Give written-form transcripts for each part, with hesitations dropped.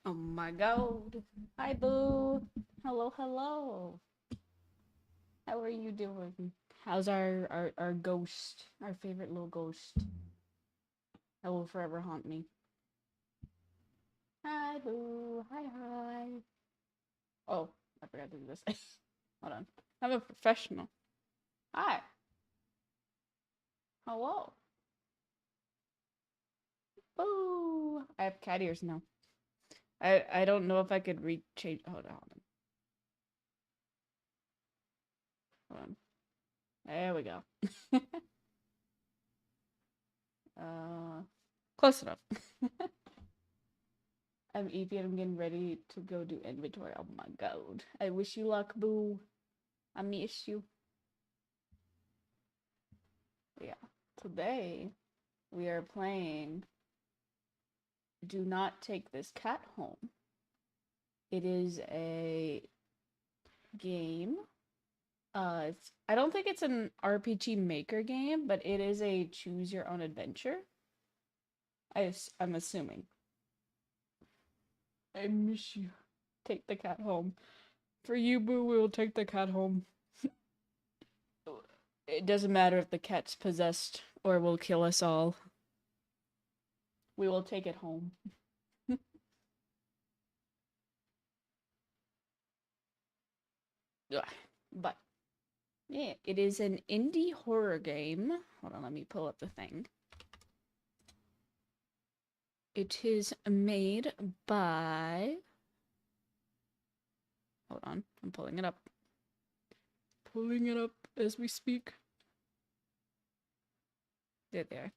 Oh my god. Hi, Boo. Hello, hello. How are you doing? How's our ghost? Our favorite little ghost. That will forever haunt me. Hi, Boo. Hi, hi. Oh, I forgot to do this. Hold on. I'm a professional. Hi. Hello. Boo. I have cat ears now. I don't know if I could change. Hold on. There we go. uh, Close enough. I'm Evie and I'm getting ready to go do inventory. Oh my god. I wish you luck, Boo. I miss you. Yeah. Today we are playing Do Not Take This Cat Home. It is a game. I don't think it's an RPG Maker game, but it is a choose your own adventure. I'm assuming. I miss you. Take the cat home. For you, Boo, we will take the cat home. It doesn't matter if the cat's possessed or will kill us all. We will take it home. But yeah, it is an indie horror game. Hold on, let me pull up the thing. It is made by. Hold on, I'm pulling it up. Pulling it up as we speak. There.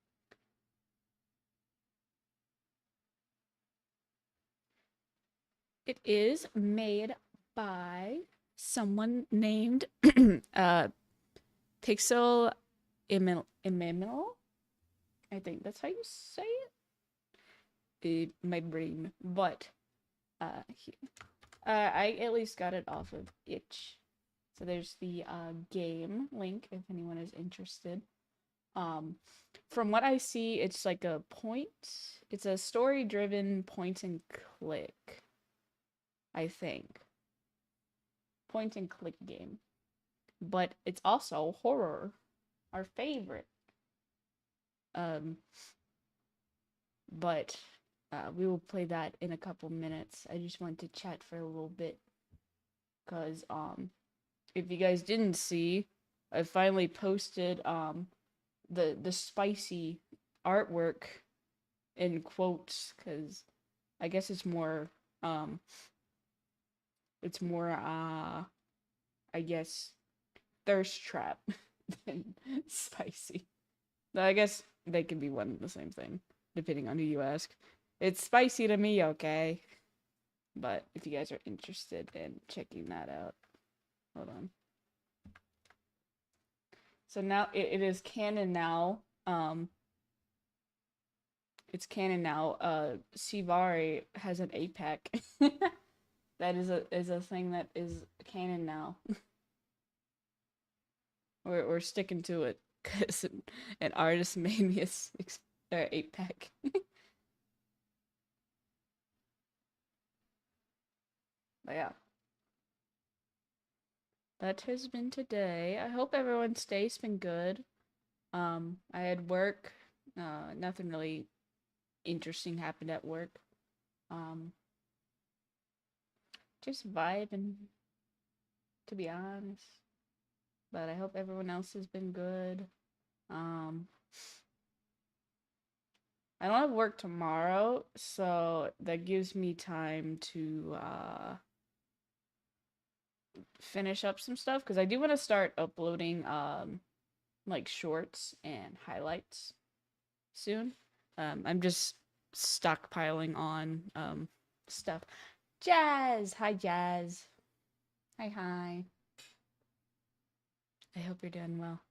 It is made by someone named Pixel Iminal. I think that's how you say it. My brain, but here. I at least got it off of itch. So there's the game link if anyone is interested. Um, from what I see, it's like a point. It's a story-driven point and click. I think point and click game, but it's also horror, our favorite. Um, but we will play that in a couple minutes. I just want to chat for a little bit because if you guys didn't see, I finally posted the spicy artwork in quotes because I guess um it's more I guess thirst trap than spicy. I guess they can be one and the same thing depending on who you ask. It's spicy to me, okay? But if you guys are interested in checking that out, hold on. So now it is canon now. It's canon now. SeaVariii has an APAC. That is a thing that is canon now. We're sticking to it because an artist made me a 8-pack. But yeah, that has been today. I hope everyone's day's been good. I had work. Nothing really interesting happened at work. Um, just vibing, to be honest. But I hope everyone else has been good. Um, I don't have work tomorrow, so that gives me time to finish up some stuff because I do want to start uploading like shorts and highlights soon. I'm just stockpiling on stuff. Jazz, hi Jazz. Hi hi. I hope you're doing well.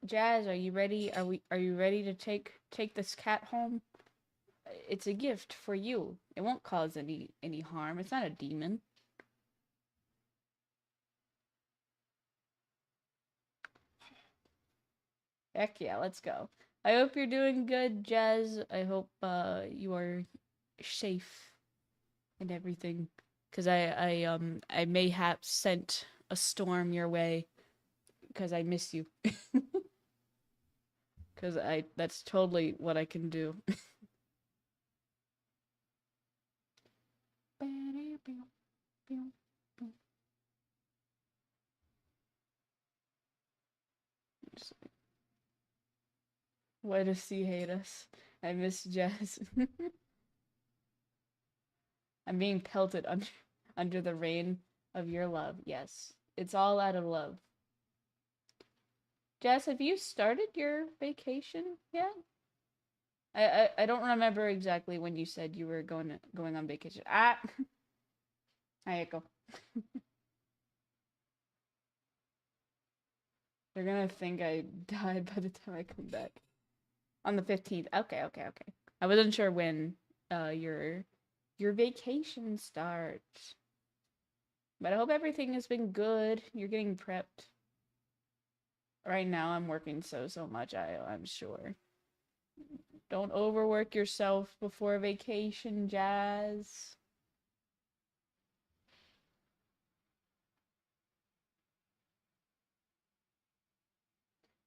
Jazz, are you ready? Are you ready to take this cat home? It's a gift for you. It won't cause any harm. It's not a demon. Heck yeah, let's go. I hope you're doing good, Jazz. I hope you are safe and everything. Cause I mayhap sent a storm your way because I miss you. Cause that's totally what I can do. Why does C hate us? I miss Jazz. I'm being pelted under the rain of your love. Yes, it's all out of love. Jazz, have you started your vacation yet? I don't remember exactly when you said you were going on vacation. Ah, hi Echo. They're gonna think I died by the time I come back. On the 15th. Okay, okay, okay. I wasn't sure when your vacation starts. But I hope everything has been good. You're getting prepped. Right now I'm working so much, I'm sure. Don't overwork yourself before vacation, Jazz.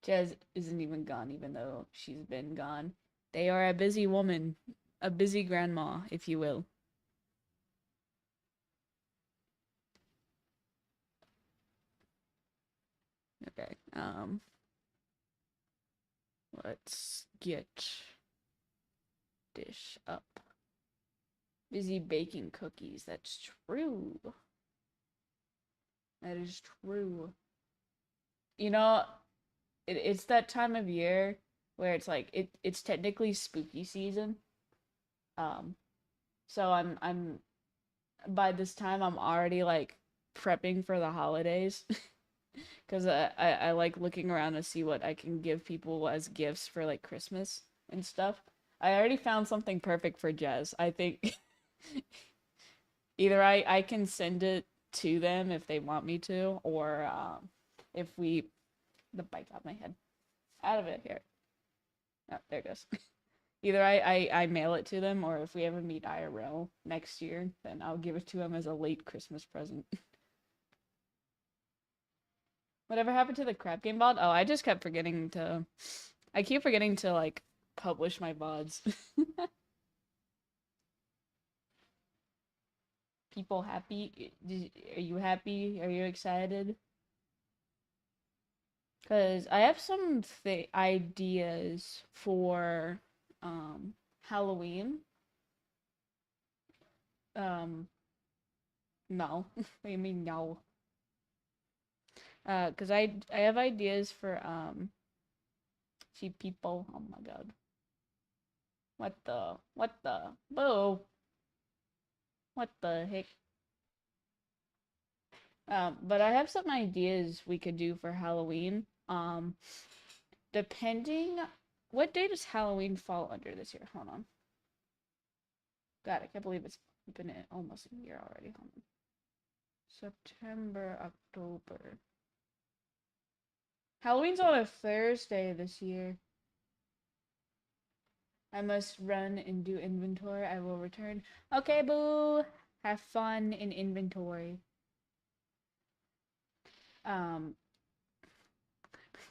Jazz isn't even gone, even though she's been gone. They are a busy woman, a busy grandma, if you will. Okay, let's get dish up. Busy baking cookies. That's true. That is true. You know, it's that time of year where it's like it's technically spooky season. Um, so I'm by this time I'm already like prepping for the holidays because I like looking around to see what I can give people as gifts for like Christmas and stuff. I already found something perfect for Jazz. I think either I can send it to them if they want me to, or if we the bike got my head out of it here. Oh, there it goes. Either I mail it to them, or if we ever meet IRL next year, then I'll give it to them as a late Christmas present. Whatever happened to the crap game VOD? Oh, I just kept forgetting to. I keep forgetting to like publish my VODs. People happy? Are you happy? Are you excited? Because I have some ideas for Halloween. Um, no. What do you mean no? Because I have ideas for see people. Oh my god. What the boo? What the heck? But I have some ideas we could do for Halloween. Depending what day does Halloween fall under this year? Hold on. God, I can't believe it's been almost a year already. Hold on. September, October. Halloween's on a Thursday this year. I must run and do inventory. I will return. Okay, boo. Have fun in inventory. Um,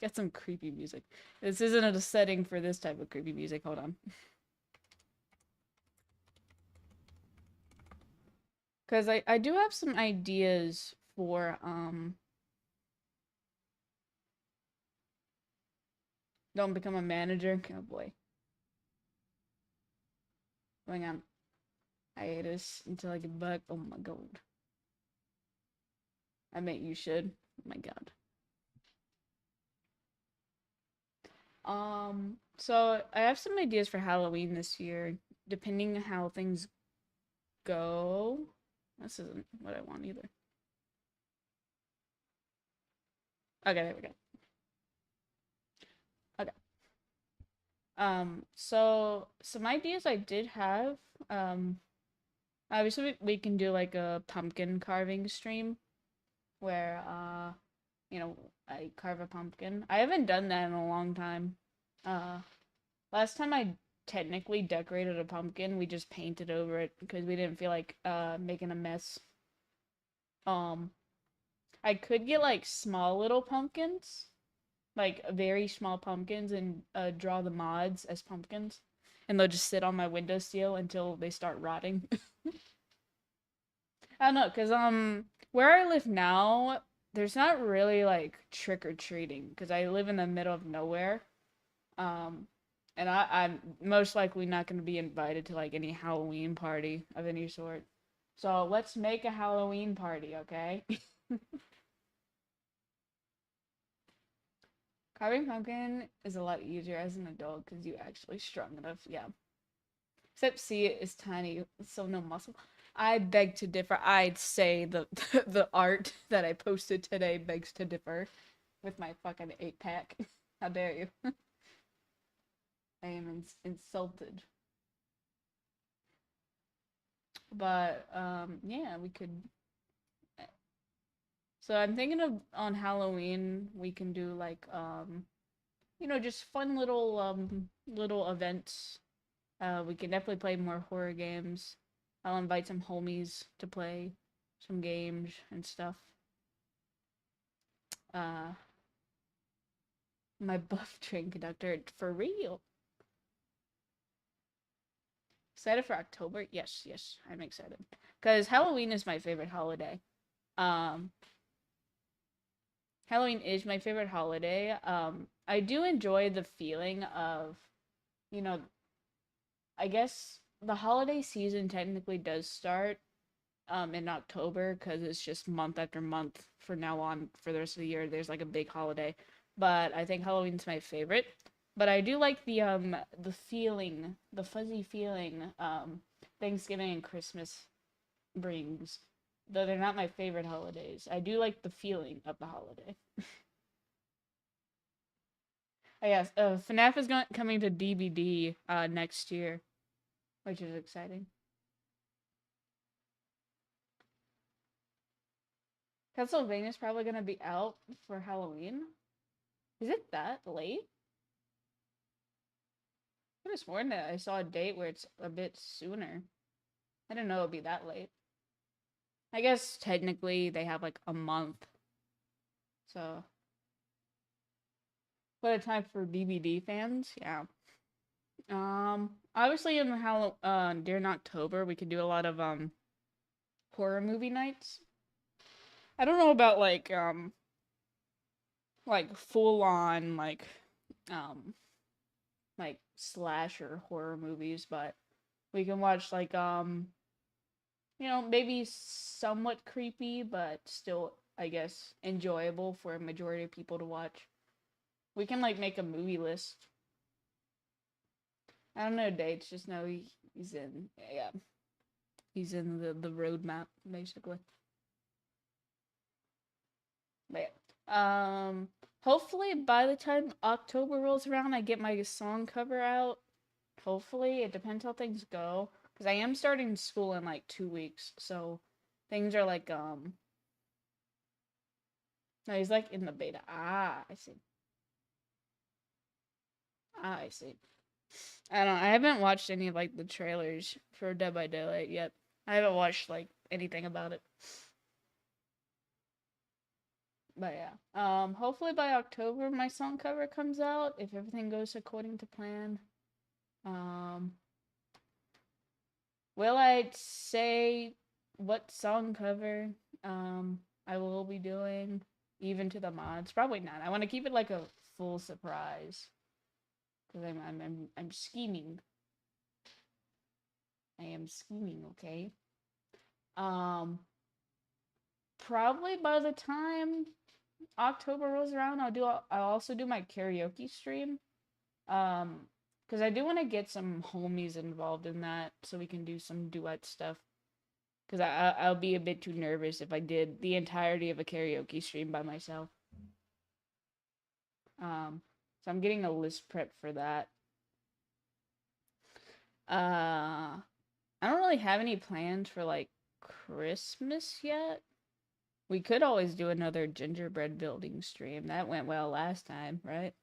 got some creepy music. This isn't a setting for this type of creepy music. Hold on. Because I do have some ideas for, don't become a manager. Oh boy. Going on hiatus until I get back. Oh my god. I meant you should. Oh my god. So I have some ideas for Halloween this year, depending on how things go. This isn't what I want either. Okay, there we go. Okay. So some ideas I did have. Obviously we can do like a pumpkin carving stream where you know, I carve a pumpkin. I haven't done that in a long time. Uh, Last time I technically decorated a pumpkin, we just painted over it because we didn't feel like making a mess. Um, I could get like small little pumpkins, like very small pumpkins, and draw the mods as pumpkins, and they'll just sit on my windowsill until they start rotting. I don't know, cause where I live now, there's not really like trick or treating, cause I live in the middle of nowhere. Um, and I'm most likely not going to be invited to like any Halloween party of any sort. So let's make a Halloween party, okay? Carving pumpkin is a lot easier as an adult because you actually strong enough. Yeah. Except C is tiny, so no muscle. I beg to differ. I'd say the the art that I posted today begs to differ with my fucking 8 pack. How dare you? I am insulted. But yeah, we could. So I'm thinking of on Halloween we can do like just fun little events. We can definitely play more horror games. I'll invite some homies to play some games and stuff. Uh, my buff train conductor for real. Excited for October? Yes, yes, I'm excited. Cause Halloween is my favorite holiday. Um, Halloween is my favorite holiday. I do enjoy the feeling of, you know, I guess the holiday season technically does start in October because it's just month after month for now on for the rest of the year. There's like a big holiday, but I think Halloween's my favorite. But I do like the feeling, the fuzzy feeling Thanksgiving and Christmas brings. Though they're not my favorite holidays, I do like the feeling of the holiday. Oh, yes, FNAF is coming to DVD next year, which is exciting. Pennsylvania's probably gonna be out for Halloween. Is it that late? I could have sworn that I saw a date where it's a bit sooner. I didn't know it'd be that late. I guess technically they have like a month, so what a time for DVD fans. Yeah. Obviously in during October we could do a lot of horror movie nights. I don't know about like full on um like slasher horror movies, but we can watch like maybe somewhat creepy, but still I guess enjoyable for a majority of people to watch. We can like make a movie list. I don't know dates, just know he's in yeah. He's in the roadmap basically. But yeah. Hopefully by the time October rolls around I get my song cover out. Hopefully, it depends how things go. Because I am starting school in like 2 weeks, so things are like no, he's like in the beta. Ah, I see. Ah, I see. I don't know. I haven't watched any of like the trailers for Dead by Daylight yet. I haven't watched like anything about it. But yeah. Hopefully by October my song cover comes out if everything goes according to plan. Um will I say what song cover I will be doing even to the mods? Probably not. I want to keep it like a full surprise because I'm scheming. I am scheming, okay? Um Probably by the time October rolls around, I'll also do my karaoke stream. Um because I do want to get some homies involved in that so we can do some duet stuff. Because I'll be a bit too nervous if I did the entirety of a karaoke stream by myself. So I'm getting a list prep for that. I don't really have any plans for like Christmas yet. We could always do another gingerbread building stream. That went well last time, right?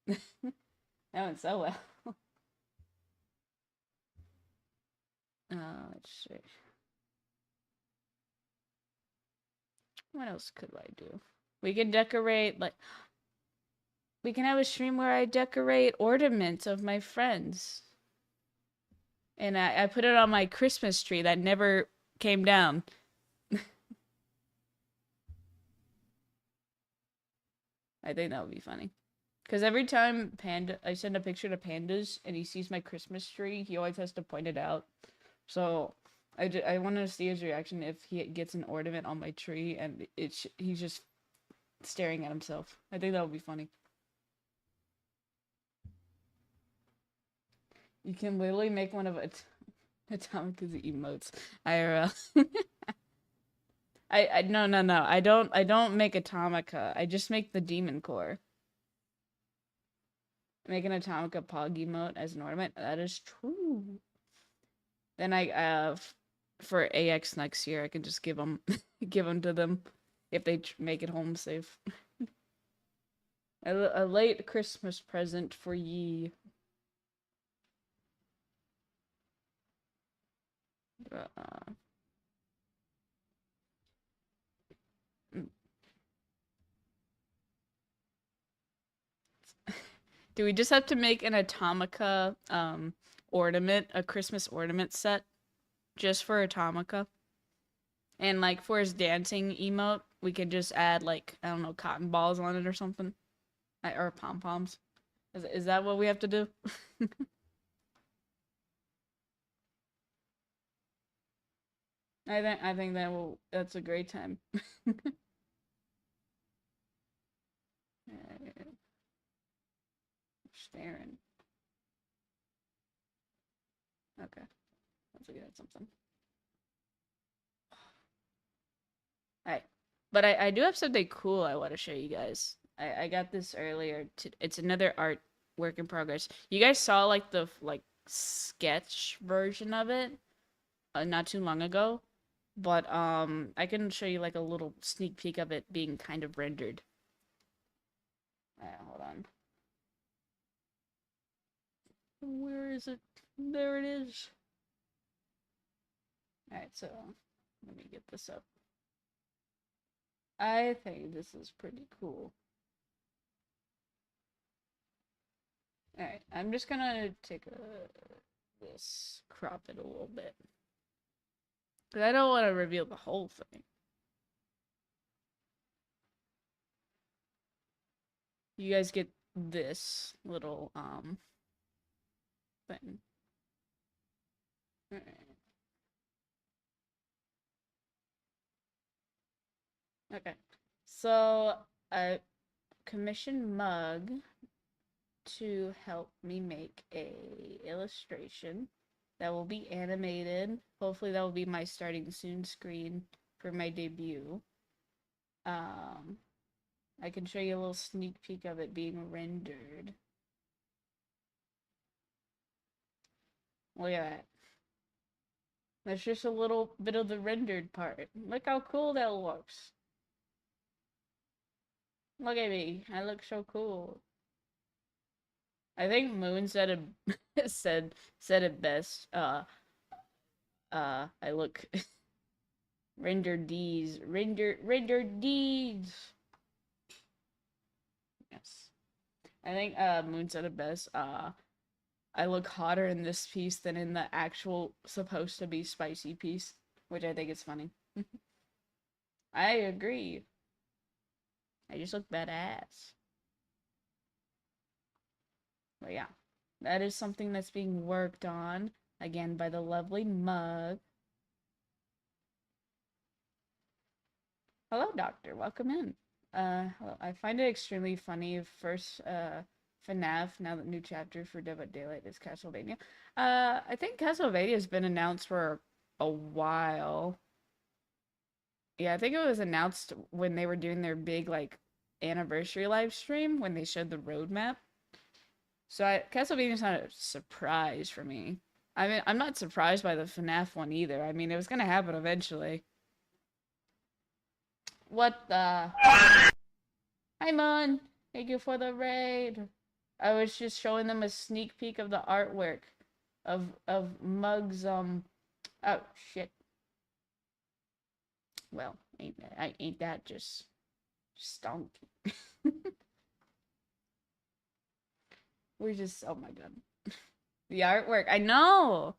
That went so well. Let's see. What else could I do? We can decorate, like, we can have a stream where I decorate ornaments of my friends. And I put it on my Christmas tree that never came down. I think that would be funny. Because every time I send a picture to Pandas and he sees my Christmas tree, he always has to point it out. So I wanted to see his reaction if he gets an ornament on my tree and he's just staring at himself. I think that would be funny. You can literally make one of Atomica's emotes. IRL. No. I don't make Atomica. I just make the demon core. Make an Atomica Pog emote as an ornament. That is true. Then for AX next year, I can just give them to them if they make it home safe. A late Christmas present for ye. Do we just have to make an Atomica ornament, a Christmas ornament set just for Atomica? And like for his dancing emote, we could just add like, I don't know, cotton balls on it or something. Or pom-poms. Is that what we have to do? I think that's a great time. Staring. Okay. Let's look at something. Alright. But I do have something cool I want to show you guys. I got this earlier. It's another art work in progress. You guys saw like the sketch version of it not too long ago. But I can show you like a little sneak peek of it being kind of rendered. Alright, hold on. Where is it? There it is. Alright, so let me get this up. I think this is pretty cool. Alright, I'm just gonna take this, crop it a little bit. Because I don't want to reveal the whole thing. You guys get this little, thing. Alright. Okay. So, I commissioned Mug to help me make a illustration that will be animated. Hopefully that will be my starting soon screen for my debut. I can show you a little sneak peek of it being rendered. Look at that. That's just a little bit of the rendered part. Look how cool that looks. Look at me. I look so cool. I think Moon said it said it best. I look rendered D's. Rendered D's. Yes. I think Moon said it best. I look hotter in this piece than in the actual supposed to be spicy piece, which I think is funny. I agree. I just look badass. But yeah, that is something that's being worked on, again, by the lovely Mug. Hello, Doctor. Welcome in. I find it extremely funny. First, FNAF, now the new chapter for Dead by Daylight is Castlevania. I think Castlevania has been announced for a while. Yeah, I think it was announced when they were doing their big, like, anniversary live stream when they showed the roadmap. So Castlevania's not a surprise for me. I mean, I'm not surprised by the FNAF one either. I mean, it was gonna happen eventually. What the? Hi, Mon. Thank you for the raid. I was just showing them a sneak peek of the artwork of Mug's oh shit. Well, ain't that just stunk. We're just oh my god. The artwork. I know.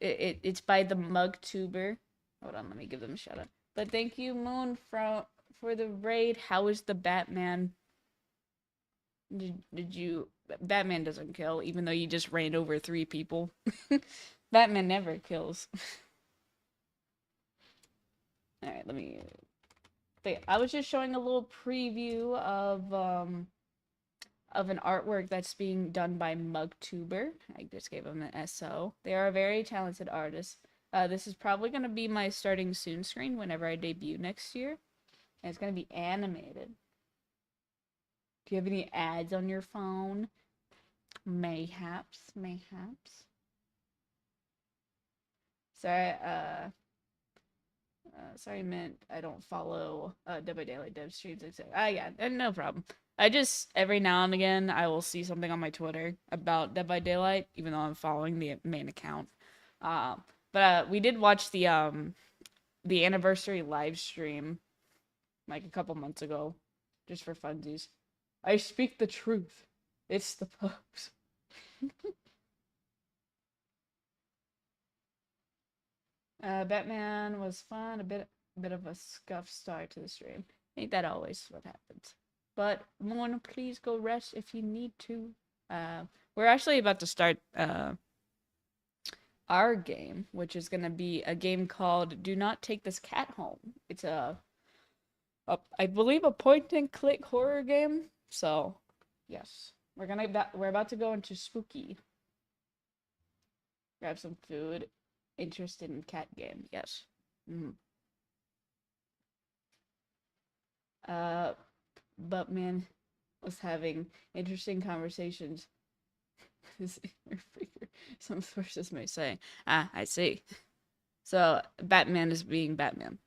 It's by the Mug Tuber. Hold on, let me give them a shout out. But thank you, Moon, for the raid. How is the Batman? Did you? Batman doesn't kill, even though you just ran over 3 people. Batman never kills. All right, let me. But yeah, I was just showing a little preview of an artwork that's being done by Mugtuber. I just gave them an SO. They are a very talented artist. This is probably going to be my starting soon screen whenever I debut next year. And it's going to be animated. Do you have any ads on your phone? Mayhaps. Sorry, sorry, meant I don't follow Dead by Daylight dev streams, etc. Yeah, no problem. I just, every now and again, I will see something on my Twitter about Dead by Daylight, even though I'm following the main account. But we did watch the anniversary live stream, like a couple months ago, just for funsies. I speak the truth. It's the pose. Batman was fun, a bit of a scuff start to the stream. Ain't that always what happens? But Moon, please go rest if you need to. We're actually about to start our game, which is gonna be a game called "Do Not Take This Cat Home." It's I believe a point and click horror game. So, yes, we're about to go into spooky. Grab some food. Interested in cat game? Yes. Buttman was having interesting conversations. Some sources may say. I see. So Batman is being Batman.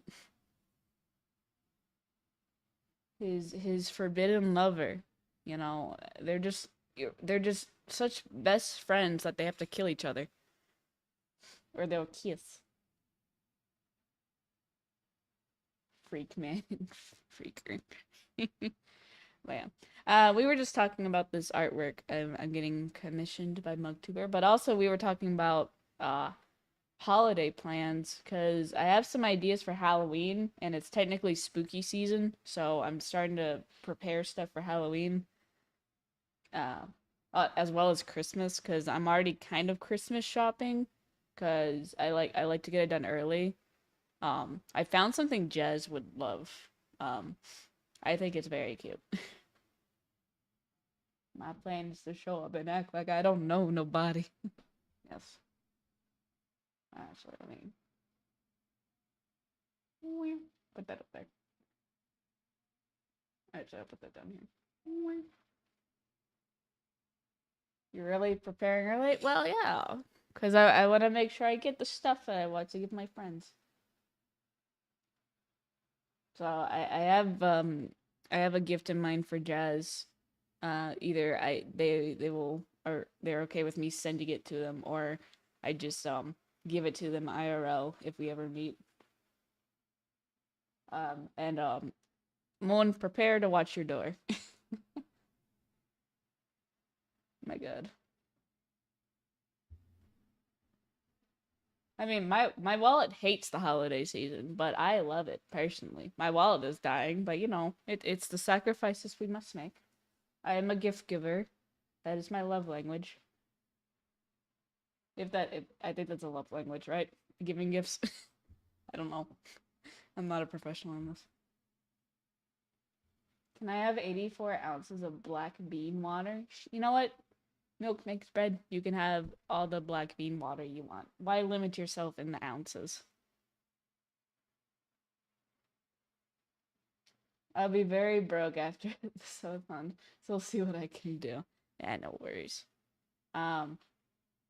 His forbidden lover. You know, they're just such best friends that they have to kill each other. Or they'll kiss. Freak man. Freaker. But yeah. We were just talking about this artwork I'm getting commissioned by Mugtuber, but also we were talking about holiday plans because I have some ideas for Halloween and it's technically spooky season, so I'm starting to prepare stuff for Halloween. As well as Christmas because I'm already kind of Christmas shopping because I like to get it done early. I found something Jez would love. I think it's very cute. My plan is to show up and act like I don't know nobody. Yes. Actually, let me put that up there. Actually, I'll put that down here. You're really preparing early? Well, yeah. Because I want to make sure I get the stuff that I want to give my friends. So I have a gift in mind for Jazz. Either they will, or they're okay with me sending it to them, or I just give it to them IRL if we ever meet. And Moon, prepare to watch your door. My god. I mean, my wallet hates the holiday season, but I love it personally. My wallet is dying, but you know, it's the sacrifices we must make. I am a gift giver. That is my love language. I think that's a love language, right? Giving gifts. I don't know. I'm not a professional in this. Can I have 84 ounces of black bean water? You know what? Milk makes bread. You can have all the black bean water you want. Why limit yourself in the ounces? I'll be very broke after the subathon, so we'll see what I can do. Yeah, no worries.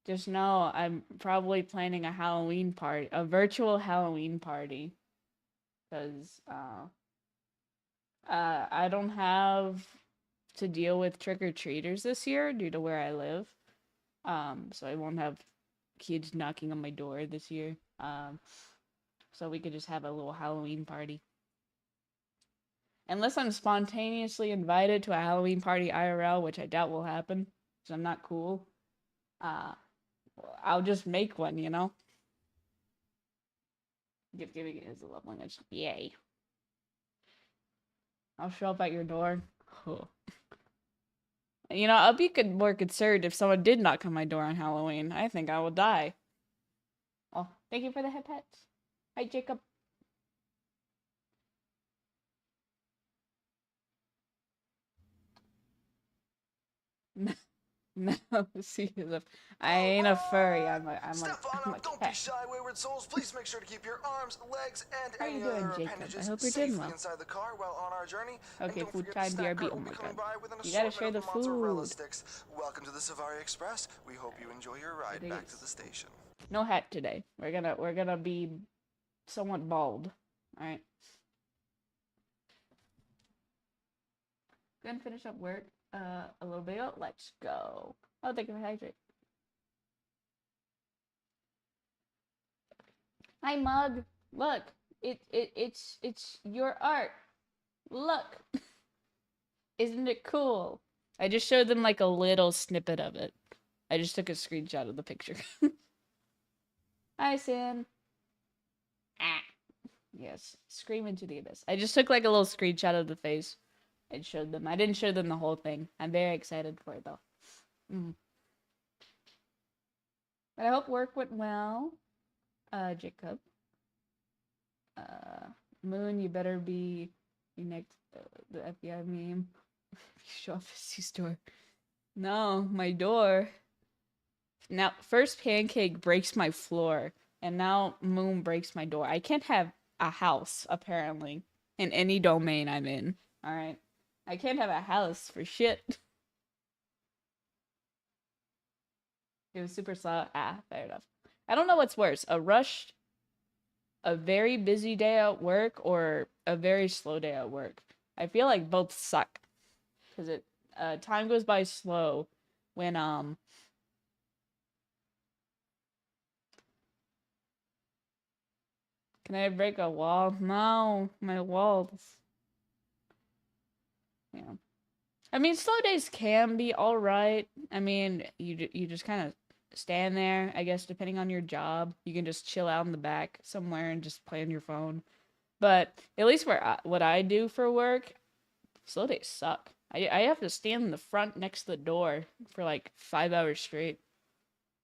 Just know I'm probably planning a Halloween party, a virtual Halloween party, because I don't have to deal with trick-or-treaters this year due to where I live. So I won't have kids knocking on my door this year. So we could just have a little Halloween party. Unless I'm spontaneously invited to a Halloween party IRL, which I doubt will happen, because I'm not cool. Uh, I'll just make one, you know? Gift giving is a love language. Yay. I'll show up at your door. You know, I'll be more concerned if someone did knock on my door on Halloween. I think I will die. Oh, thank you for the head pets. Hi, Jacob. No, see, I ain't a furry. I'm a Don't be cat. shy, wayward souls. Please make sure to keep your arms, legs, and How are you any doing, other Jacob? I appendages hope you're doing safely well. inside the car while on our journey. Okay, And don't food forget time, the snack BRB. cart Oh will be my coming god. by with an You gotta assortment share of the mozzarella food. sticks. Welcome to the SeaVariii Express. We hope you enjoy your ride back to the station. No hat today. We're gonna be somewhat bald. Alright. Gonna finish up work a little bit ago. Let's go. Oh, thank you for hydrate. Hi, mug. Look, it's your art. Look, isn't it cool? I just showed them like a little snippet of it. I just took a screenshot of the picture. Hi, Sam. Ah, yes, scream into the abyss. I just took like a little screenshot of the face and showed them. I didn't show them the whole thing. I'm very excited for it though. But I hope work went well. Jacob. Moon, you better be next the FBI meme. Show off his store. No, my door. Now, first Pancake breaks my floor, and now Moon breaks my door. I can't have a house, apparently, in any domain I'm in. Alright? I can't have a house for shit. It was super slow. Ah, fair enough. I don't know what's worse, a very busy day at work, or a very slow day at work. I feel like both suck. Because time goes by slow when, can I break a wall? No, my walls. Yeah. I mean, slow days can be all right. I mean, you just kind of stand there, I guess, depending on your job. You can just chill out in the back somewhere and just play on your phone. But at least what I do for work, slow days suck. I have to stand in the front next to the door for like 5 hours straight.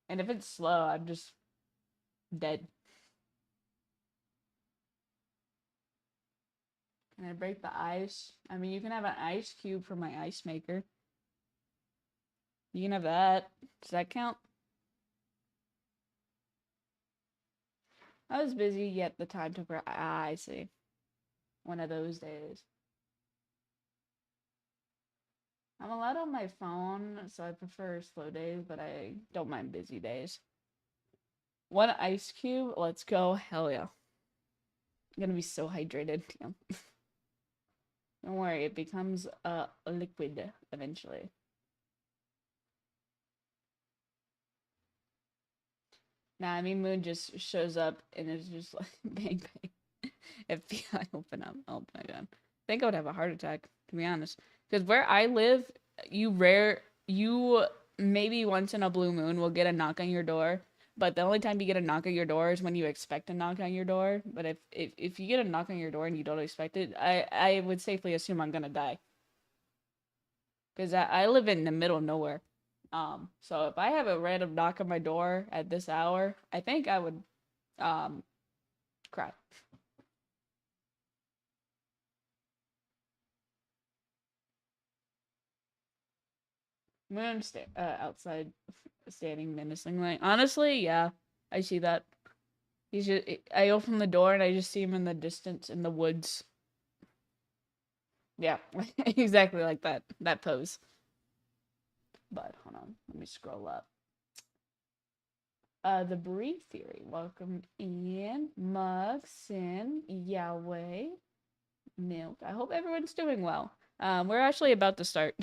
And if it's slow, I'm just dead. Can I break the ice? I mean, you can have an ice cube for my ice maker. You can have that. Does that count? I was busy, yet the time took. I see. One of those days. I'm a lot on my phone, so I prefer slow days, but I don't mind busy days. One ice cube, let's go. Hell yeah. I'm gonna be so hydrated. Yeah. Don't worry, it becomes a liquid eventually. Nah, I mean, Moon just shows up and is just like, bang, bang. FBI, open up. Oh my god. I think I would have a heart attack, to be honest. Because where I live, you maybe once in a blue moon will get a knock on your door. But the only time you get a knock on your door is when you expect a knock on your door. But if you get a knock on your door and you don't expect it, I would safely assume I'm gonna die. Because I live in the middle of nowhere. So if I have a random knock on my door at this hour, I think I would cry. Moon outside standing menacingly. Honestly, yeah, I see that. I open the door and I just see him in the distance in the woods. Yeah, exactly like that. That pose. But hold on, let me scroll up. The Brief Theory. Welcome in. Mug, Sin, Yahweh. milk. I hope everyone's doing well. We're actually about to start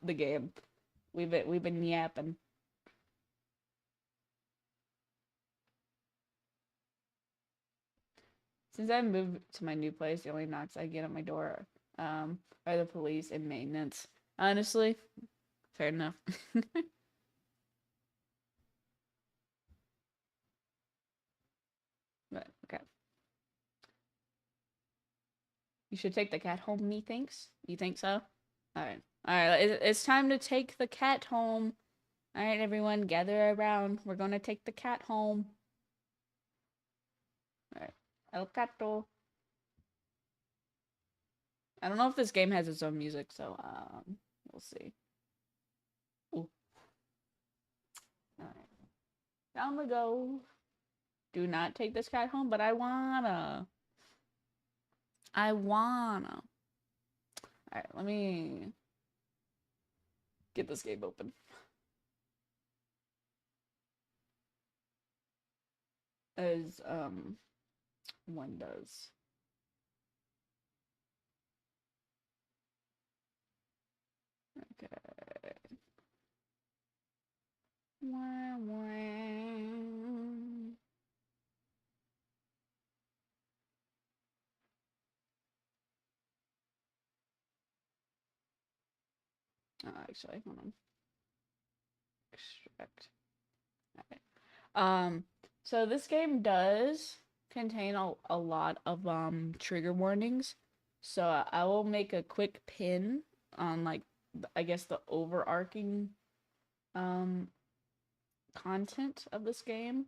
the game. We've been yapping. Since I moved to my new place, the only knocks I get on my door are the police and maintenance. Honestly, fair enough. But okay. You should take the cat home, methinks? You think so? Alright. Alright, it's time to take the cat home. Alright, everyone, gather around. We're gonna take the cat home. Alright. El gato. I don't know if this game has its own music, so, we'll see. Ooh. Alright. Down we go. Do not take this cat home, but I wanna. Alright, let me get this game open. As, one does. Okay. Wah, wah. Actually, hold on. Extract. Okay. So this game does contain a lot of trigger warnings. So I will make a quick pin on like I guess the overarching content of this game.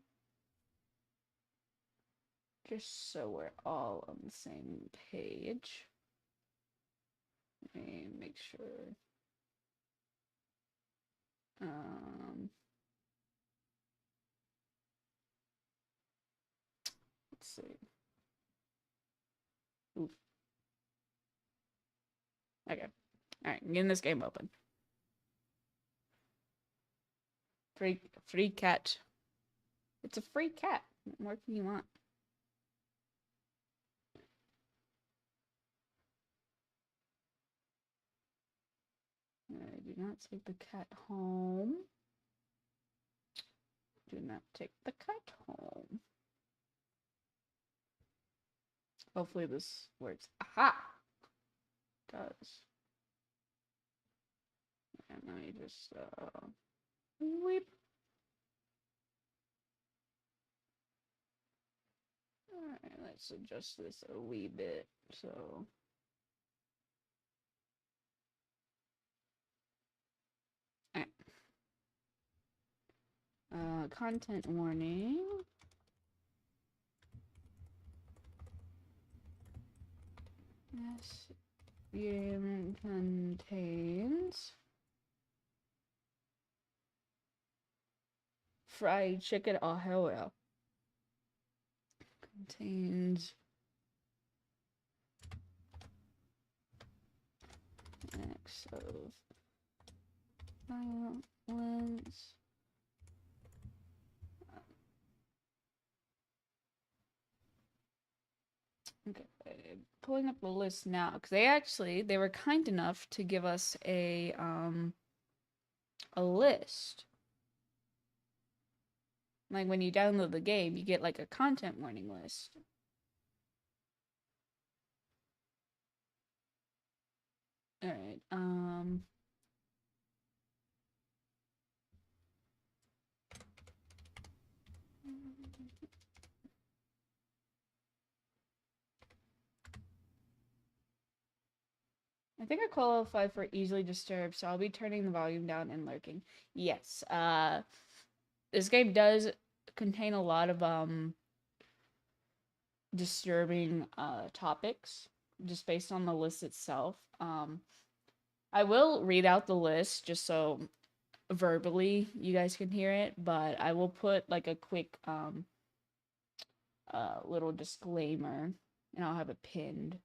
Just so we're all on the same page. Let me make sure. Let's see. Oof. Okay. Alright, I'm getting this game open. Free cat. It's a free cat. What more can you want? Do not take the cat home. Do not take the cat home. Hopefully this works. Aha! It does. And let me just weep. Alright, let's adjust this a wee bit. So content warning. This game contains fried chicken. Oh, hell yeah. Contains acts of violence. Okay, pulling up the list now because they were kind enough to give us a list. Like when you download the game, you get like a content warning list. All right. I think I qualify for easily disturbed, so I'll be turning the volume down and lurking. Yes. This game does contain a lot of disturbing topics just based on the list itself. I will read out the list just so verbally you guys can hear it, but I will put like a quick little disclaimer and I'll have it pinned.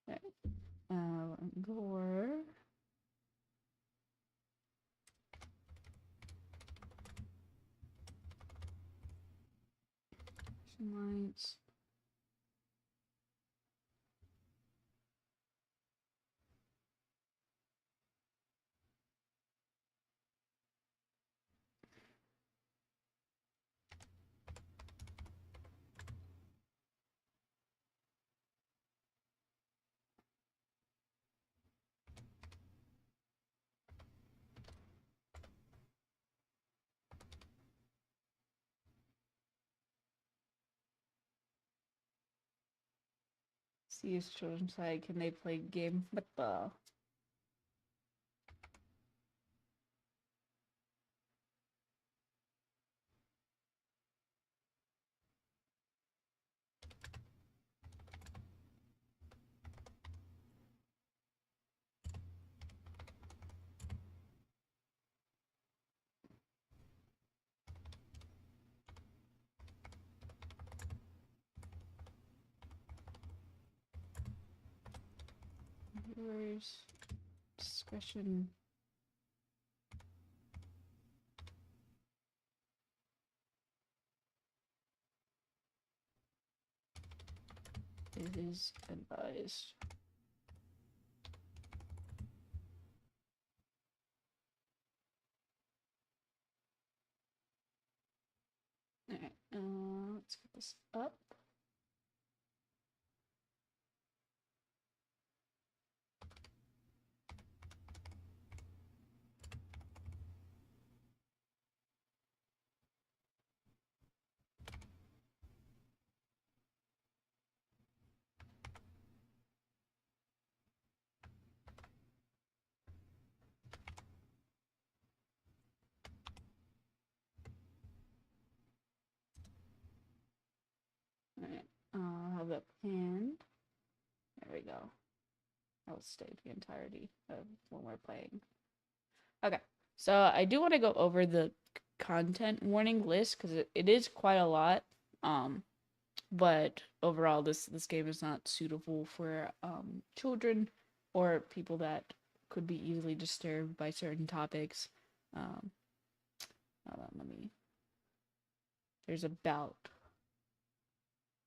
Okay. Gore. Lights. See his children's side. Can they play game football? Viewers discretion. It is advised. Alright, let's get this up. Alright, I'll have that pinned. There we go. I'll stay the entirety of when we're playing. Okay, so I do want to go over the content warning list because it is quite a lot. But overall, this game is not suitable for children or people that could be easily disturbed by certain topics. Hold on, let me. There's about.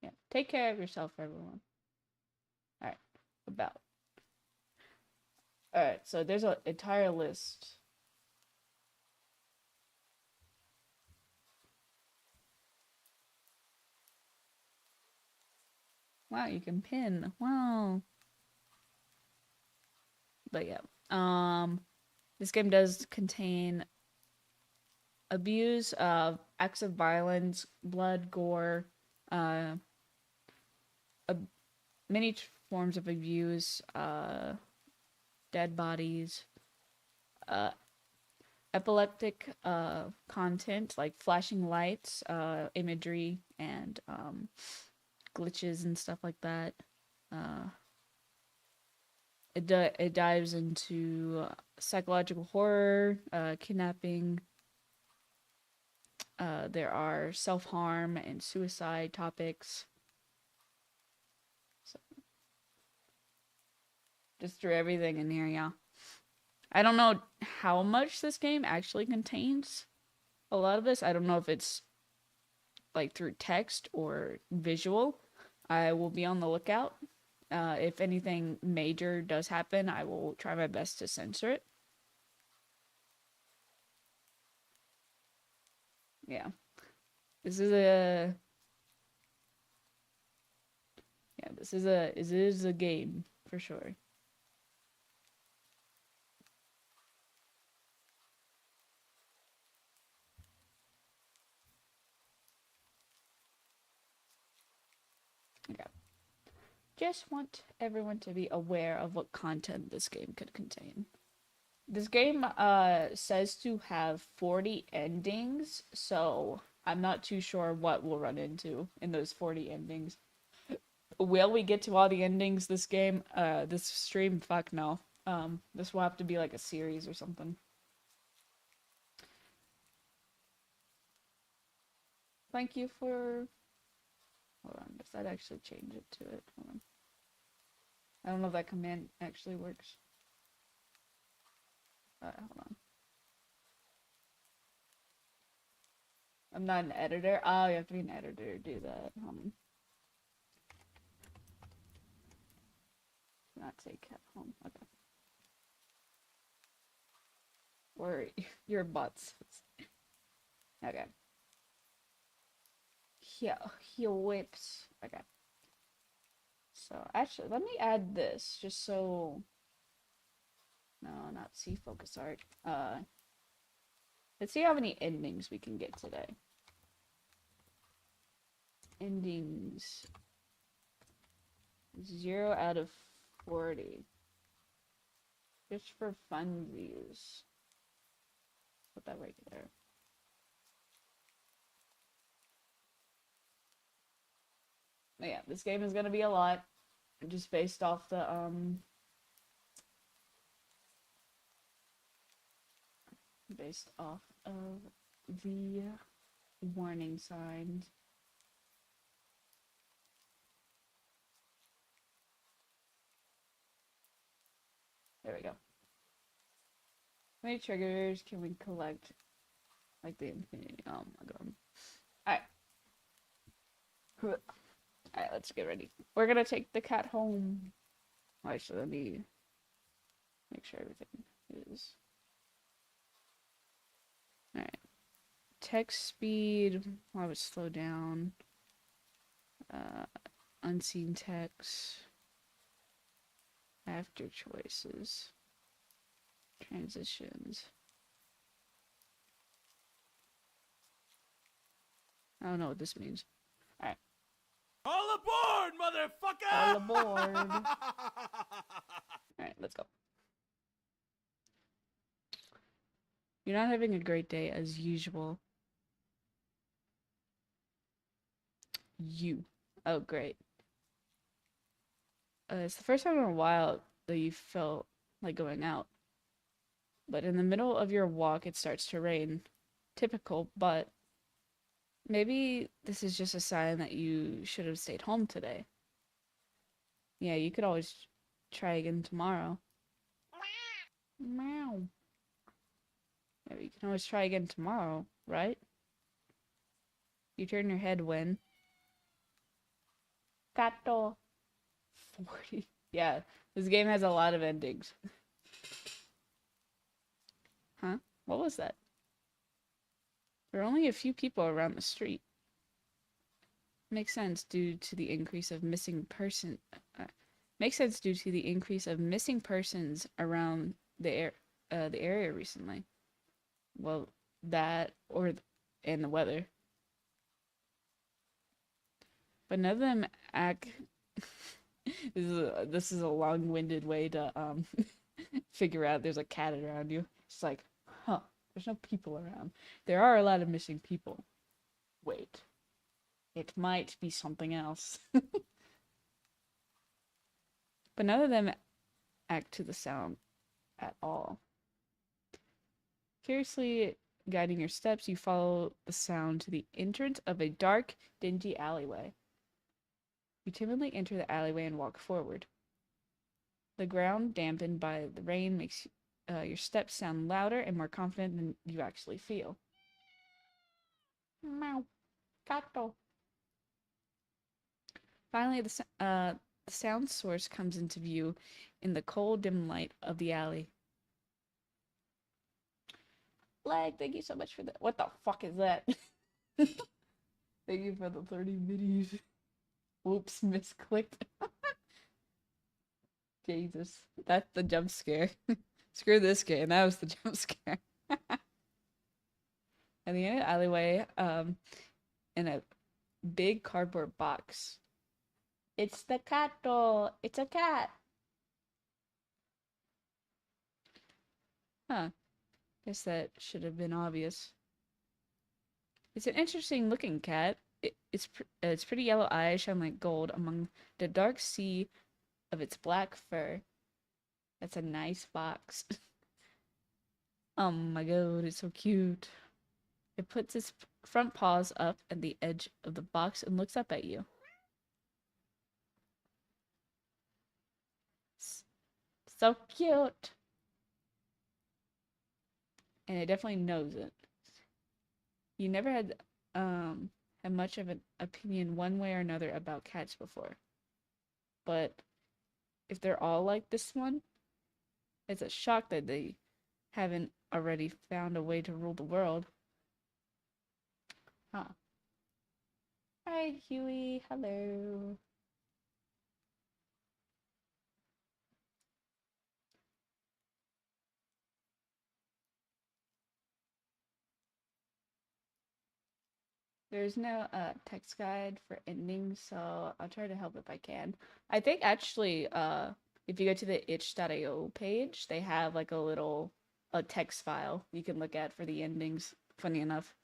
Yeah, take care of yourself, everyone. All right, about. All right, so there's an entire list. Wow, you can pin. Wow. But yeah, this game does contain abuse, acts of violence, blood, gore, uh, many forms of abuse, dead bodies, epileptic content like flashing lights, imagery, and glitches and stuff like that. It dives into psychological horror, kidnapping. There are self-harm and suicide topics. So, just threw everything in here, yeah. I don't know how much this game actually contains a lot of this. I don't know if it's like through text or visual. I will be on the lookout. If anything major does happen, I will try my best to censor it. Yeah. This is a it is a game for sure. Okay. Just want everyone to be aware of what content this game could contain. This game says to have 40 endings, so I'm not too sure what we'll run into in those 40 endings. Will we get to all the endings this game? This stream? Fuck no. This will have to be like a series or something. Thank you for... Hold on, does that actually change it to it? Hold on. I don't know if that command actually works. Hold on. I'm not an editor. Oh, you have to be an editor to do that. Not take cat home. Okay. Or your butts. Okay. He whips. Okay. So actually, let me add this just so. No, not see focus art. Let's see how many endings we can get today. Endings. 0 out of 40. Just for funsies. Put that right there. But yeah, this game is gonna be a lot. Just based off the based off of the warning signs. There we go. How many triggers can we collect? Like the infinity. Oh my god. Alright. Alright, let's get ready. We're gonna take the cat home. Actually, let me make sure everything is. Alright. Text speed. I would slow down. Unseen text. After choices. Transitions. I don't know what this means. Alright. All aboard, motherfucker! All aboard. Alright, let's go. You're not having a great day as usual. You. Oh, great. It's the first time in a while that you felt like going out. But in the middle of your walk, it starts to rain. Typical, but maybe this is just a sign that you should have stayed home today. Yeah, you could always try again tomorrow. Meow. Yeah, you can always try again tomorrow, right? You turn your head when... Gato. 40. Yeah, this game has a lot of endings. Huh? What was that? There are only a few people around the street. Makes sense due to the increase of missing persons around the area recently. Well, that and the weather. But none of them act. This is a long-winded way to figure out there's a cat around you. It's like, huh, there's no people around. There are a lot of missing people. Wait. It might be something else. But none of them act to the sound at all. Curiously guiding your steps, you follow the sound to the entrance of a dark, dingy alleyway. You timidly enter the alleyway and walk forward. The ground, dampened by the rain, makes your steps sound louder and more confident than you actually feel. Meow. Gato. Finally, the sound source comes into view in the cold, dim light of the alley. Lag, thank you so much for that. What the fuck is that? Thank you for the 30 biddies. Whoops, misclicked. Jesus. That's the jump scare. Screw this game. That was the jump scare. At the end of the alleyway, in a big cardboard box. It's the cato. It's a cat. Huh. Guess that should have been obvious. It's an interesting looking cat. Its pretty yellow eyes shine like gold among the dark sea of its black fur. That's a nice box. Oh my god, it's so cute. It puts its front paws up at the edge of the box and looks up at you. So cute. And it definitely knows it. You never had have much of an opinion one way or another about cats before. But if they're all like this one, it's a shock that they haven't already found a way to rule the world. Huh. Alright, Huey, hello. There's no text guide for endings, so I'll try to help if I can. I think actually, if you go to the itch.io page, they have like a text file you can look at for the endings. Funny enough.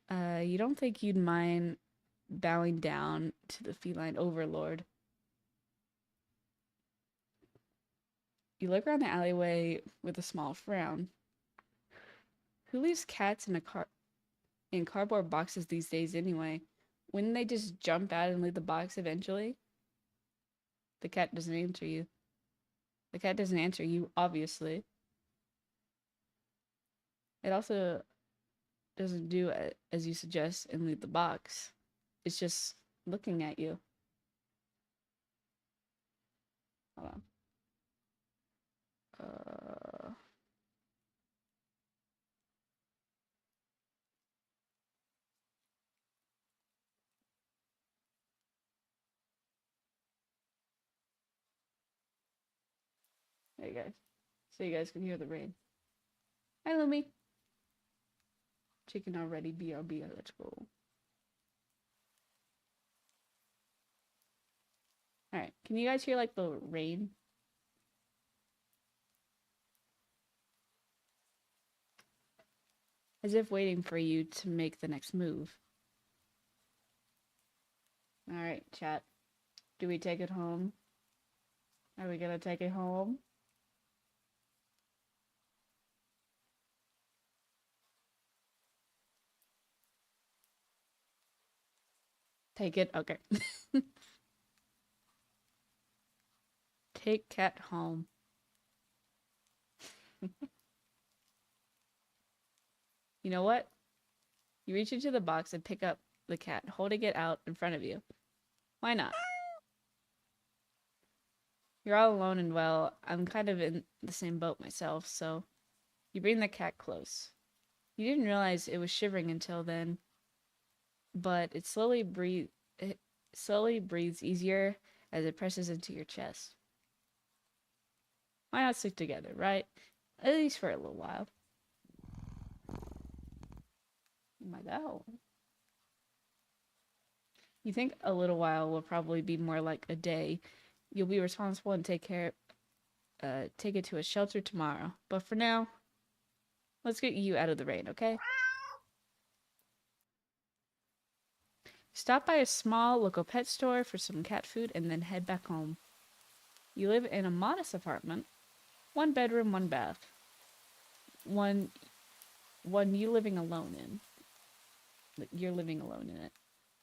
You don't think you'd mind bowing down to the feline overlord? You look around the alleyway with a small frown. Who leaves cats in cardboard boxes these days anyway? Wouldn't they just jump out and leave the box eventually? The cat doesn't answer you. The cat doesn't answer you, obviously. It also doesn't do as you suggest and leave the box. It's just looking at you. Hold on. There you guys. So you guys can hear the rain. Hi, Lumi. Chicken already. BRB. Let's go. Alright. Can you guys hear like the rain? As if waiting for you to make the next move. Alright, chat. Do we take it home? Are we gonna take it home? Take it? Okay. Take cat home. You know what? You reach into the box and pick up the cat, holding it out in front of you. Why not? You're all alone and well, I'm kind of in the same boat myself, so you bring the cat close. You didn't realize it was shivering until then, but it slowly breathes easier as it presses into your chest. Why not stick together, right? At least for a little while. Oh my god. You think a little while will probably be more like a day. You'll be responsible and take it to a shelter tomorrow. But for now, let's get you out of the rain, okay? Stop by a small local pet store for some cat food and then head back home. You live in a modest apartment. 1 bedroom, 1 bath. One you living alone in. You're living alone in it.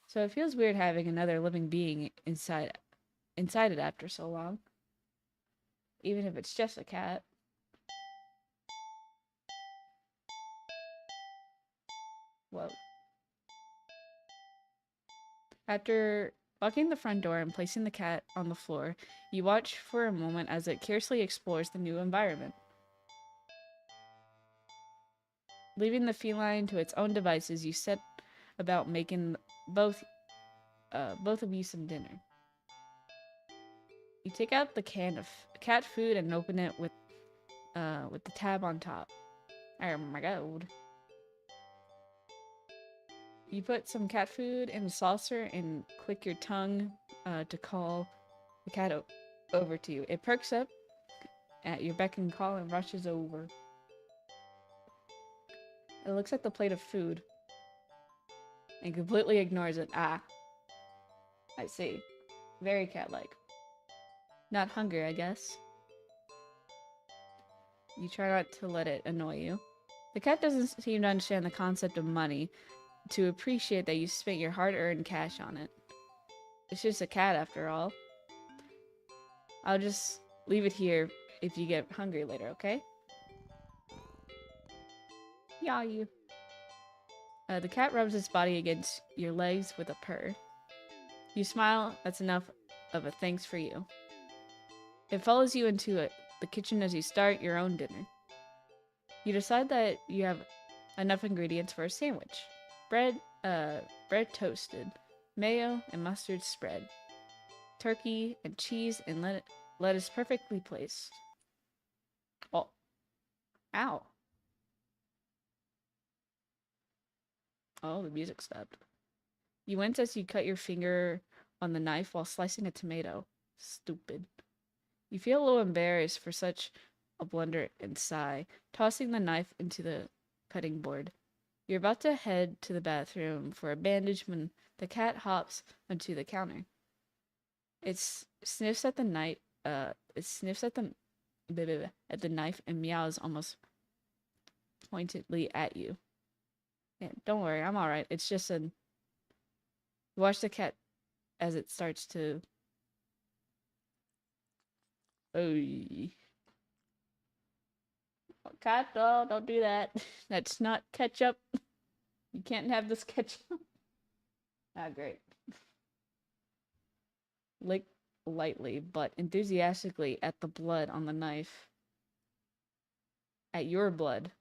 So it feels weird having another living being inside it after so long. Even if it's just a cat. Whoa. After locking the front door and placing the cat on the floor, you watch for a moment as it curiously explores the new environment. Leaving the feline to its own devices, you set about making both of you some dinner. You take out the can of cat food and open it with the tab on top. Oh my god. You put some cat food in the saucer and click your tongue to call the cat over to you. It perks up at your beck and call and rushes over. It looks at the plate of food and completely ignores it. Ah, I see. Very cat-like. Not hungry, I guess. You try not to let it annoy you. The cat doesn't seem to understand the concept of money, to appreciate that you spent your hard-earned cash on it. It's just a cat after all. I'll just leave it here if you get hungry later, okay? Yeah, you. The cat rubs its body against your legs with a purr. You smile, that's enough of a thanks for you. It follows you into the kitchen as you start your own dinner. You decide that you have enough ingredients for a sandwich. Bread, bread toasted, mayo and mustard spread, turkey and cheese and lettuce perfectly placed. Oh, ow. Oh, the music stopped. You wince as you cut your finger on the knife while slicing a tomato. Stupid. You feel a little embarrassed for such a blunder and sigh, tossing the knife into the cutting board. You're about to head to the bathroom for a bandage when the cat hops onto the counter. It sniffs at the knife. It sniffs at the knife and meows almost pointedly at you. Yeah, don't worry, I'm all right. It's just an. Watch the cat as it starts to. Oh, cat, don't do that. That's not ketchup. You can't have this ketchup. Ah, great. Lick lightly but enthusiastically at the blood on the knife. At your blood.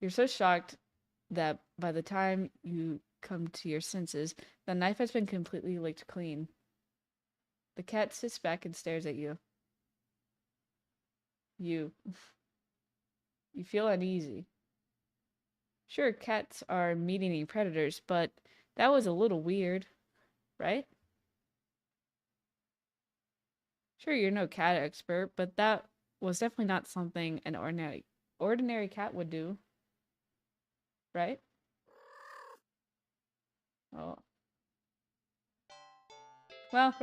You're so shocked that by the time you come to your senses, the knife has been completely licked clean. The cat sits back and stares at you. You feel uneasy. Sure, cats are meat-eating predators, but that was a little weird, right? Sure, you're no cat expert, but that was definitely not something an ordinary cat would do, right? Oh, well,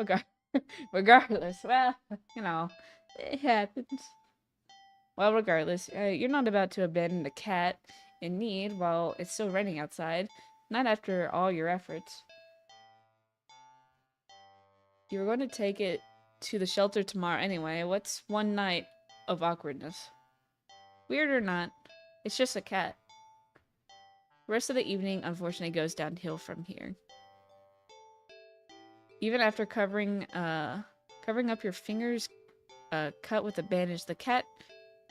regardless, well, it happens. Well, regardless, you're not about to abandon a cat in need while it's still raining outside. Not after all your efforts. You were going to take it to the shelter tomorrow anyway. What's one night of awkwardness? Weird or not, it's just a cat. The rest of the evening, unfortunately, goes downhill from here. Even after covering up your fingers cut with a bandage, the cat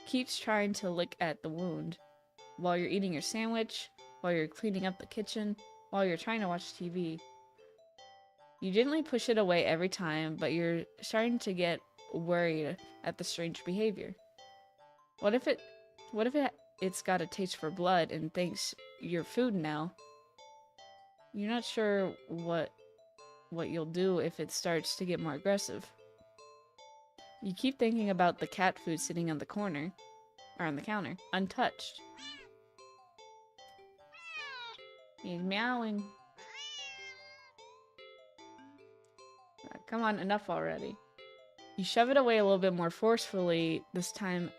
keeps trying to lick at the wound. While you're eating your sandwich, while you're cleaning up the kitchen, while you're trying to watch TV. You gently push it away every time, but you're starting to get worried at the strange behavior. What if it's got a taste for blood and thinks you're food now? You're not sure what you'll do if it starts to get more aggressive. You keep thinking about the cat food sitting on the counter, untouched. He's meowing. Come on, enough already. You shove it away a little bit more forcefully, this time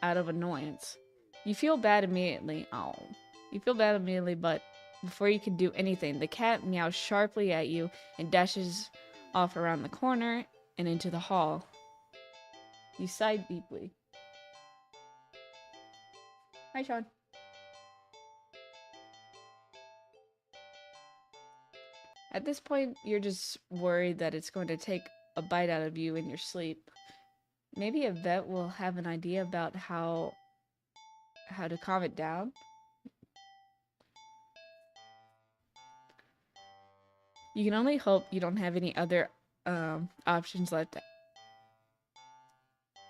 out of annoyance. You feel bad immediately. Oh. You feel bad immediately, but before you can do anything, the cat meows sharply at you and dashes off around the corner and into the hall. You sigh deeply. Hi, Sean. At this point, you're just worried that it's going to take a bite out of you in your sleep. Maybe a vet will have an idea about how to calm it down. You can only hope you don't have any other options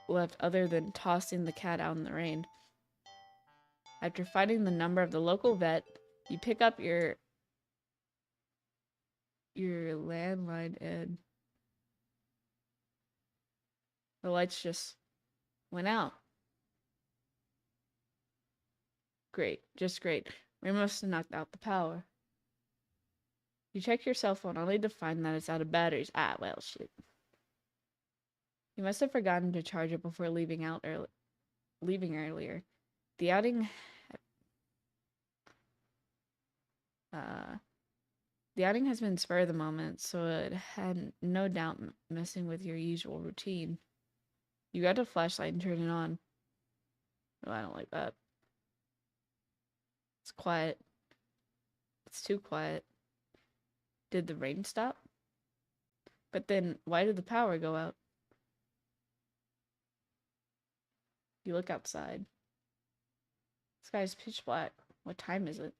left other than tossing the cat out in the rain. After finding the number of the local vet, you pick up your landline and the lights just went out. Great, just great. We must have knocked out the power. You check your cell phone only to find that it's out of batteries. Ah, well, shit. You must have forgotten to charge it before leaving earlier. The outing the outing has been spur of the moment, so it had no doubt messing with your usual routine. You got a flashlight and turn it on. Oh, I don't like that. It's quiet. It's too quiet. Did the rain stop? But then, why did the power go out? You look outside. The sky's pitch black. What time is it?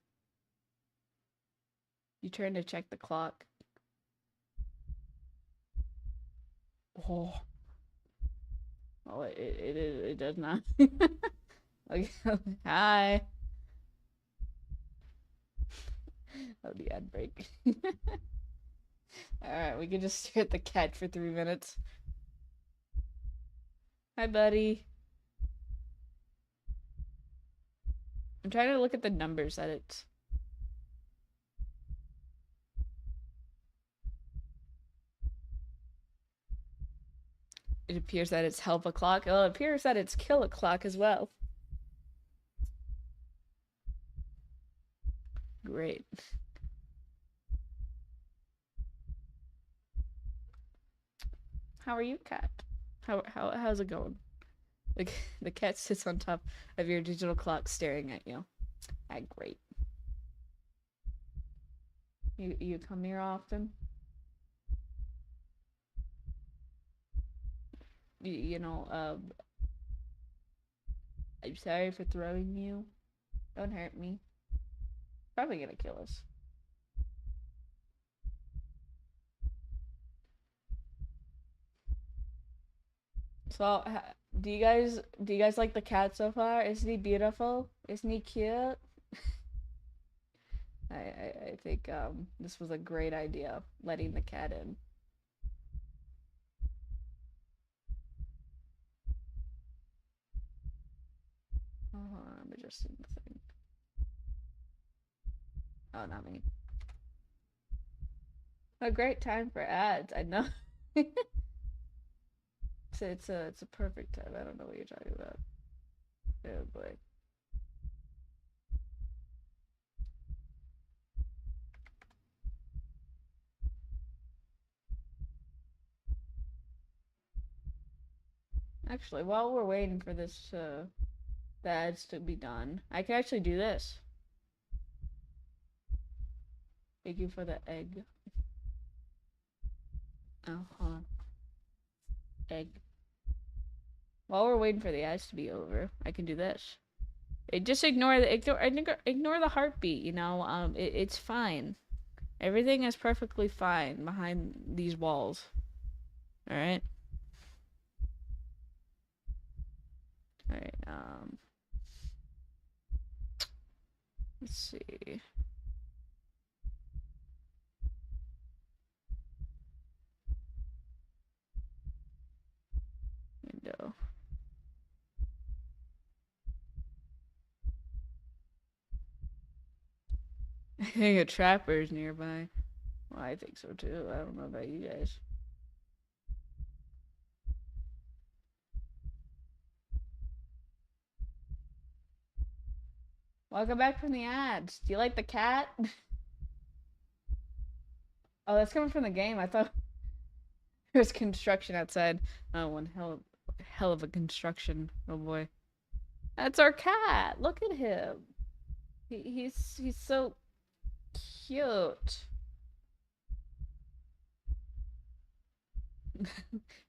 You turn to check the clock. Oh. Oh, it does not. Okay. Hi. Oh, the ad break. Alright, we can just stare at the cat for 3 minutes. Hi, buddy. I'm trying to look at the numbers that it's... It appears that it's help o'clock. Well, it appears that it's kill o'clock as well. Great. How are you, cat? How's it going? The cat sits on top of your digital clock staring at you. Ah, great. You come here often? You know, I'm sorry for throwing you. Don't hurt me. Probably gonna kill us. So, do you guys like the cat so far? Isn't he beautiful? Isn't he cute? I think this was a great idea, letting the cat in. I'm adjusting the thing. Oh, not me. A great time for ads. I know. It's a perfect time. I don't know what you're talking about. Oh boy. Actually, while we're waiting for this the ads to be done, I can actually do this. Thank you for the egg. Oh, hold on. Egg. While we're waiting for the ads to be over, I can do this. Just ignore the heartbeat. You know, it's fine. Everything is perfectly fine behind these walls. All right. All right. Let's see. Window. I think a trapper is nearby. Well, I think so too. I don't know about you guys. Welcome back from the ads. Do you like the cat? Oh, that's coming from the game. I thought there was construction outside. Oh, one hell of a construction. Oh boy. That's our cat. Look at him. He's so cute.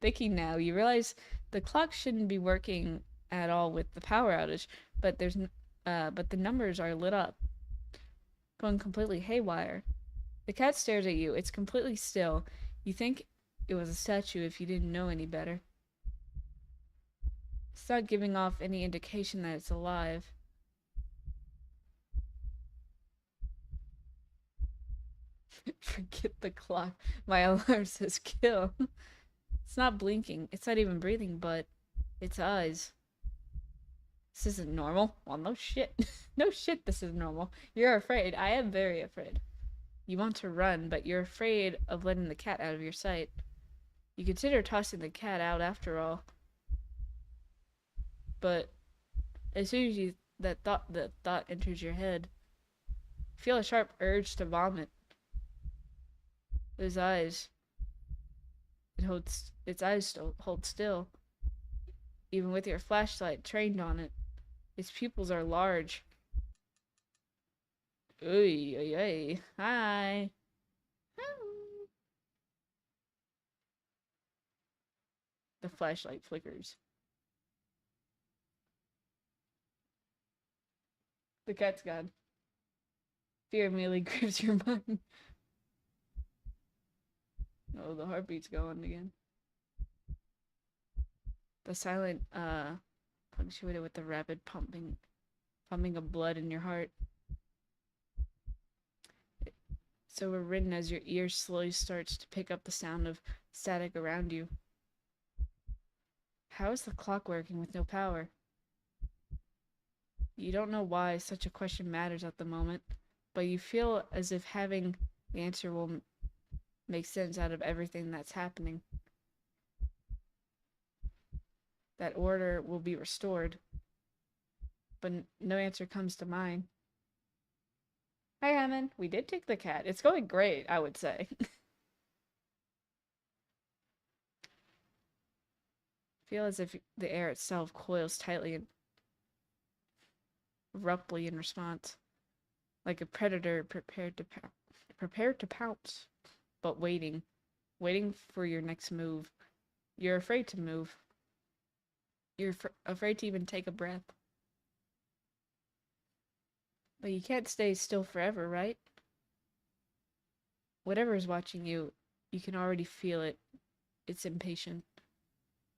Thinking now, you realize the clock shouldn't be working at all with the power outage, but but the numbers are lit up, going completely haywire. The cat stares at you. It's completely still. You think it was a statue if you didn't know any better. It's not giving off any indication that it's alive. Forget the clock. My alarm says kill. It's not blinking. It's not even breathing, but its eyes. This isn't normal. Well, no shit. No shit, this is normal. You're afraid. I am very afraid. You want to run, but you're afraid of letting the cat out of your sight. You consider tossing the cat out after all. But as soon as the thought enters your head, you feel a sharp urge to vomit. Its eyes hold still, even with your flashlight trained on it. Its pupils are large. Oy, oy, oy. Hi. The flashlight flickers. The cat's gone. Fear immediately grips your mind. Oh, the heartbeat's going again. The silent, punctuated with the rapid pumping of blood in your heart. So overridden as your ear slowly starts to pick up the sound of static around you. How is the clock working with no power? You don't know why such a question matters at the moment, but you feel as if having the answer will make sense out of everything that's happening. That order will be restored, but no answer comes to mind. Hi, Hammond. We did take the cat. It's going great, I would say. Feel as if the air itself coils tightly and abruptly in response, like a predator prepared to pounce, but waiting for your next move. You're afraid to move. You're afraid to even take a breath. But you can't stay still forever, right? Whatever is watching you, you can already feel it. It's impatient.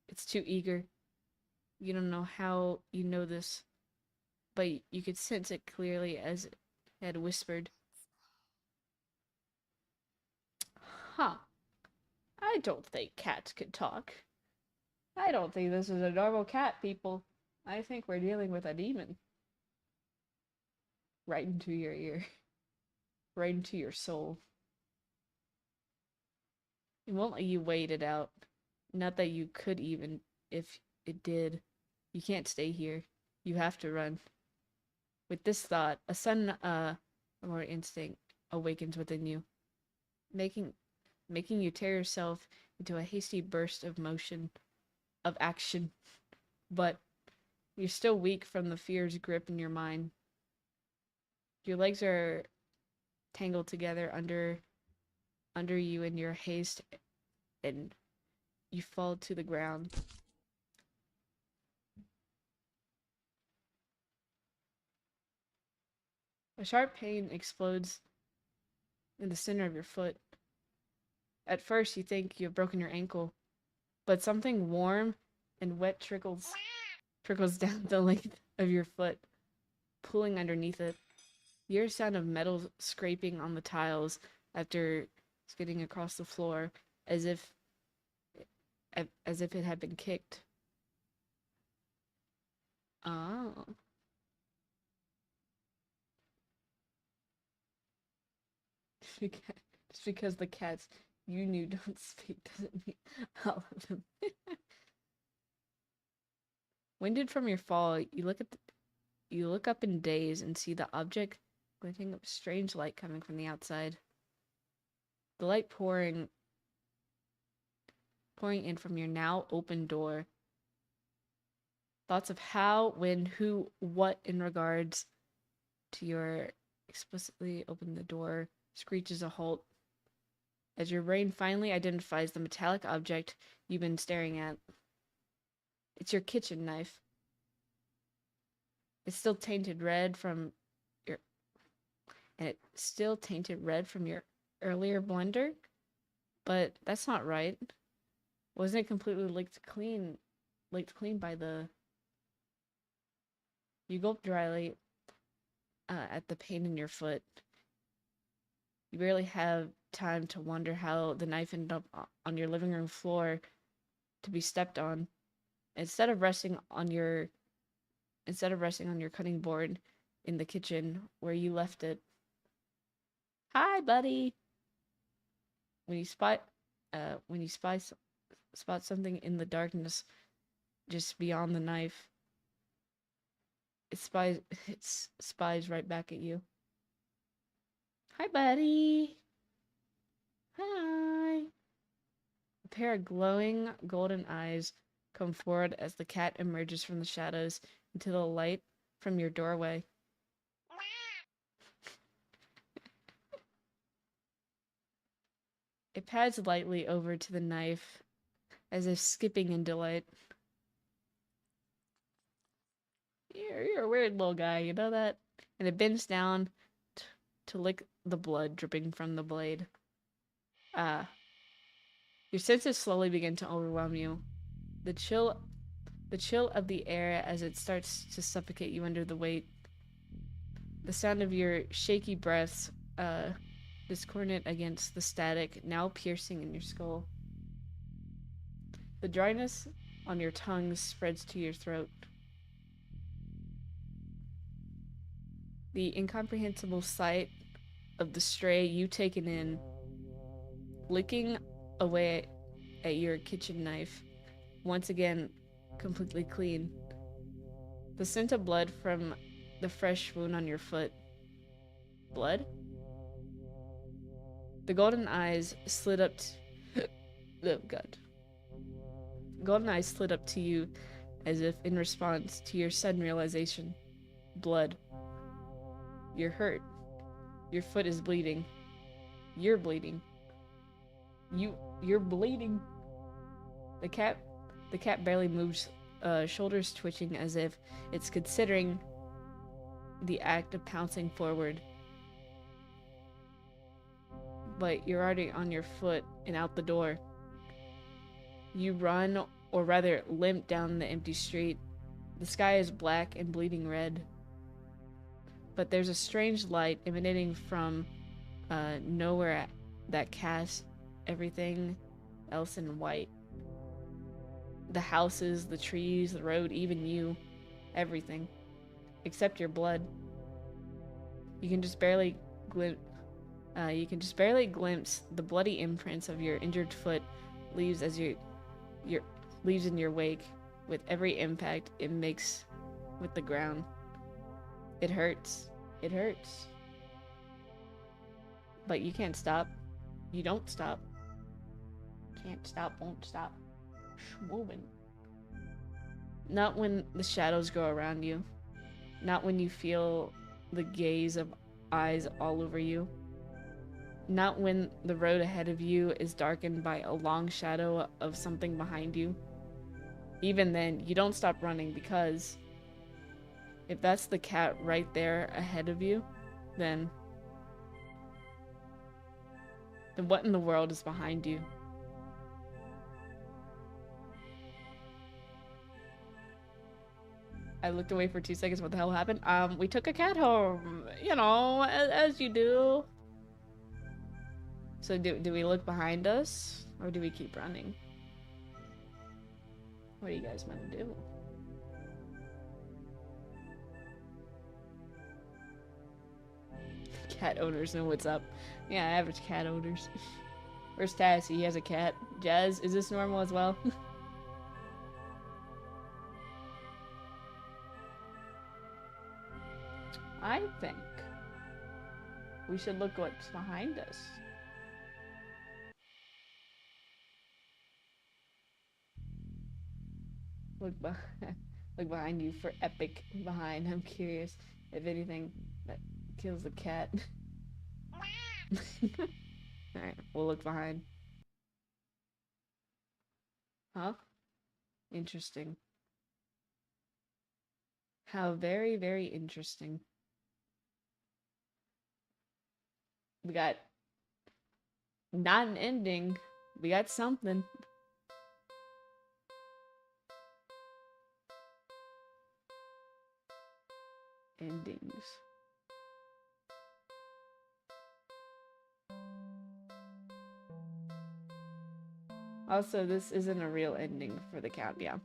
It's too eager. You don't know how you know this, but you could sense it clearly as it had whispered. Huh. I don't think cats can talk. I don't think this is a normal cat, people. I think we're dealing with a demon. Right into your ear. Right into your soul. It won't let you wait it out. Not that you could even, if it did. You can't stay here. You have to run. With this thought, a sudden, more instinct awakens within you, making you tear yourself into a hasty burst of motion, of action. But you're still weak from the fear's grip in your mind. Your legs are tangled together under you in your haste, and you fall to the ground. A sharp pain explodes in the center of your foot. At first, you think you have broken your ankle, but something warm and wet trickles down the length of your foot, pulling underneath it. You hear a sound of metal scraping on the tiles after skidding across the floor, as if it had been kicked. Oh. Just because the cats you knew don't speak doesn't mean all of them. Winded from your fall, you look up in daze and see the object glinting with strange light coming from the outside. The light pouring in from your now open door. Thoughts of how, when, who, what in regards to your explicitly open the door screeches a halt as your brain finally identifies the metallic object you've been staring at. It's your kitchen knife. It's still tainted red from your earlier blender, but that's not right. Wasn't it completely licked clean by the... You gulp dryly at the pain in your foot. You barely have time to wonder how the knife ended up on your living room floor to be stepped on. Instead of resting on your cutting board in the kitchen where you left it. Hi, buddy. When you spot something in the darkness just beyond the knife, it spies right back at you. Hi, buddy. Hi. A pair of glowing golden eyes come forward as the cat emerges from the shadows into the light from your doorway. It pads lightly over to the knife, as if skipping in delight. You're a weird little guy, you know that? And it bends down to lick the blood dripping from the blade. Your senses slowly begin to overwhelm you. The chill of the air as it starts to suffocate you under the weight. The sound of your shaky breaths, discordant against the static, now piercing in your skull. The dryness on your tongue spreads to your throat. The incomprehensible sight of the stray you taken in, licking away at your kitchen knife, once again completely clean. The scent of blood from the fresh wound on your foot. Blood? The golden eyes slid up oh god. Golden eyes slid up to you as if in response to your sudden realization. Blood. You're hurt. Your foot is bleeding. You're bleeding. You're bleeding. The cat barely moves, shoulders twitching as if it's considering the act of pouncing forward. But you're already on your foot and out the door. You run, or rather limp down the empty street. The sky is black and bleeding red. But there's a strange light emanating from nowhere that casts everything else in white. The houses, the trees, the road, even you. Everything. Except your blood. You can just barely glimpse the bloody imprints of your injured foot leaves as your leaves in your wake. With every impact it makes with the ground. It hurts. It hurts. But you can't stop. You don't stop. Can't stop, won't stop. Moving. Not when the shadows grow around you. Not when you feel the gaze of eyes all over you. Not when the road ahead of you is darkened by a long shadow of something behind you. Even then, you don't stop running, because if that's the cat right there ahead of you, then what in the world is behind you? I looked away for 2 seconds. What the hell happened? We took a cat home. You know, as you do. So do we look behind us? Or do we keep running? What do you guys want to do? Cat owners know what's up. Yeah, average cat owners. Where's Tassie? He has a cat. Jazz, is this normal as well? I think we should look what's behind us. Look behind you for epic behind. I'm curious if anything that kills the cat. Alright, we'll look behind. Huh? Interesting. How very, very interesting. We got not an ending. We got something. Endings. Also, this isn't a real ending for the cat, yeah.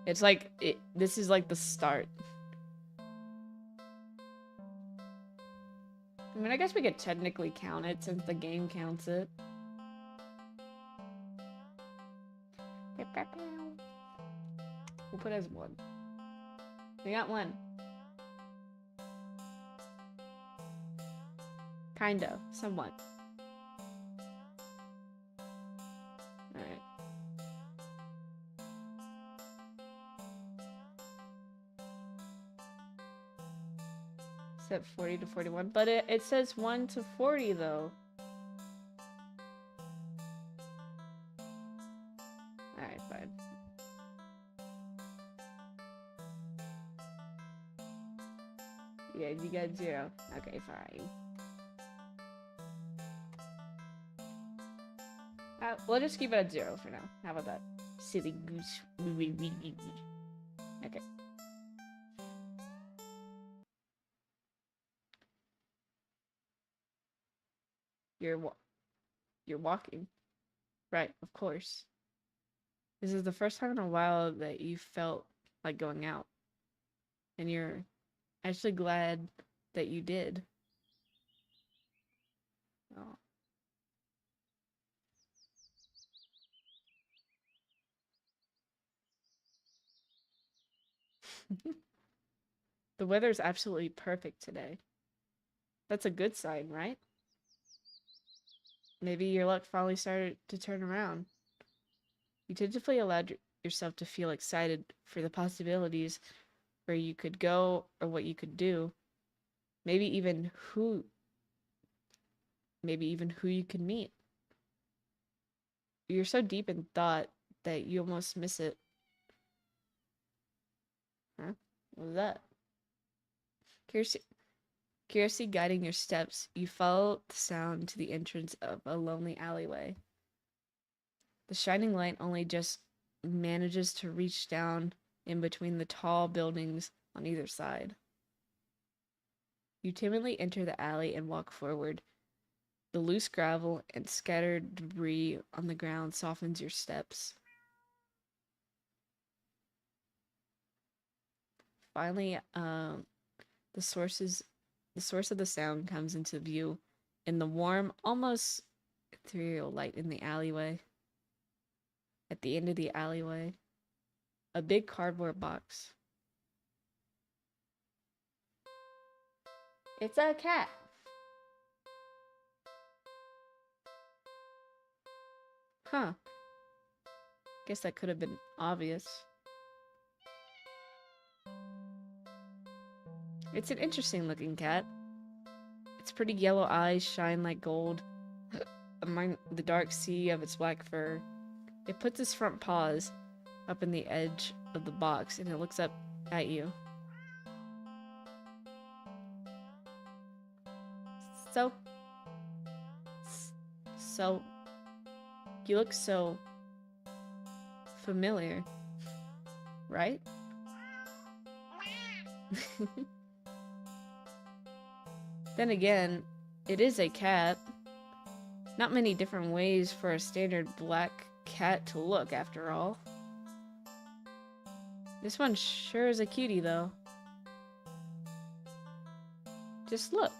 It's like, this is like the start. I mean, I guess we could technically count it since the game counts it. We'll put it as 1. We got 1. Kind of. Somewhat. Alright. Set 40 to 41. But it says 1 to 40 though. Yeah, you got 0. Okay, fine. We'll just keep it at 0 for now. How about that? Silly goose. Okay. You're walking. Right, of course. This is the first time in a while that you felt like going out. And you're actually glad that you did. Oh. The weather's absolutely perfect today. That's a good sign, right? Maybe your luck finally started to turn around. You typically allowed yourself to feel excited for the possibilities where you could go or what you could do. Maybe even who you could meet. You're so deep in thought that you almost miss it. Huh? What was that? Curiosity guiding your steps, you follow the sound to the entrance of a lonely alleyway. The shining light only just manages to reach down in between the tall buildings on either side. You timidly enter the alley and walk forward. The loose gravel and scattered debris on the ground softens your steps. Finally, the source of the sound comes into view in the warm, almost ethereal light in the alleyway. At the end of the alleyway, a big cardboard box. It's a cat. Huh. Guess that could have been obvious. It's an interesting looking cat. Its pretty yellow eyes shine like gold among the dark sea of its black fur. It puts its front paws up in the edge of the box and it looks up at you. So, you look so familiar, right? Then again, it is a cat. Not many different ways for a standard black cat to look, after all. This one sure is a cutie, though. Just look.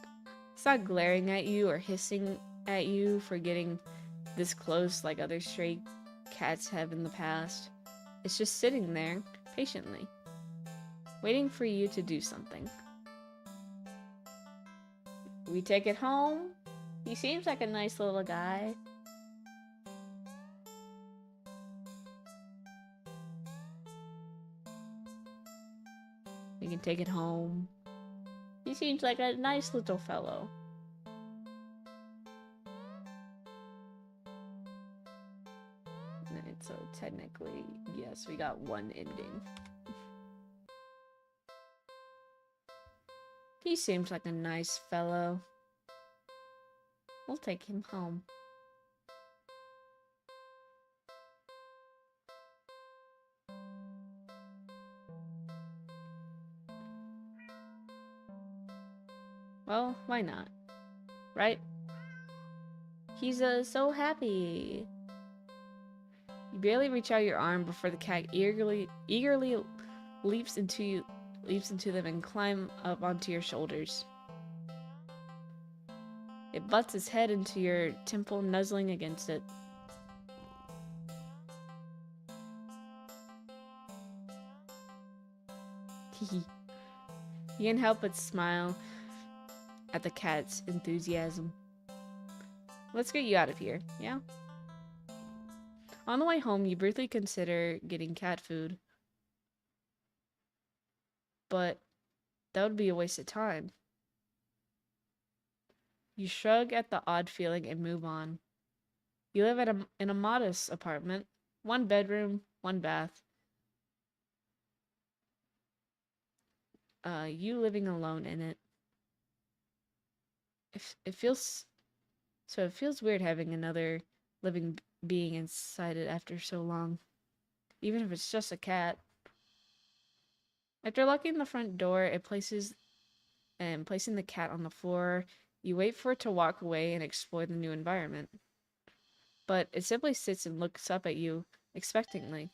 It's not glaring at you or hissing at you for getting this close like other stray cats have in the past. It's just sitting there, patiently, waiting for you to do something. We take it home? He seems like a nice little guy. We can take it home. He seems like a nice little fellow. And so technically, yes, we got one ending. He seems like a nice fellow. We'll take him home. Well, why not? Right? He's so happy. You barely reach out your arm before the cat eagerly leaps into them and climb up onto your shoulders. It butts its head into your temple, nuzzling against it. You can't help but smile at the cat's enthusiasm. Let's get you out of here, yeah? On the way home, you briefly consider getting cat food. But that would be a waste of time. You shrug at the odd feeling and move on. You live in a modest apartment. 1 bedroom, 1 bath. You living alone in it. it feels so it feels weird having another living being inside it after so long, even if it's just a cat. After locking the front door, it places and placing the cat on the floor, you wait for it to walk away and explore the new environment. But it simply sits and looks up at you expectantly.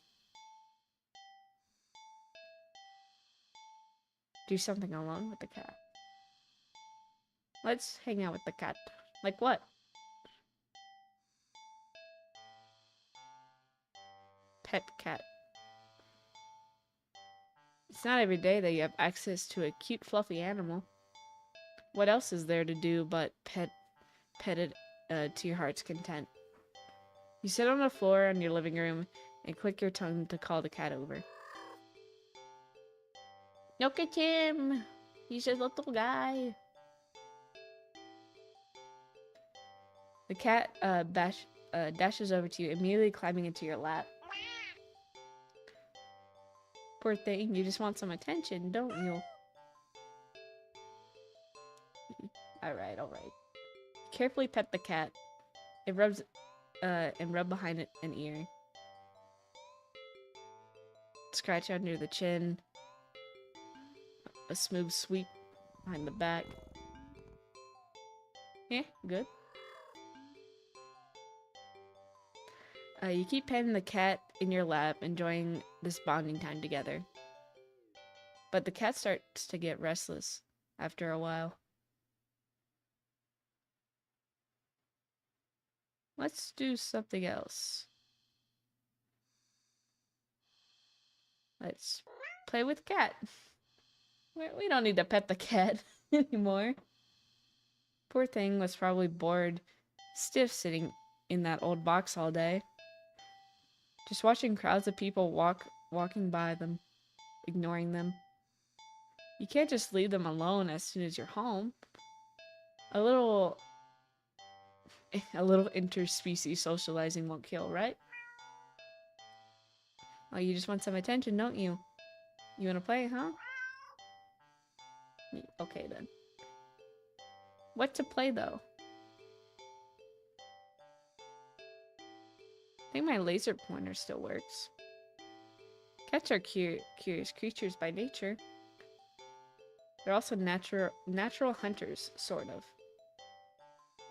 Do something alone with the cat. Let's hang out with the cat. Like what? Pet cat. It's not every day that you have access to a cute, fluffy animal. What else is there to do but pet it to your heart's content? You sit on the floor in your living room and click your tongue to call the cat over. Look at him! He's a little guy. The cat dashes over to you, immediately climbing into your lap. Poor thing, you just want some attention, don't you? Alright, alright. Carefully pet the cat. It rubs and rub behind it an ear. Scratch under the chin. A smooth sweep behind the back. Yeah, good. You keep petting the cat in your lap, enjoying this bonding time together. But the cat starts to get restless after a while. Let's do something else. Let's play with cat. We don't need to pet the cat anymore. Poor thing was probably bored, stiff sitting in that old box all day. Just watching crowds of people walking by them, ignoring them. You can't just leave them alone as soon as you're home. A little interspecies socializing won't kill, right? Oh, you just want some attention, don't you? You wanna play, huh? Okay then. What to play though? I think my laser pointer still works. Cats are curious creatures by nature. They're also natural hunters, sort of.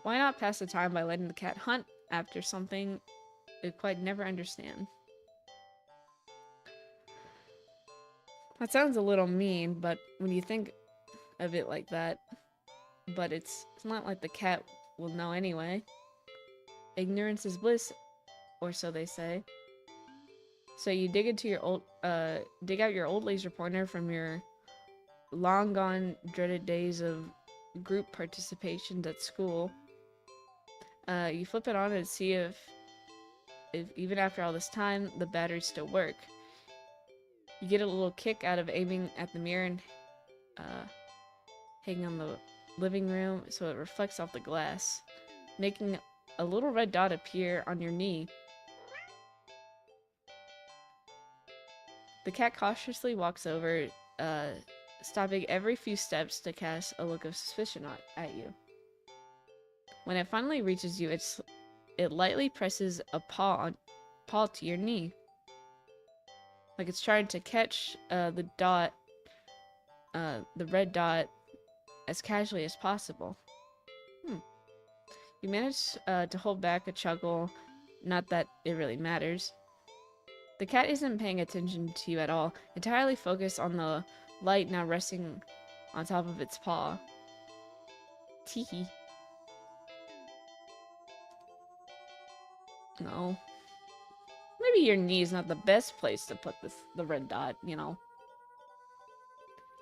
Why not pass the time by letting the cat hunt after something it quite never understand? That sounds a little mean, but when you think of it like that, but it's not like the cat will know anyway. Ignorance is bliss, or so they say. So you dig out your old laser pointer from your long gone dreaded days of group participations at school. You flip it on and see if even after all this time, the batteries still work. You get a little kick out of aiming at the mirror and hanging on the living room so it reflects off the glass, making a little red dot appear on your knee. The cat cautiously walks over, stopping every few steps to cast a look of suspicion at you. When it finally reaches you, it lightly presses a paw to your knee, like it's trying to catch the red dot, as casually as possible. You manage to hold back a chuckle, not that it really matters. The cat isn't paying attention to you at all, entirely focused on the light now resting on top of its paw. Teehee. No. Maybe your knee is not the best place to put the red dot, you know.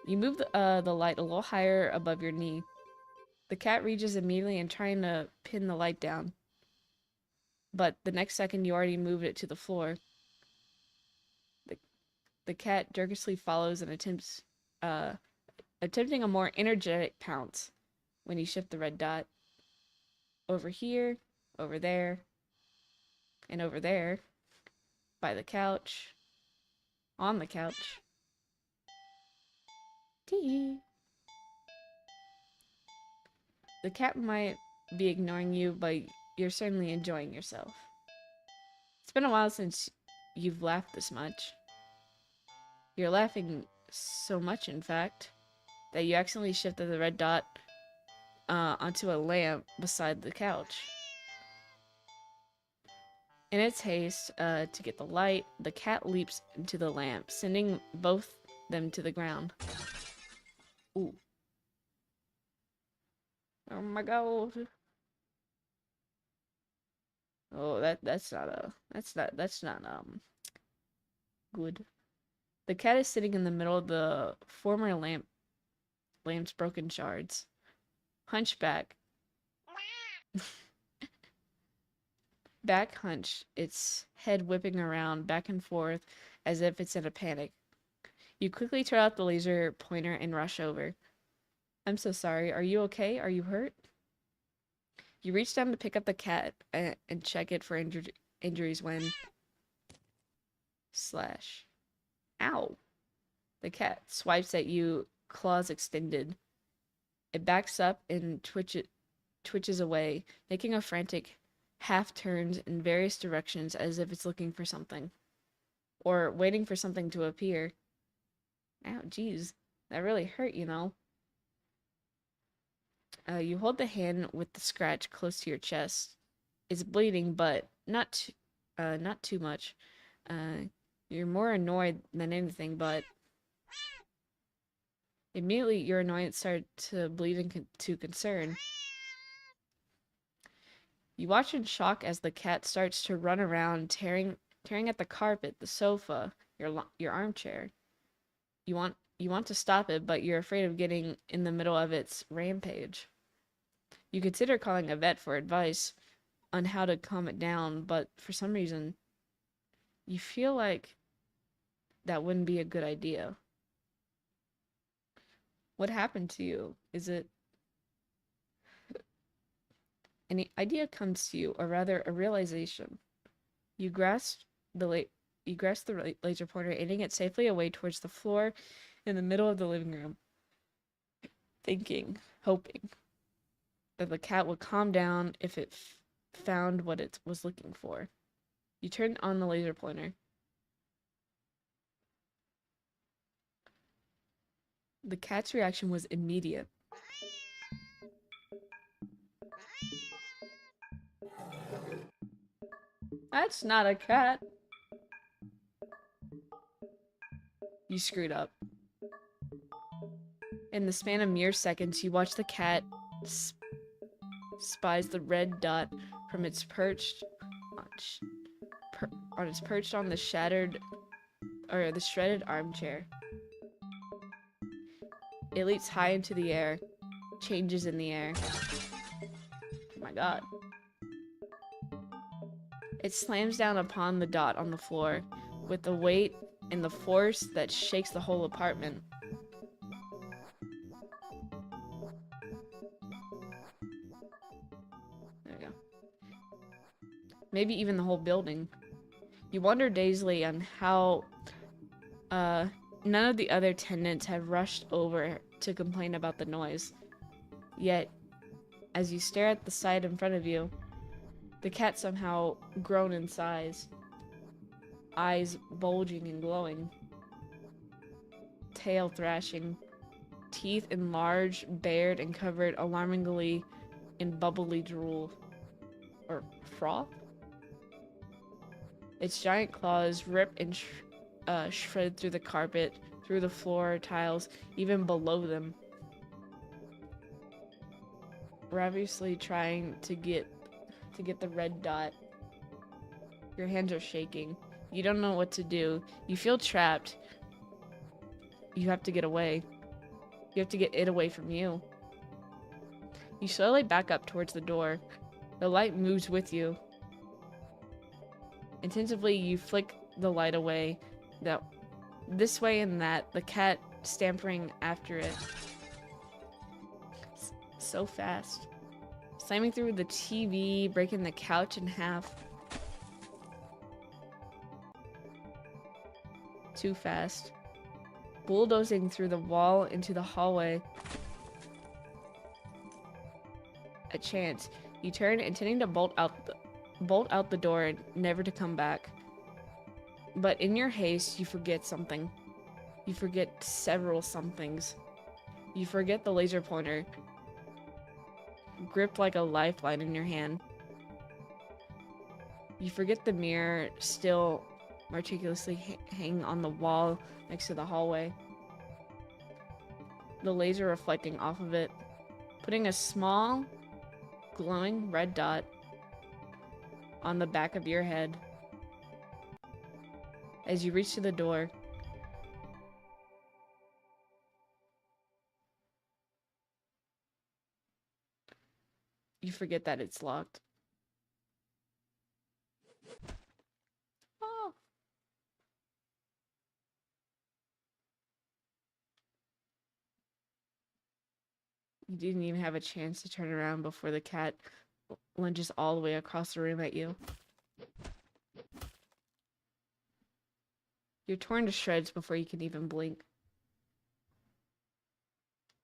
You move the light a little higher above your knee. The cat reaches immediately and trying to pin the light down. But the next second you already moved it to the floor. The cat jerkishly follows and attempting a more energetic pounce when you shift the red dot. Over here, over there, and over there. By the couch. On the couch. Tee. The cat might be ignoring you, but you're certainly enjoying yourself. It's been a while since you've laughed this much. You're laughing so much, in fact, that you accidentally shifted the red dot onto a lamp beside the couch. In its haste to get the light, the cat leaps into the lamp, sending both them to the ground. Ooh. Oh my god. Oh, that's not good. The cat is sitting in the middle of the former lamp's broken shards. Hunchback. Back hunched, its head whipping around back and forth as if it's in a panic. You quickly turn out the laser pointer and rush over. I'm so sorry. Are you okay? Are you hurt? You reach down to pick up the cat and check it for injuries when... Slash. Ow. The cat swipes at you, claws extended. It backs up and twitches away, making a frantic half turns in various directions as if it's looking for something. Or waiting for something to appear. Ow, jeez. That really hurt, you know. You hold the hand with the scratch close to your chest. It's bleeding, but not too much. You're more annoyed than anything, but immediately your annoyance started to bleed into concern. You watch in shock as the cat starts to run around, tearing at the carpet, the sofa, your armchair. You want to stop it, but you're afraid of getting in the middle of its rampage. You consider calling a vet for advice on how to calm it down, but for some reason, you feel like that wouldn't be a good idea. What happened to you? Is it... An idea comes to you, or rather, a realization. You grasp the laser pointer, aiming it safely away towards the floor in the middle of the living room. Thinking, hoping, that the cat would calm down if it found what it was looking for. You turn on the laser pointer. The cat's reaction was immediate. That's not a cat. You screwed up. In the span of mere seconds, you watch the cat spies the red dot from its perched on the the shredded armchair. It leaps high into the air, changes in the air. Oh my god. It slams down upon the dot on the floor with the weight and the force that shakes the whole apartment. There we go. Maybe even the whole building. You wonder dazedly on how none of the other tenants have rushed over to complain about the noise. Yet, as you stare at the sight in front of you, the cat somehow grown in size, eyes bulging and glowing, tail thrashing, teeth enlarged, bared, and covered alarmingly in bubbly drool. Or froth? Its giant claws rip and shred through the carpet, through the floor tiles, even below them. Ravenously trying to get the red dot. Your hands are shaking. You don't know what to do. You feel trapped. You have to get away. You have to get it away from you. You slowly back up towards the door. The light moves with you. Intensively, you flick the light away. This way and that, the cat stampering after it. So fast. Slamming through the TV, breaking the couch in half. Too fast. Bulldozing through the wall into the hallway. a chance. You turn, intending to bolt out the door, never to come back. But in your haste, you forget something. You forget several somethings. You forget the laser pointer, gripped like a lifeline in your hand. You forget the mirror, still meticulously hanging on the wall next to the hallway. The laser reflecting off of it, putting a small, glowing red dot on the back of your head. As you reach to the door, you forget that it's locked. Oh. You didn't even have a chance to turn around before the cat lunges all the way across the room at you. You're torn to shreds before you can even blink.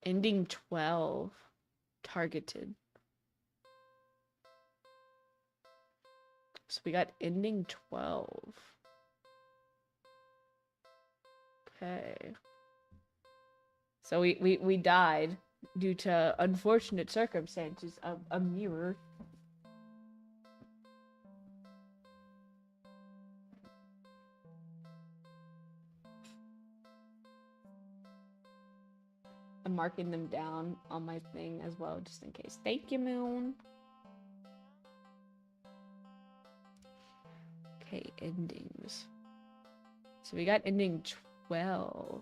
Ending 12. Targeted. So we got ending 12. Okay. So we died due to unfortunate circumstances of a mirror. I'm marking them down on my thing as well, just in case. Thank you, Moon. Okay, endings. So we got ending 12.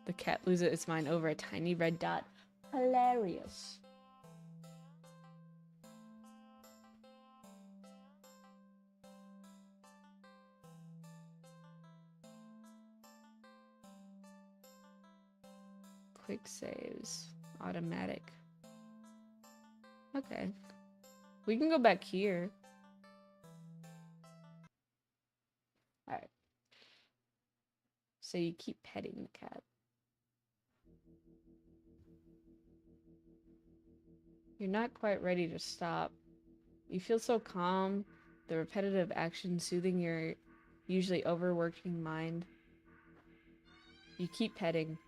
The cat loses its mind over a tiny red dot. Hilarious. Quick saves. Automatic. Okay. We can go back here. Alright. So you keep petting the cat. You're not quite ready to stop. You feel so calm, the repetitive action soothing your usually overworking mind. You keep petting.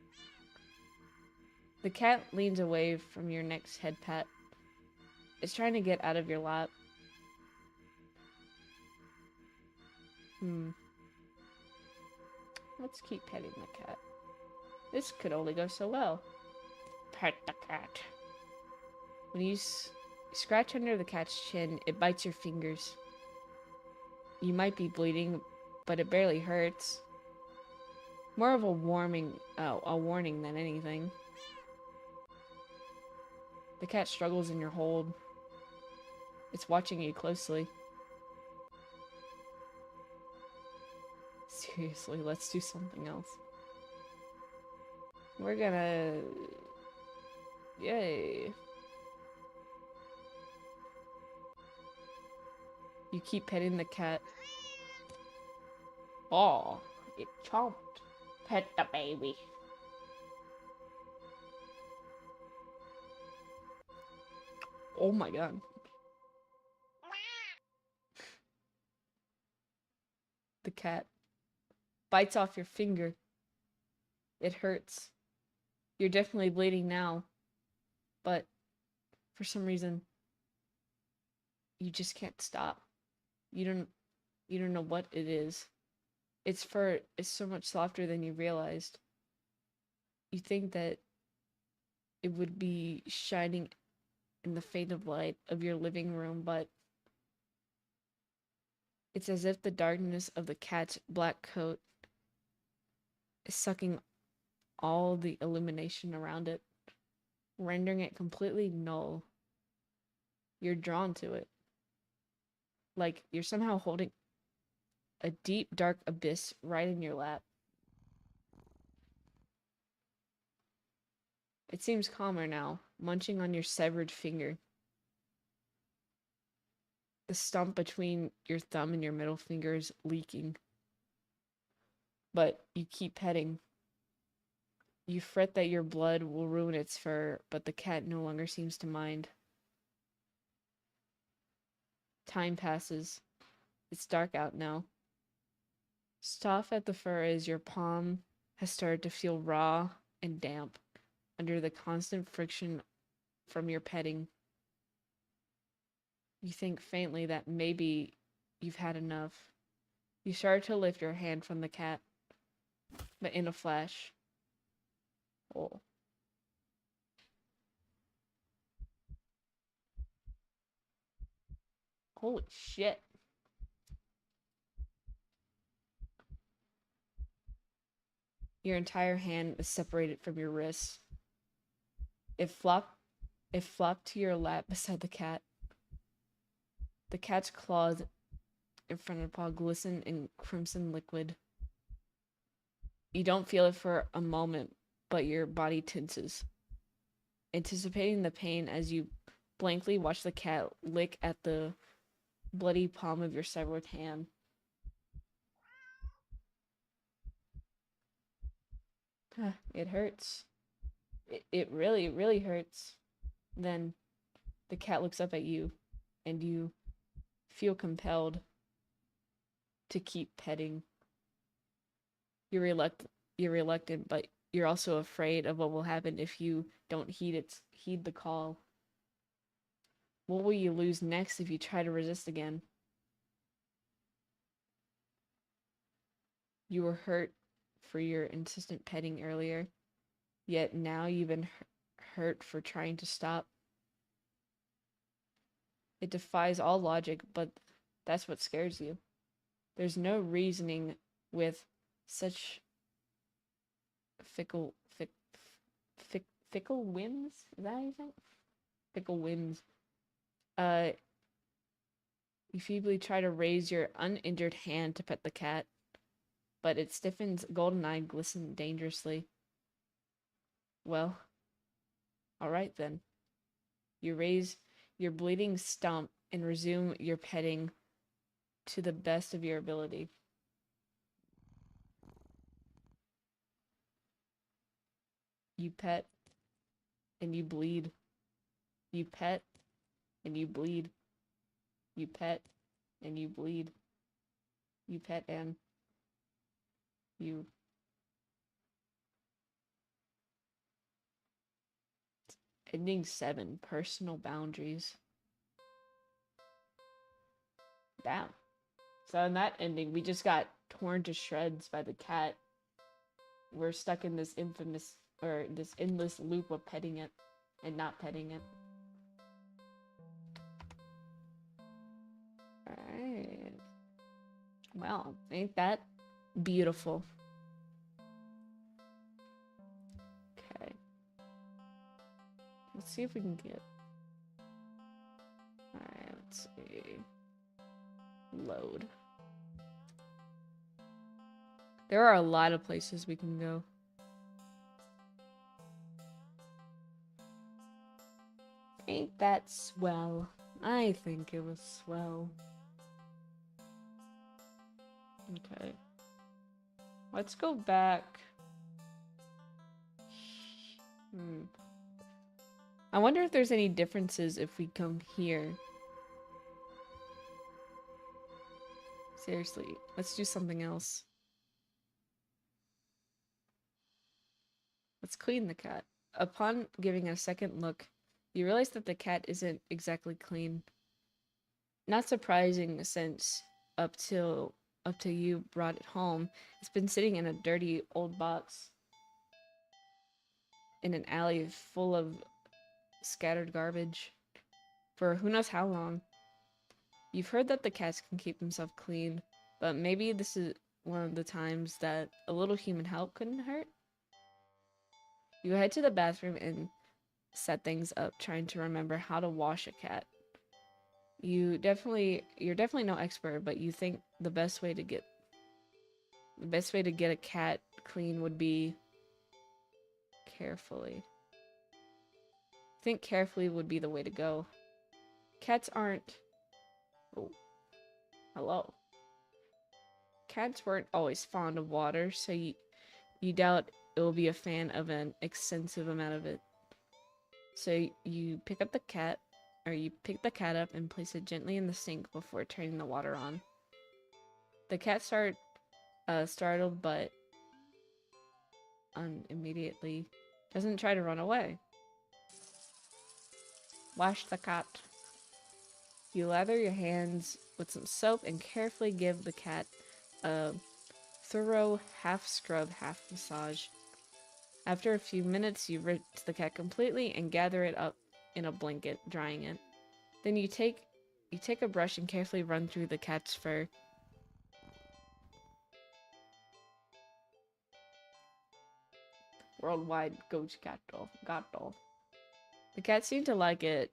The cat leans away from your next head pat. It's trying to get out of your lap. Let's keep petting the cat. This could only go so well. Pet the cat. When you scratch under the cat's chin, it bites your fingers. You might be bleeding, but it barely hurts. More of a warning than anything. The cat struggles in your hold. It's watching you closely. Seriously, let's do something else. We're gonna... Yay. You keep petting the cat. Oh, it chomped. Pet the baby. Oh my god. The cat bites off your finger. It hurts. You're definitely bleeding now. But for some reason, you just can't stop. You don't know what it is. It's so much softer than you realized. You think that it would be shining in the faded light of your living room, but it's as if the darkness of the cat's black coat is sucking all the illumination around it, rendering it completely null. You're drawn to it. Like you're somehow holding a deep, dark abyss right in your lap. It seems calmer now, munching on your severed finger. The stump between your thumb and your middle finger is leaking. But you keep petting. You fret that your blood will ruin its fur, but the cat no longer seems to mind. Time passes. It's dark out now. Soft at the fur as your palm has started to feel raw and damp under the constant friction from your petting. You think faintly that maybe you've had enough. You start to lift your hand from the cat, but in a flash, oh. Holy shit. Your entire hand is separated from your wrist. It flopped to your lap beside the cat. The cat's claws in front of the paw glisten in crimson liquid. You don't feel it for a moment, but your body tenses, anticipating the pain as you blankly watch the cat lick at the bloody palm of your severed hand. It hurts. It really, really hurts. Then the cat looks up at you, and you feel compelled to keep petting. You're reluctant, but you're also afraid of what will happen if you don't heed the call. What will you lose next if you try to resist again? You were hurt for your insistent petting earlier, yet now you've been hurt for trying to stop. It defies all logic, but that's what scares you. There's no reasoning with such fickle whims? Is that how you say it? Fickle whims. You feebly try to raise your uninjured hand to pet the cat, but its stiffened golden eye glisten dangerously. Well, alright then. You raise your bleeding stump and resume your petting to the best of your ability. You pet and you bleed. You pet and you bleed. You pet and you bleed. You pet and you. Ending 7, personal boundaries. Damn. So in that ending, we just got torn to shreds by the cat. We're stuck in this this endless loop of petting it and not petting it. Alright. Well, ain't that beautiful? Okay. Let's see if we can get... Alright, let's see. Load. There are a lot of places we can go. Ain't that swell? I think it was swell. Okay. Let's go back. I wonder if there's any differences if we come here. Seriously, let's do something else. Let's clean the cat. Upon giving a second look, you realize that the cat isn't exactly clean. Not surprising, since up till you brought it home, it's been sitting in a dirty old box in an alley full of scattered garbage for who knows how long. You've heard that the cats can keep themselves clean, but maybe this is one of the times that a little human help couldn't hurt. You head to the bathroom and set things up, trying to remember how to wash a cat. You're definitely no expert, but you think the best way to get a cat clean would be carefully. Think carefully would be the way to go. Cats aren't... Oh. Hello. Cats weren't always fond of water, so you doubt it will be a fan of an extensive amount of it. So you pick up the cat, or you pick the cat up and place it gently in the sink before turning the water on. The cat startled, but immediately doesn't try to run away. Wash the cat. You lather your hands with some soap and carefully give the cat a thorough half scrub, half massage. After a few minutes, you rinse the cat completely and gather it up in a blanket, drying it. Then you take a brush and carefully run through the cat's fur. Worldwide Goat Gatto. The cat seemed to like it.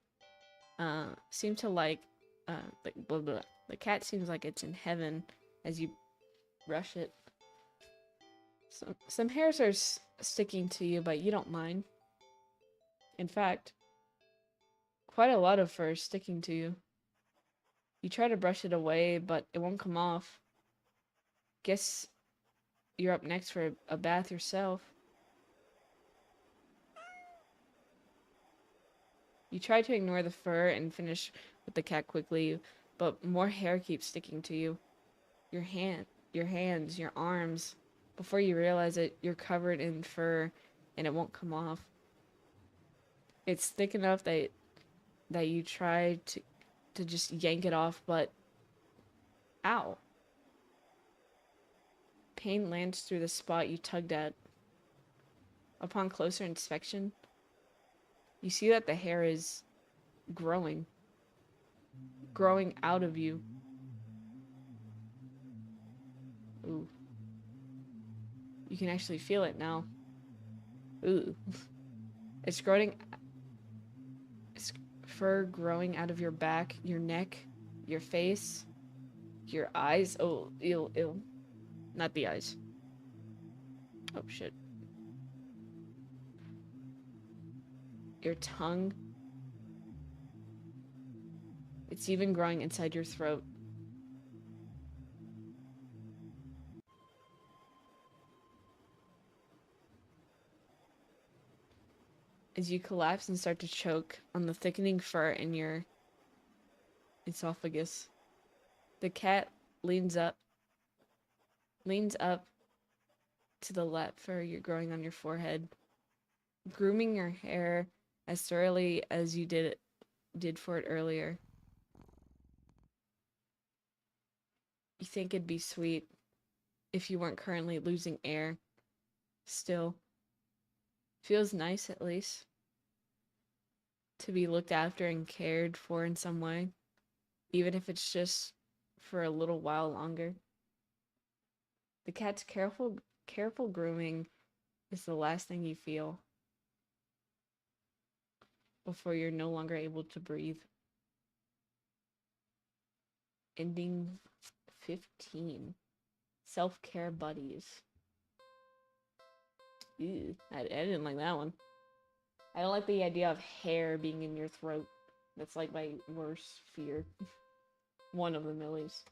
Blah, blah. The cat seems like it's in heaven as you brush it. Some hairs are sticking to you, but you don't mind. In fact, quite a lot of fur is sticking to you. You try to brush it away, but it won't come off. Guess you're up next for a bath yourself. You try to ignore the fur and finish with the cat quickly, but more hair keeps sticking to you. Your hands, your arms. Before you realize it, you're covered in fur and it won't come off. It's thick enough that you try to just yank it off, but ow. Pain lands through the spot you tugged at. Upon closer inspection, you see that the hair is growing out of you. Ooh. You can actually feel it now. Ooh. It's fur growing out of your back, your neck, your face, your eyes. Oh, ew. Not the eyes. Oh, shit. Your tongue. It's even growing inside your throat. As you collapse and start to choke on the thickening fur in your esophagus, the cat leans up to the lap fur you're growing on your forehead, grooming your hair as thoroughly as you did for it earlier. You think it'd be sweet if you weren't currently losing air. Still, feels nice at least to be looked after and cared for in some way, even if it's just for a little while longer. The cat's careful grooming is the last thing you feel before you're no longer able to breathe. Ending 15. Self-care buddies. Ew, I didn't like that one. I don't like the idea of hair being in your throat. That's like my worst fear. One of them, at least.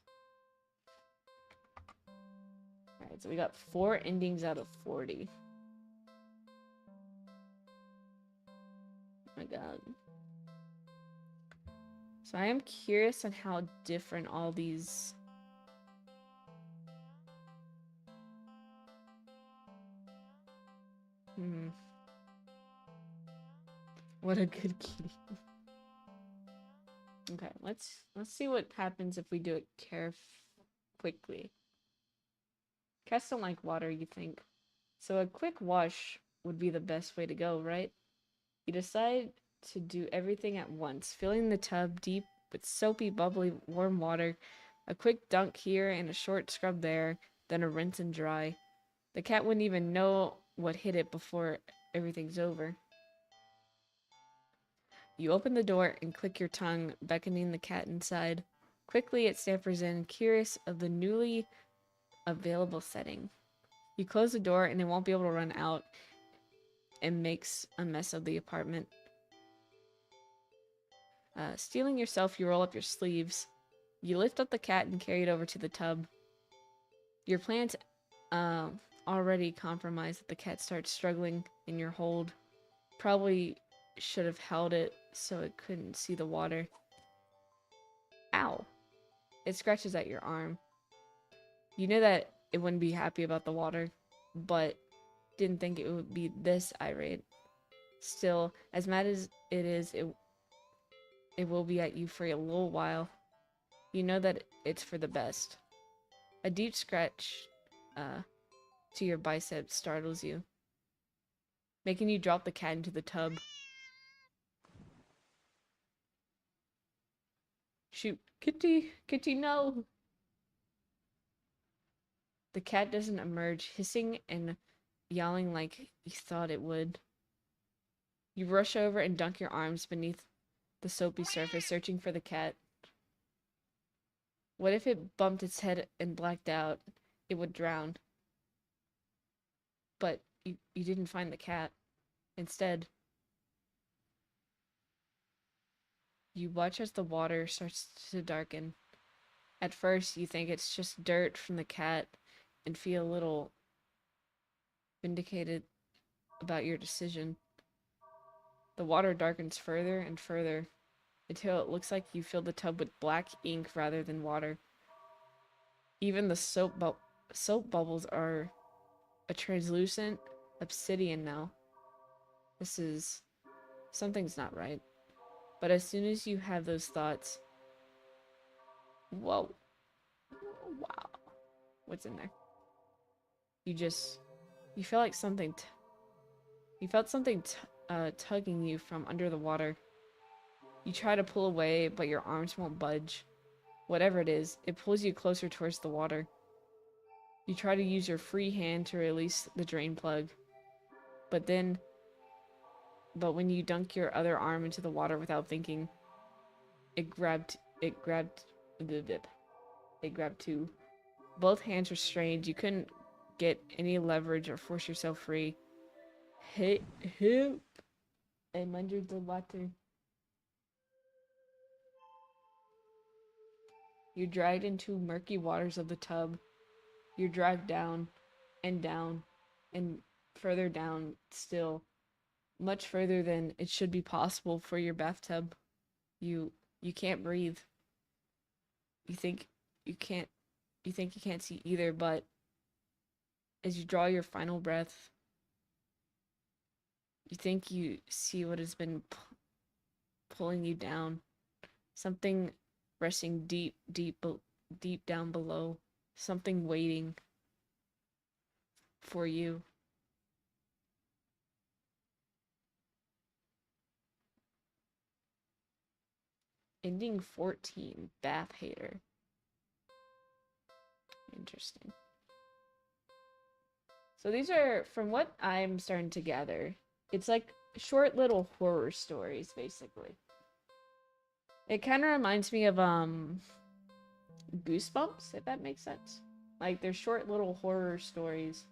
Alright, so we got 4 endings out of 40. Oh my god. So I am curious on how different all these... What a good kitty. Okay, let's see what happens if we do it quickly. Cats don't like water, you think. So a quick wash would be the best way to go, right? You decide to do everything at once, filling the tub deep with soapy, bubbly, warm water, a quick dunk here and a short scrub there, then a rinse and dry. The cat wouldn't even know what hit it before everything's over. You open the door and click your tongue, beckoning the cat inside. Quickly, it scampers in, curious of the newly available setting. You close the door and it won't be able to run out and makes a mess of the apartment. Steeling yourself, you roll up your sleeves. You lift up the cat and carry it over to the tub. Your plan already compromised that the cat starts struggling in your hold. Probably should have held it so it couldn't see the water. Ow. It scratches at your arm. You know that it wouldn't be happy about the water, but didn't think it would be this irate. Still, as mad as it is, it will be at you for a little while. You know that it's for the best. A deep scratch to your bicep startles you, making you drop the cat into the tub. Shoot, Kitty, Kitty, no! The cat doesn't emerge, hissing and yowling like you thought it would. You rush over and dunk your arms beneath the soapy surface, searching for the cat. What if it bumped its head and blacked out? It would drown. But you didn't find the cat. Instead, you watch as the water starts to darken. At first, you think it's just dirt from the cat and feel a little vindicated about your decision. The water darkens further and further until it looks like you fill the tub with black ink rather than water. Even the soap bubbles are a translucent obsidian now. Something's not right. But as soon as you have those thoughts, whoa, wow, what's in there? You feel like you felt something tugging you from under the water. You try to pull away, but your arms won't budge. Whatever it is, it pulls you closer towards the water. You try to use your free hand to release the drain plug, but when you dunk your other arm into the water without thinking, it grabbed too. Both hands were strained. You couldn't get any leverage or force yourself free. Help! I'm under the water. You're dragged into murky waters of the tub. You're dragged down, and further down still. Much further than it should be possible for your bathtub. You can't breathe. You think you can't see either, but as you draw your final breath, you think you see what has been pulling you down. Something resting deep down below. Something waiting for you. Ending 14, bath hater. Interesting. So these are, from what I'm starting to gather, it's like short little horror stories, basically. It kind of reminds me of Goosebumps, if that makes sense. Like, they're short little horror stories,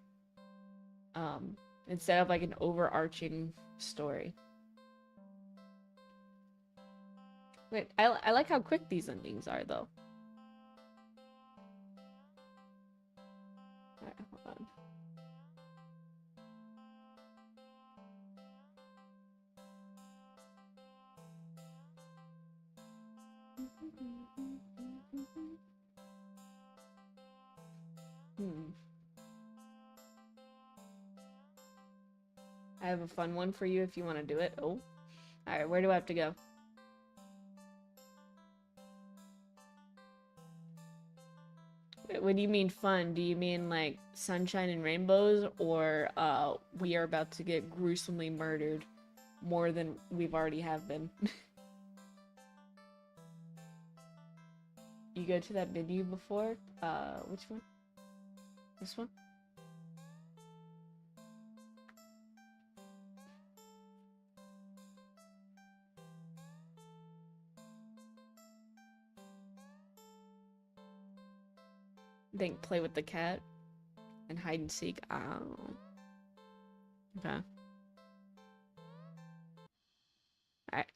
instead of like an overarching story. Wait, I like how quick these endings are, though. Alright, hold on. I have a fun one for you if you want to do it. Oh. Alright, where do I have to go? What do you mean fun? Do you mean like sunshine and rainbows, or we are about to get gruesomely murdered more than we've already have been? You go to that menu before? Which one? This one? Think play with the cat and hide and seek. Oh. Okay. Alright.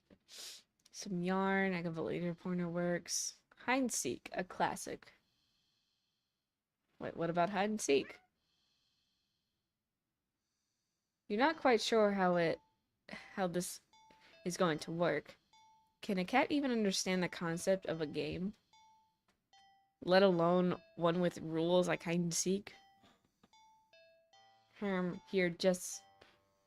Some yarn, aggravator pointer works. Hide and seek, a classic. Wait, what about hide and seek? You're not quite sure how this is going to work. Can a cat even understand the concept of a game? Let alone one with rules like hide and seek? Here, just...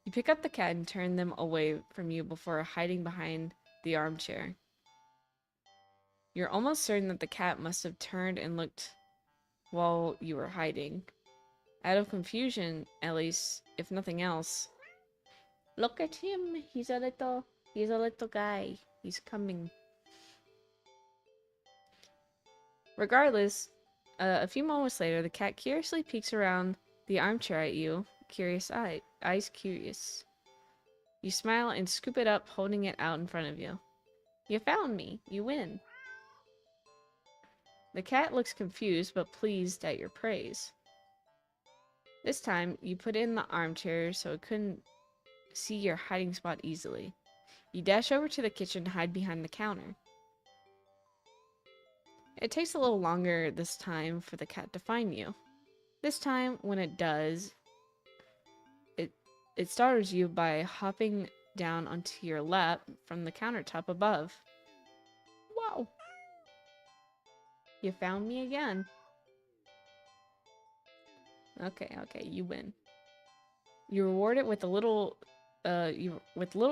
You pick up the cat and turn them away from you before hiding behind the armchair. You're almost certain that the cat must have turned and looked while you were hiding. Out of confusion, at least, if nothing else. Look at him, he's a little guy. He's coming. Regardless, a few moments later, the cat curiously peeks around the armchair at you, eyes curious. You smile and scoop it up, holding it out in front of you. You found me. You win. The cat looks confused but pleased at your praise. This time, you put it in the armchair so it couldn't see your hiding spot easily. You dash over to the kitchen and hide behind the counter. It takes a little longer this time for the cat to find you. This time, when it does, it startles you by hopping down onto your lap from the countertop above. Wow! You found me again. Okay, you win. You reward it with little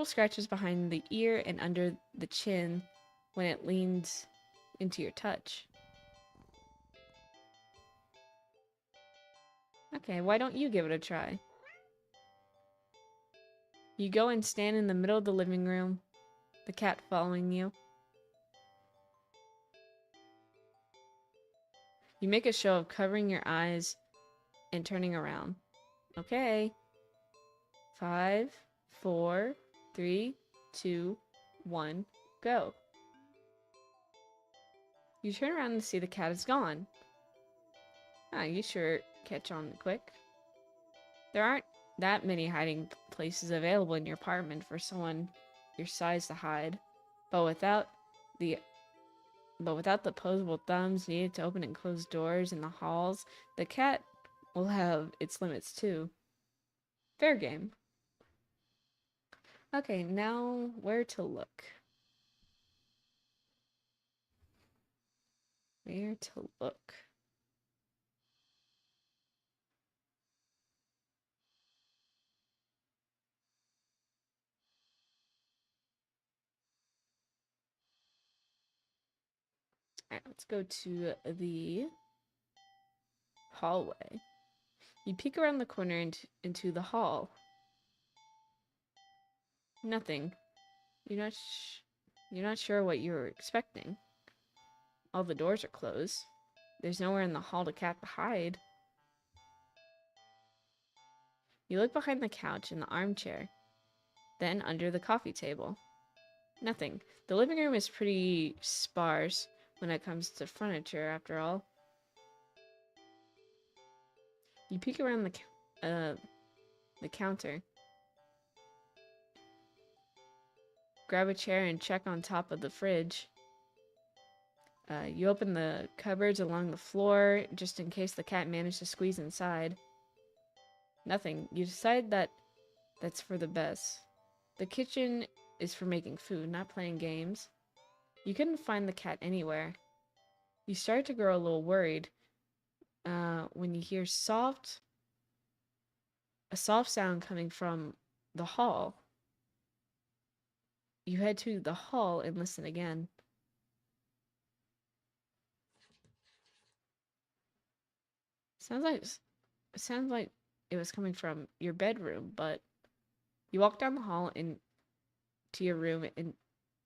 scratches behind the ear and under the chin when it leans into your touch. Okay, why don't you give it a try? You go and stand in the middle of the living room, the cat following you. You make a show of covering your eyes and turning around. Okay. 5, 4, 3, 2, 1, go. You turn around and see the cat is gone. Ah, you sure catch on quick. There aren't that many hiding places available in your apartment for someone your size to hide, but without the opposable thumbs needed to open and close doors in the halls, the cat will have its limits too. Fair game. Okay, now where to look? Where to look? Alright, let's go to the hallway. You peek around the corner into the hall. Nothing. You're not sure what you were expecting. All the doors are closed. There's nowhere in the hall to cat to hide. You look behind the couch and the armchair, then under the coffee table. Nothing. The living room is pretty sparse when it comes to furniture, after all. You peek around the counter. Grab a chair and check on top of the fridge. You open the cupboards along the floor, just in case the cat managed to squeeze inside. Nothing. You decide that that's for the best. The kitchen is for making food, not playing games. You couldn't find the cat anywhere. You start to grow a little worried when you hear a soft sound coming from the hall. You head to the hall and listen again. Sounds like it was coming from your bedroom, but you walk down the hall and to your room and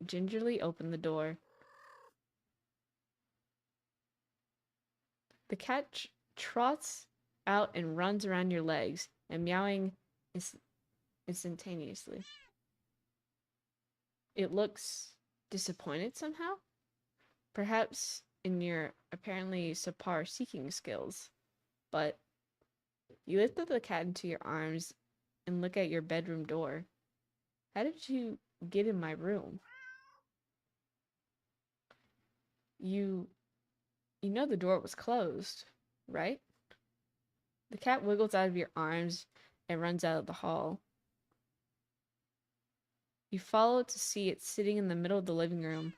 gingerly open the door. The cat trots out and runs around your legs and meowing instantaneously. It looks disappointed somehow, perhaps in your apparently subpar seeking skills, but you lift up the cat into your arms and look at your bedroom door. How did you get in my room? You know the door was closed, right? The cat wiggles out of your arms and runs out of the hall. You follow to see it sitting in the middle of the living room.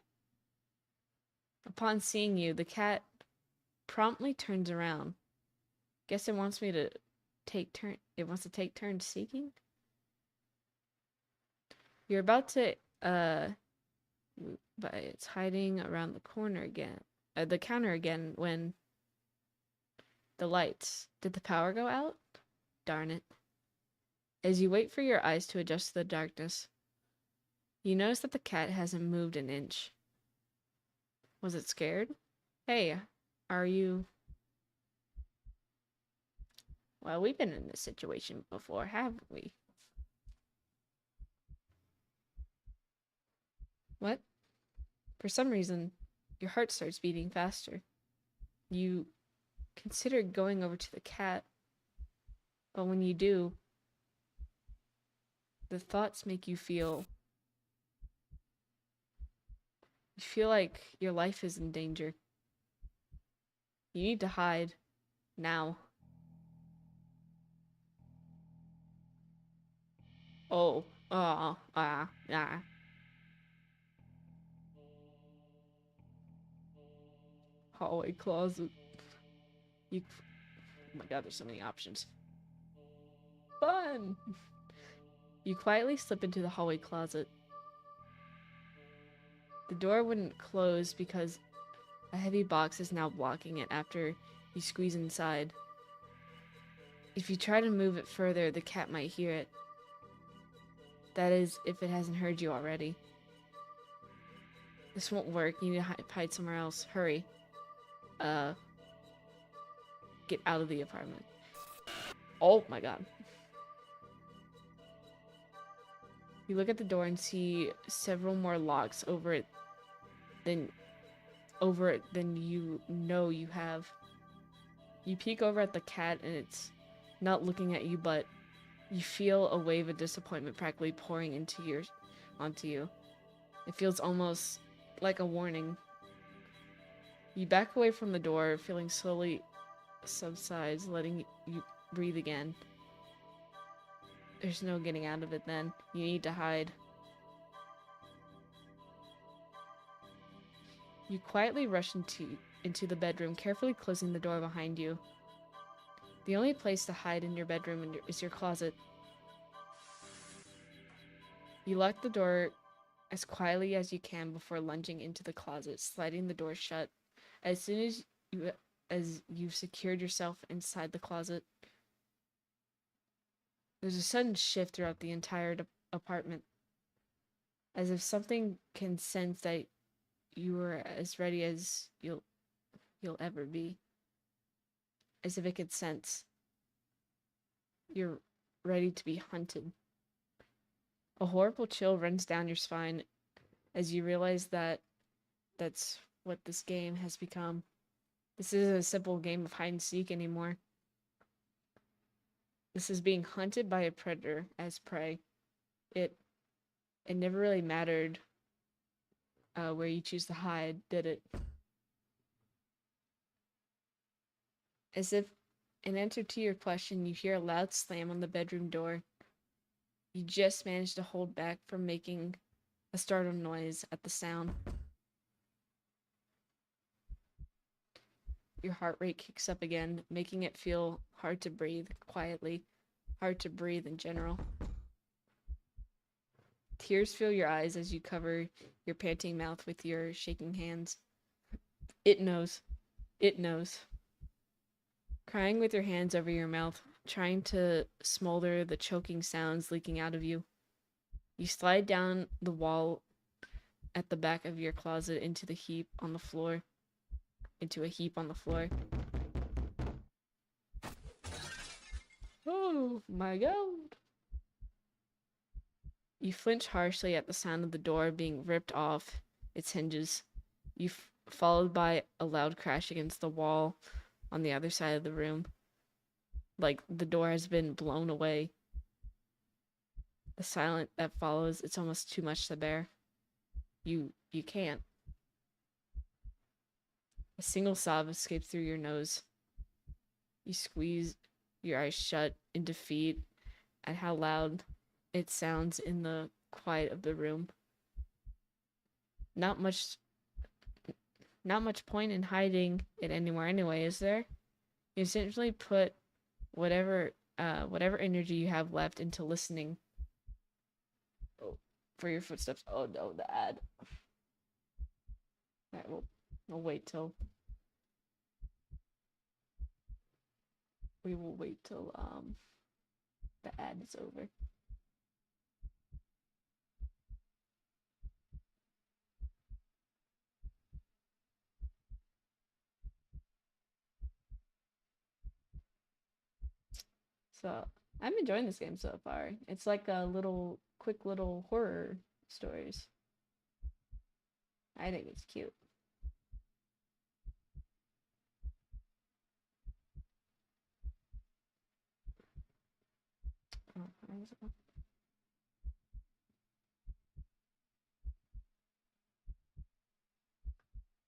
Upon seeing you, the cat promptly turns around. Guess it wants me to take turn. It wants to take turns seeking. You're about to but it's hiding around the corner again. The counter again when the lights. Did the power go out? Darn it. As you wait for your eyes to adjust to the darkness, you notice that the cat hasn't moved an inch. Was it scared? Hey, are you... Well, we've been in this situation before, haven't we? What? For some reason, your heart starts beating faster. You consider going over to the cat, but when you do, the thoughts make you feel... You feel like your life is in danger. You need to hide. Now. Oh. Hallway closet. Oh my god, there's so many options. Fun! You quietly slip into the hallway closet. The door wouldn't close because a heavy box is now blocking it after you squeeze inside. If you try to move it further, the cat might hear it. That is, if it hasn't heard you already. This won't work. You need to hide somewhere else. Hurry. Get out of the apartment. Oh my god. You look at the door and see several more locks over it than you know you have. You peek over at the cat and it's not looking at you, but you feel a wave of disappointment practically pouring onto you. It feels almost like a warning. You back away from the door, feeling slowly subsides, letting you breathe again. There's no getting out of it then. You need to hide. You quietly rush into the bedroom, carefully closing the door behind you. The only place to hide in your bedroom is your closet. You lock the door as quietly as you can before lunging into the closet, sliding the door shut. As soon as you've secured yourself inside the closet, there's a sudden shift throughout the entire apartment, as if something can sense that you are as ready as you'll ever be. As if it could sense you're ready to be hunted. A horrible chill runs down your spine as you realize that that's what this game has become. This isn't a simple game of hide and seek anymore. This is being hunted by a predator as prey. It never really mattered where you choose to hide, did it? As if in answer to your question, you hear a loud slam on the bedroom door. You just managed to hold back from making a startled noise at the sound. Your heart rate kicks up again, making it feel hard to breathe quietly, hard to breathe in general. Tears fill your eyes as you cover your panting mouth with your shaking hands. It knows. It knows. Crying with your hands over your mouth, trying to smolder the choking sounds leaking out of you. You slide down the wall at the back of your closet into a heap on the floor. Oh my god. You flinch harshly at the sound of the door being ripped off its hinges. Followed by a loud crash against the wall on the other side of the room. Like the door has been blown away. The silence that follows, it's almost too much to bear. You can't. A single sob escapes through your nose. You squeeze your eyes shut in defeat at how loud it sounds in the quiet of the room. Not much point in hiding it anywhere anyway, is there? You essentially put whatever energy you have left into listening for your footsteps. Oh no, the ad. Alright, we'll wait till the ad is over. So I'm enjoying this game so far. It's like a quick little horror stories. I think it's cute. Oh, where was it?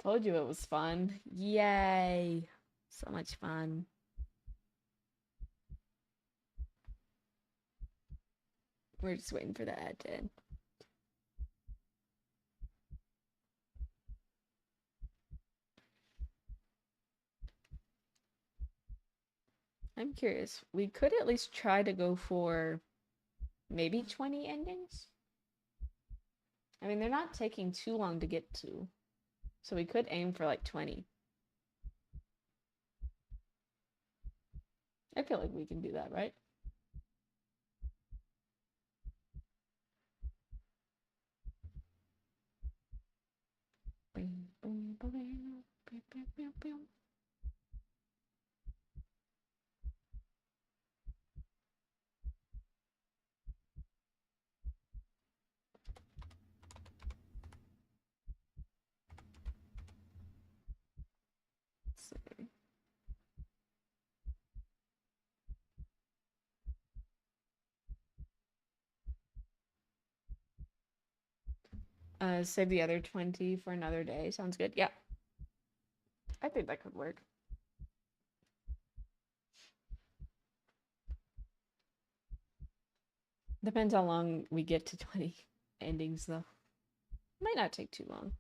Told you it was fun. Yay! So much fun. We're just waiting for the ad to end. I'm curious. We could at least try to go for maybe 20 endings. I mean, they're not taking too long to get to. So we could aim for like 20. I feel like we can do that, right? Let's see. Save the other 20 for another day. Sounds good. Yeah. I think that could work. Depends how long we get to 20 endings, though. Might not take too long.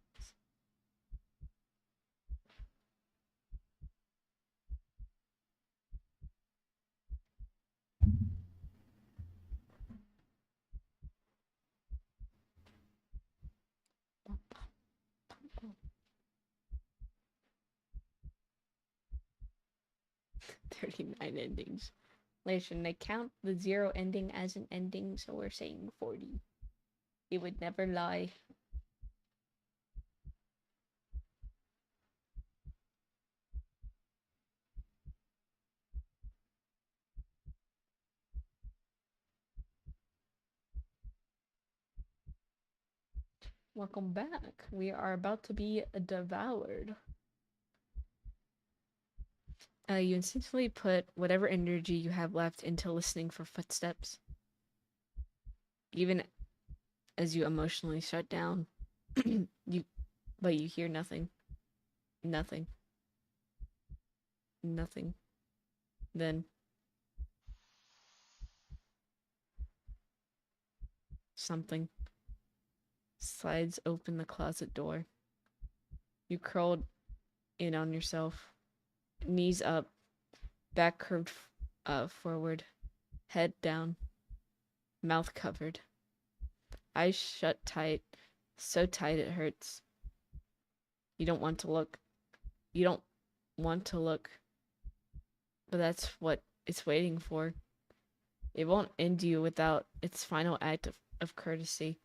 $39 endings. Listen, they count the 0 ending as an ending, so we're saying 40. It would never lie. Welcome back. We are about to be devoured. You instinctively put whatever energy you have left into listening for footsteps. Even as you emotionally shut down, but you hear nothing. Nothing. Nothing. Then something slides open the closet door. You curled in on yourself, knees up, back curved forward, head down, mouth covered, eyes shut tight, so tight it hurts. You don't want to look. You don't want to look, but that's what it's waiting for. It won't end you without its final act of courtesy,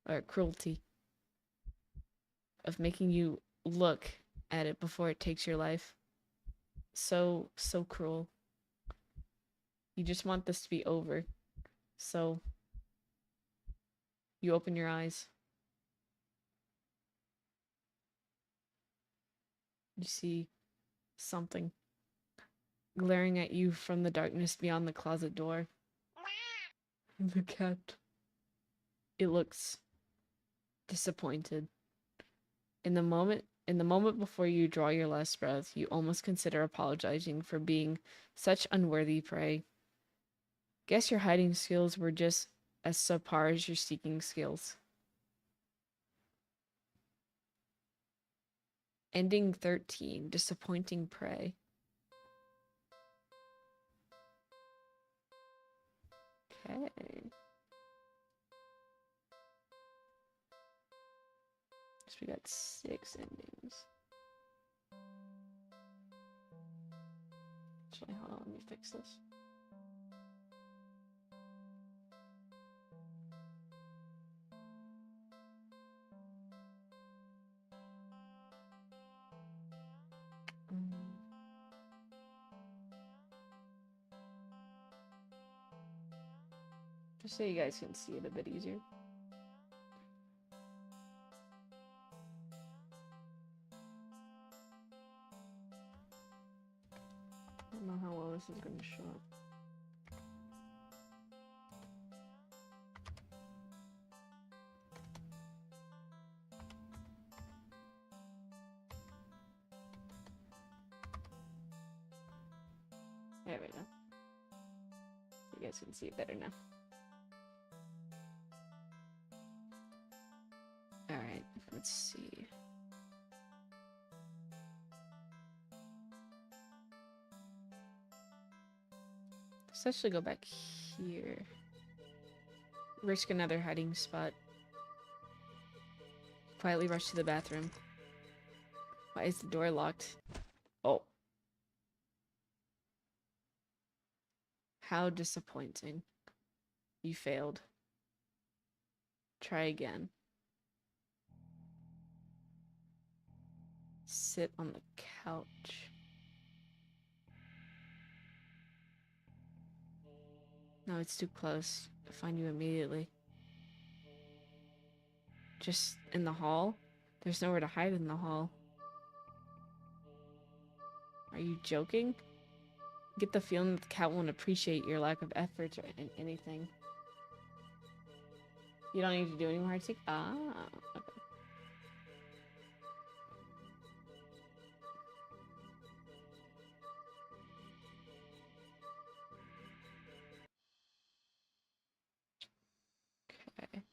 or cruelty, of making you look at it before it takes your life. So cruel. You just want this to be over. So you open your eyes. You see something glaring at you from the darkness beyond the closet door. The cat. It looks disappointed. In the moment before you draw your last breath, you almost consider apologizing for being such unworthy prey. Guess your hiding skills were just as subpar as your seeking skills. Ending 13, disappointing prey. Okay. So we got 6 endings. Actually, hold on, let me fix this. Just so you guys can see it a bit easier. I don't know how well this is going to show up. There we go. You guys can see it better now. Alright, let's see. Let's actually go back here. Risk another hiding spot. Quietly rush to the bathroom. Why is the door locked? Oh. How disappointing. You failed. Try again. Sit on the couch. No, it's too close. I'll find you immediately. Just in the hall? There's nowhere to hide in the hall. Are you joking? Get the feeling that the cat won't appreciate your lack of effort or anything. You don't need to do any more hard seek? Ah, okay. Okay.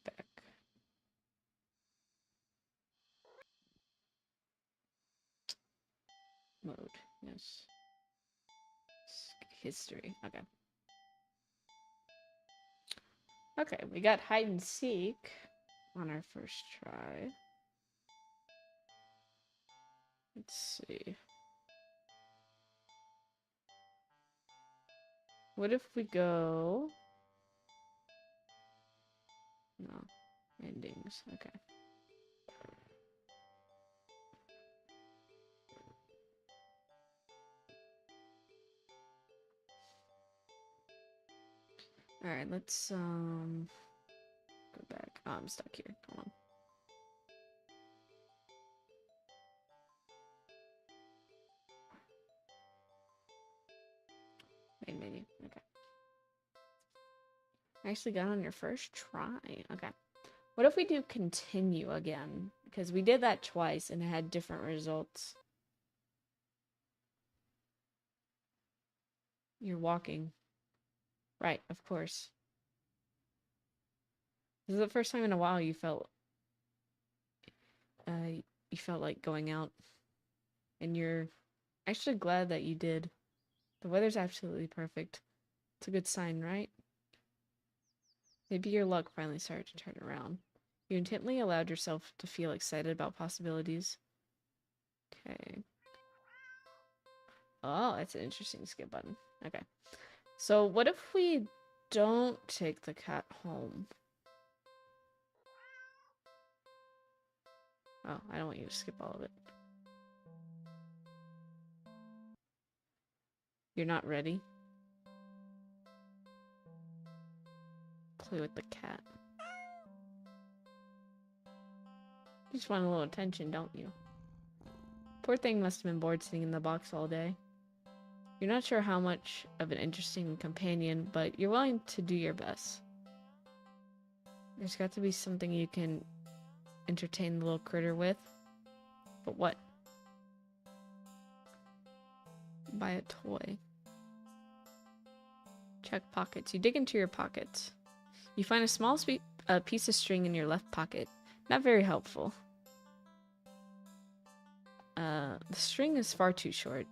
Back. Mode, yes. History, okay. Okay, we got hide and seek on our first try. Let's see. What if we go... No. Endings, okay. Alright, let's, go back. Oh, I'm stuck here. Hold on. Main menu, okay. I actually got on your first try. Okay. What if we do continue again? Because we did that twice and it had different results. You're walking. Right, of course. This is the first time in a while you felt like going out. And you're actually glad that you did. The weather's absolutely perfect. It's a good sign, right? Maybe your luck finally started to turn around. You intently allowed yourself to feel excited about possibilities. Okay. Oh, that's an interesting skip button. Okay. So what if we don't take the cat home? Oh, I don't want you to skip all of it. You're not ready? Play with the cat. You just want a little attention, don't you? Poor thing must have been bored sitting in the box all day. You're not sure how much of an interesting companion, but you're willing to do your best. There's got to be something you can entertain the little critter with. But what? Buy a toy. Check pockets. You dig into your pockets. You find a small piece of string in your left pocket. Not very helpful. The string is far too short.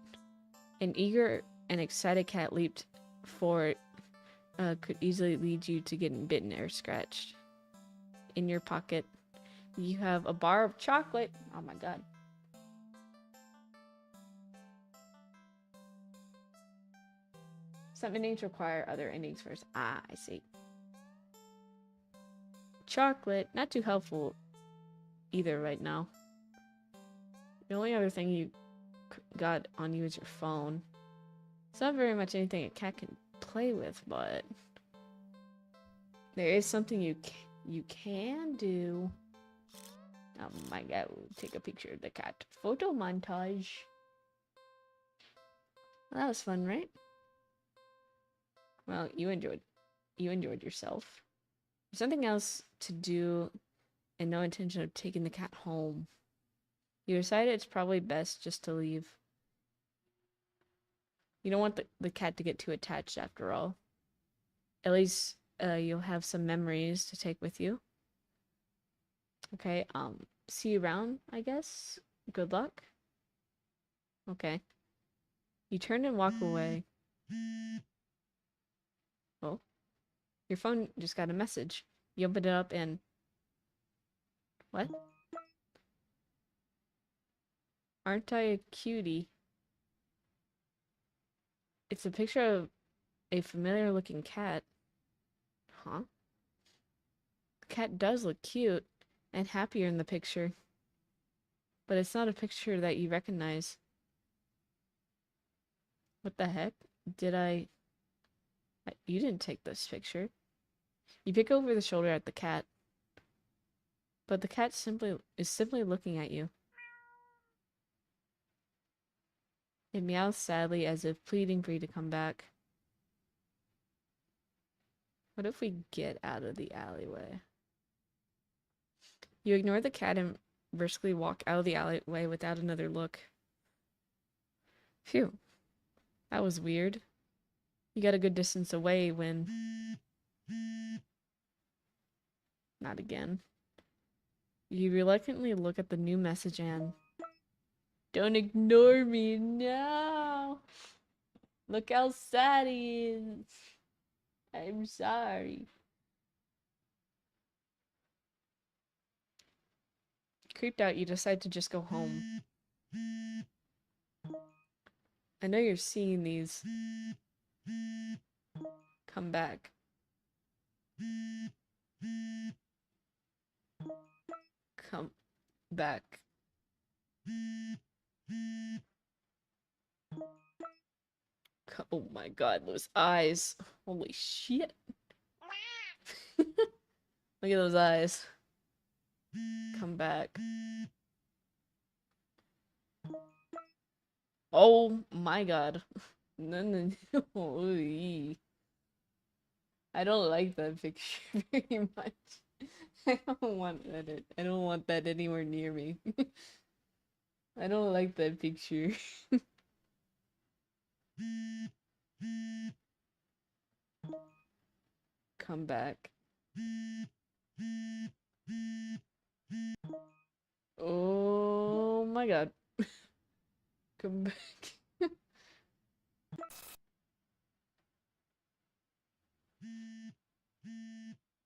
An eager and excited cat leaped forward. Could easily lead you to getting bitten or scratched. In your pocket, you have a bar of chocolate. Oh my god. Some endings require other endings first. Ah, I see. Chocolate, not too helpful either right now. The only other thing you got on you is your phone. It's not very much anything a cat can play with, but there is something you can do. Oh my god, we'll take a picture of the cat. Photo montage. Well, that was fun, right? Well, you enjoyed yourself. There's nothing else to do and no intention of taking the cat home. You decided it's probably best just to leave. You don't want the cat to get too attached after all. At least you'll have some memories to take with you. Okay, see you around, I guess. Good luck. Okay. You turn and walk away. Oh. Your phone just got a message. You opened it up and... What? Aren't I a cutie? It's a picture of a familiar looking cat. Huh? The cat does look cute and happier in the picture. But it's not a picture that you recognize. What the heck? You didn't take this picture. You pick over the shoulder at the cat. But the cat is simply looking at you. It meows sadly as if pleading for you to come back. What if we get out of the alleyway? You ignore the cat and briskly walk out of the alleyway without another look. Phew. That was weird. You got a good distance away when... Not again. You reluctantly look at the new message and... Don't ignore me, no! Look how sad he is. I'm sorry. Creeped out, you decide to just go home. I know you're seeing these. Come back. Come back. Oh my god, those eyes. Holy shit. Look at those eyes. Come back. Oh my god. No. I don't like that picture very much. I don't want that anywhere near me. I don't like that picture. Come back. Oh my god. Come back.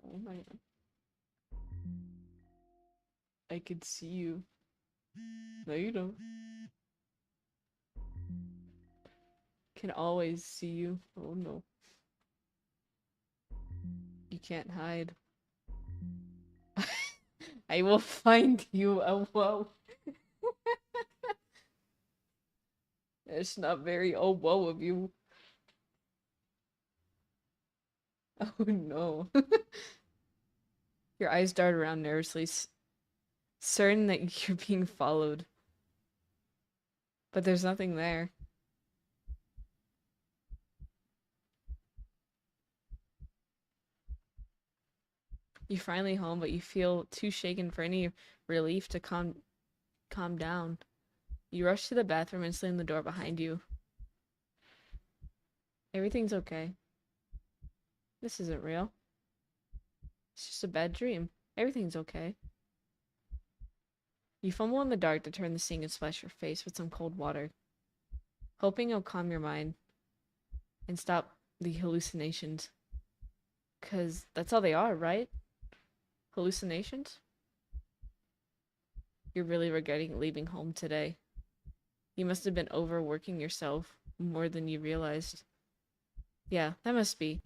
Oh my god. I could see you. No, you don't. Can always see you. Oh no. You can't hide. I will find you. Oh, whoa. It's not very oh whoa of you. Oh no. Your eyes dart around nervously, certain that you're being followed. But there's nothing there. You're finally home, but you feel too shaken for any relief to calm down. You rush to the bathroom and slam the door behind you. Everything's okay. This isn't real. It's just a bad dream. Everything's okay. You fumble in the dark to turn the sink and splash your face with some cold water, hoping it'll calm your mind and stop the hallucinations. 'Cause that's all they are, right? Hallucinations? You're really regretting leaving home today. You must have been overworking yourself more than you realized. Yeah, that must be.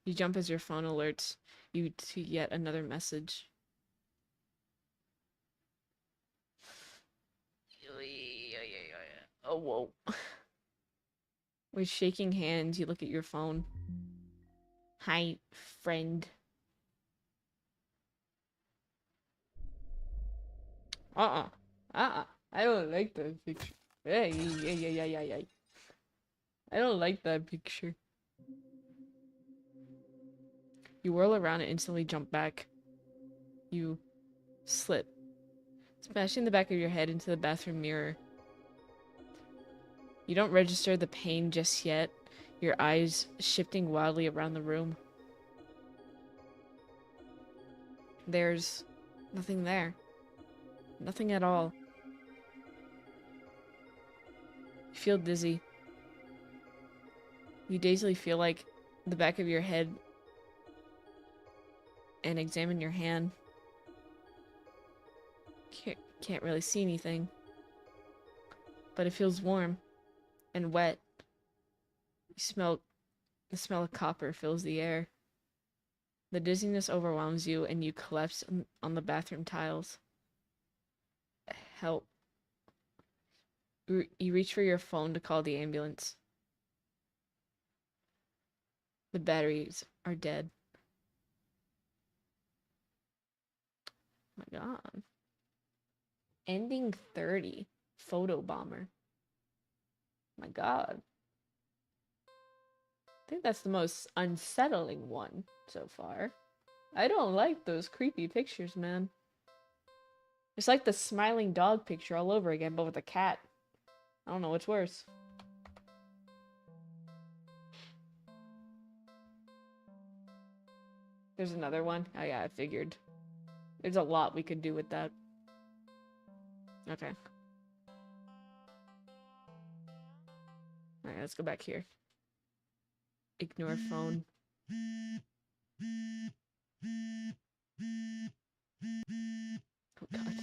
You jump as your phone alerts you to yet another message. Oh, whoa. With shaking hands, you look at your phone. Hi, friend. I don't like that picture. Hey. I don't like that picture. You whirl around and instantly jump back. You slip, smashing the back of your head into the bathroom mirror. You don't register the pain just yet, your eyes shifting wildly around the room. There's nothing there. Nothing at all. You feel dizzy. You dazedly feel like the back of your head and examine your hand. Can't really see anything. But it feels warm and wet. The smell of copper fills the air. The dizziness overwhelms you and you collapse on the bathroom tiles. Help. You reach for your phone to call the ambulance. The batteries are dead. Oh my god. Ending 30. Photo bomber. My god. I think that's the most unsettling one so far. I don't like those creepy pictures, man. It's like the smiling dog picture all over again, but with a cat. I don't know what's worse. There's another one. Oh yeah, I figured. There's a lot we could do with that. Okay. Alright, let's go back here. Ignore phone. Oh god.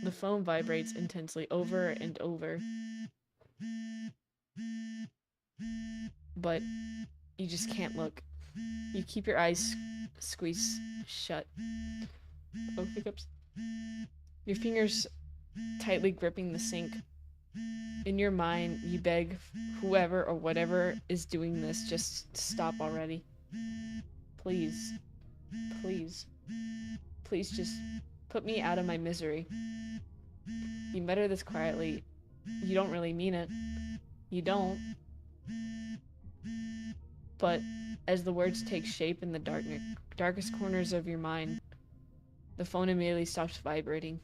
The phone vibrates intensely over and over. But you just can't look. You keep your eyes squeezed shut. Oh, hiccups. Your fingers tightly gripping the sink. In your mind, you beg whoever or whatever is doing this just stop already. Please. Please. Please just put me out of my misery. You mutter this quietly. You don't really mean it. You don't. But as the words take shape in the darkest corners of your mind, the phone immediately stops vibrating.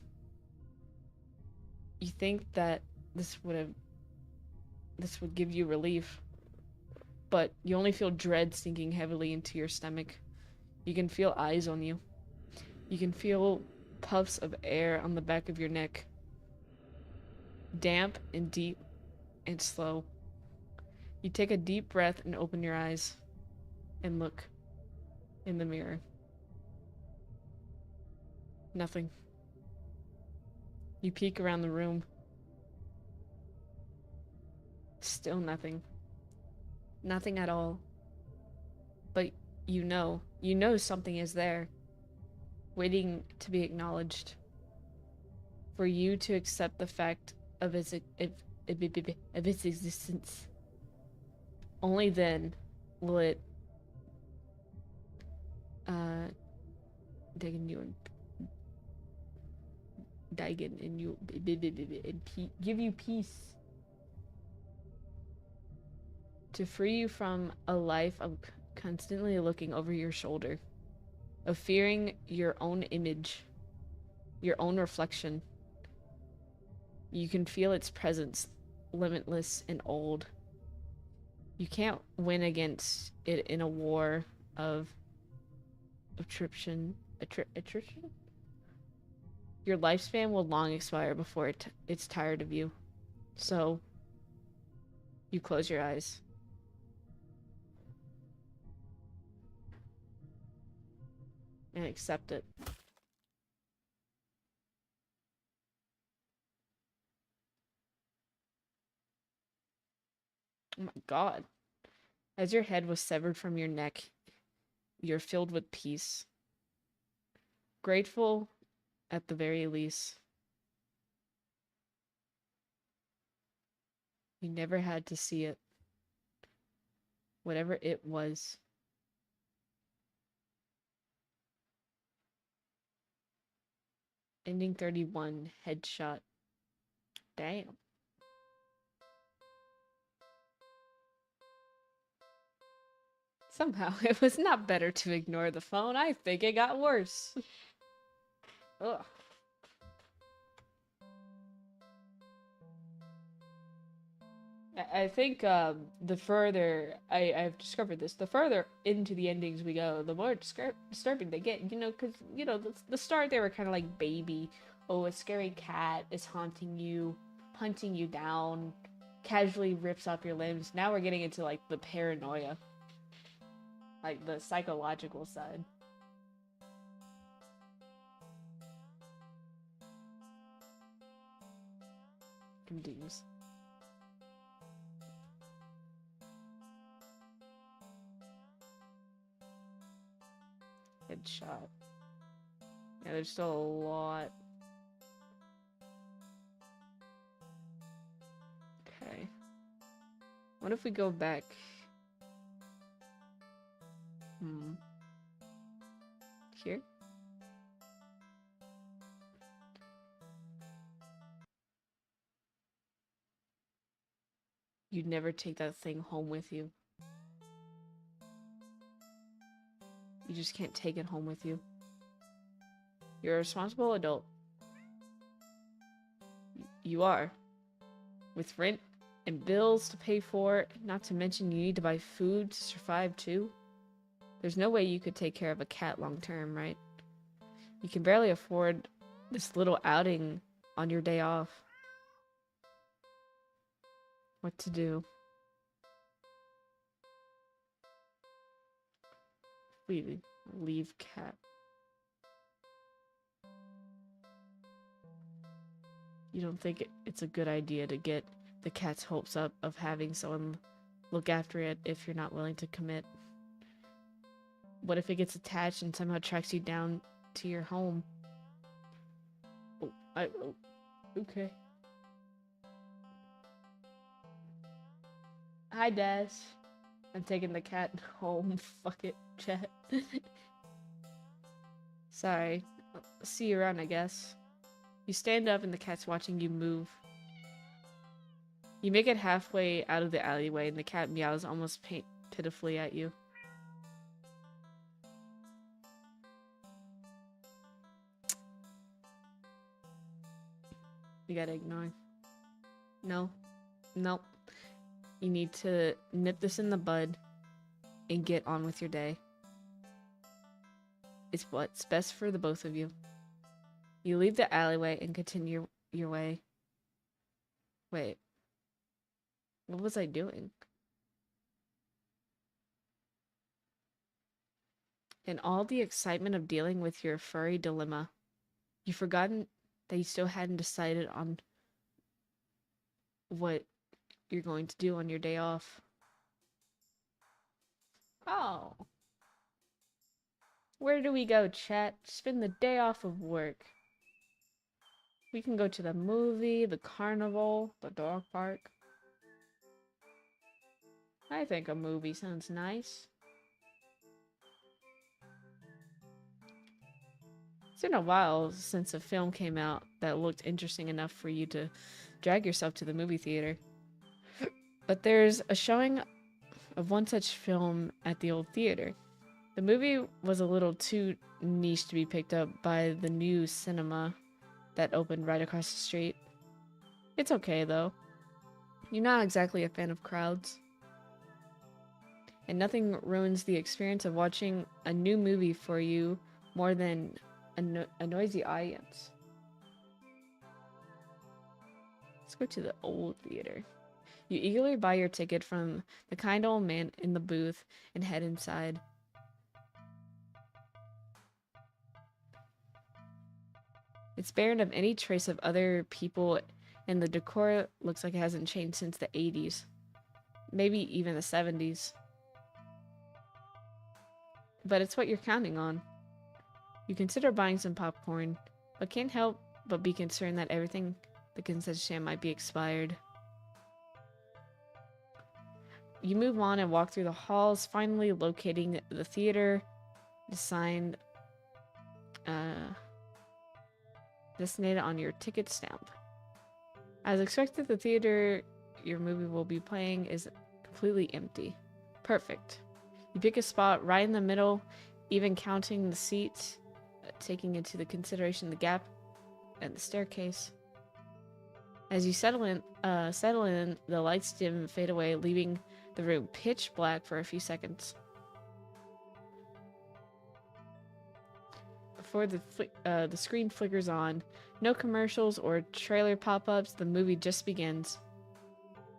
You think that this would give you relief, but you only feel dread sinking heavily into your stomach. You can feel eyes on you. You can feel puffs of air on the back of your neck. Damp and deep and slow. You take a deep breath and open your eyes and look in the mirror. Nothing. You peek around the room. Still nothing. Nothing at all. But you know something is there, waiting to be acknowledged. For you to accept the fact of its existence. Only then will it dig in you and give you peace. To free you from a life of constantly looking over your shoulder, of fearing your own image, your own reflection. You can feel its presence, limitless and old. You can't win against it in a war of attrition. Attrition? Your lifespan will long expire before it's tired of you. So, you close your eyes. And accept it. Oh my god. As your head was severed from your neck, you're filled with peace. Grateful at the very least. You never had to see it. Whatever it was. Ending 31, headshot. Damn. Somehow, it was not better to ignore the phone. I think it got worse. Ugh. I think the further I've discovered this, the further into the endings we go, the more disturbing they get. You know, because you know the start they were kind of like baby. Oh, a scary cat is haunting you, hunting you down, casually rips off your limbs. Now we're getting into like the paranoia, like the psychological side. Continues. Headshot. Yeah, there's still a lot. Okay. What if we go back? Here? You'd never take that thing home with you. You just can't take it home with you. You're a responsible adult. You are. With rent and bills to pay for, not to mention you need to buy food to survive too. There's no way you could take care of a cat long term, right? You can barely afford this little outing on your day off. What to do? Leave cat. You don't think it's a good idea to get the cat's hopes up of having someone look after it if you're not willing to commit? What if it gets attached and somehow tracks you down to your home? Oh, okay. Hi, Des. I'm taking the cat home. Fuck it, chat. Sorry. See you around, I guess. You stand up and the cat's watching you move. You make it halfway out of the alleyway and the cat meows almost pitifully at you. You gotta ignore. No. Nope. You need to nip this in the bud and get on with your day. It's what's best for the both of you. You leave the alleyway and continue your way. Wait. What was I doing? In all the excitement of dealing with your furry dilemma, you've forgotten that you still hadn't decided on what you're going to do on your day off. Oh. Where do we go, chat? Spend the day off of work. We can go to the movie, the carnival, the dog park. I think a movie sounds nice. It's been a while since a film came out that looked interesting enough for you to drag yourself to the movie theater. But there's a showing of one such film at the old theater. The movie was a little too niche to be picked up by the new cinema that opened right across the street. It's okay, though. You're not exactly a fan of crowds. And nothing ruins the experience of watching a new movie for you more than a noisy audience. Let's go to the old theater. You eagerly buy your ticket from the kind old man in the booth and head inside. It's barren of any trace of other people, and the decor looks like it hasn't changed since the 80s. Maybe even the 70s. But it's what you're counting on. You consider buying some popcorn, but can't help but be concerned that everything the concession stand might be expired. You move on and walk through the halls, finally locating the theater, designated on your ticket stamp. As expected, the theater your movie will be playing is completely empty. Perfect. You pick a spot right in the middle, even counting the seats, taking into the consideration the gap and the staircase. As you settle in, the lights dim and fade away, leaving the room pitch black for a few seconds. Before the screen flickers on, no commercials or trailer pop-ups, the movie just begins.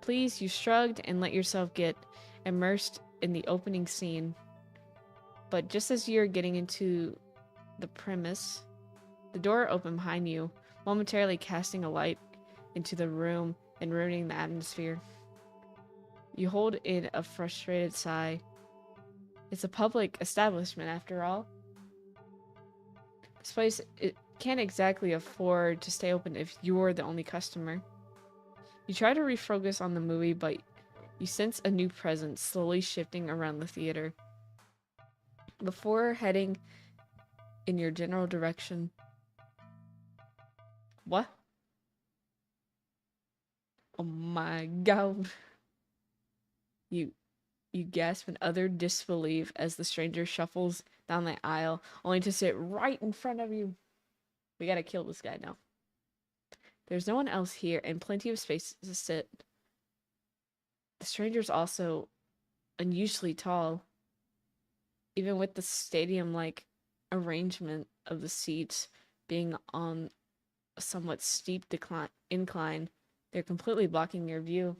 Please, you shrugged and let yourself get immersed in the opening scene. But just as you're getting into the premise, the door opened behind you, momentarily casting a light into the room and ruining the atmosphere. You hold in a frustrated sigh. It's a public establishment after all. This place, it can't exactly afford to stay open if you're the only customer. You try to refocus on the movie, but you sense a new presence slowly shifting around the theater. Before heading in your general direction. What? Oh my god. You gasp in utter disbelief as the stranger shuffles down the aisle, only to sit right in front of you. We gotta kill this guy now. There's no one else here and plenty of space to sit. The stranger's also unusually tall, even with the stadium-like arrangement of the seats being on a somewhat steep incline. They're completely blocking your view.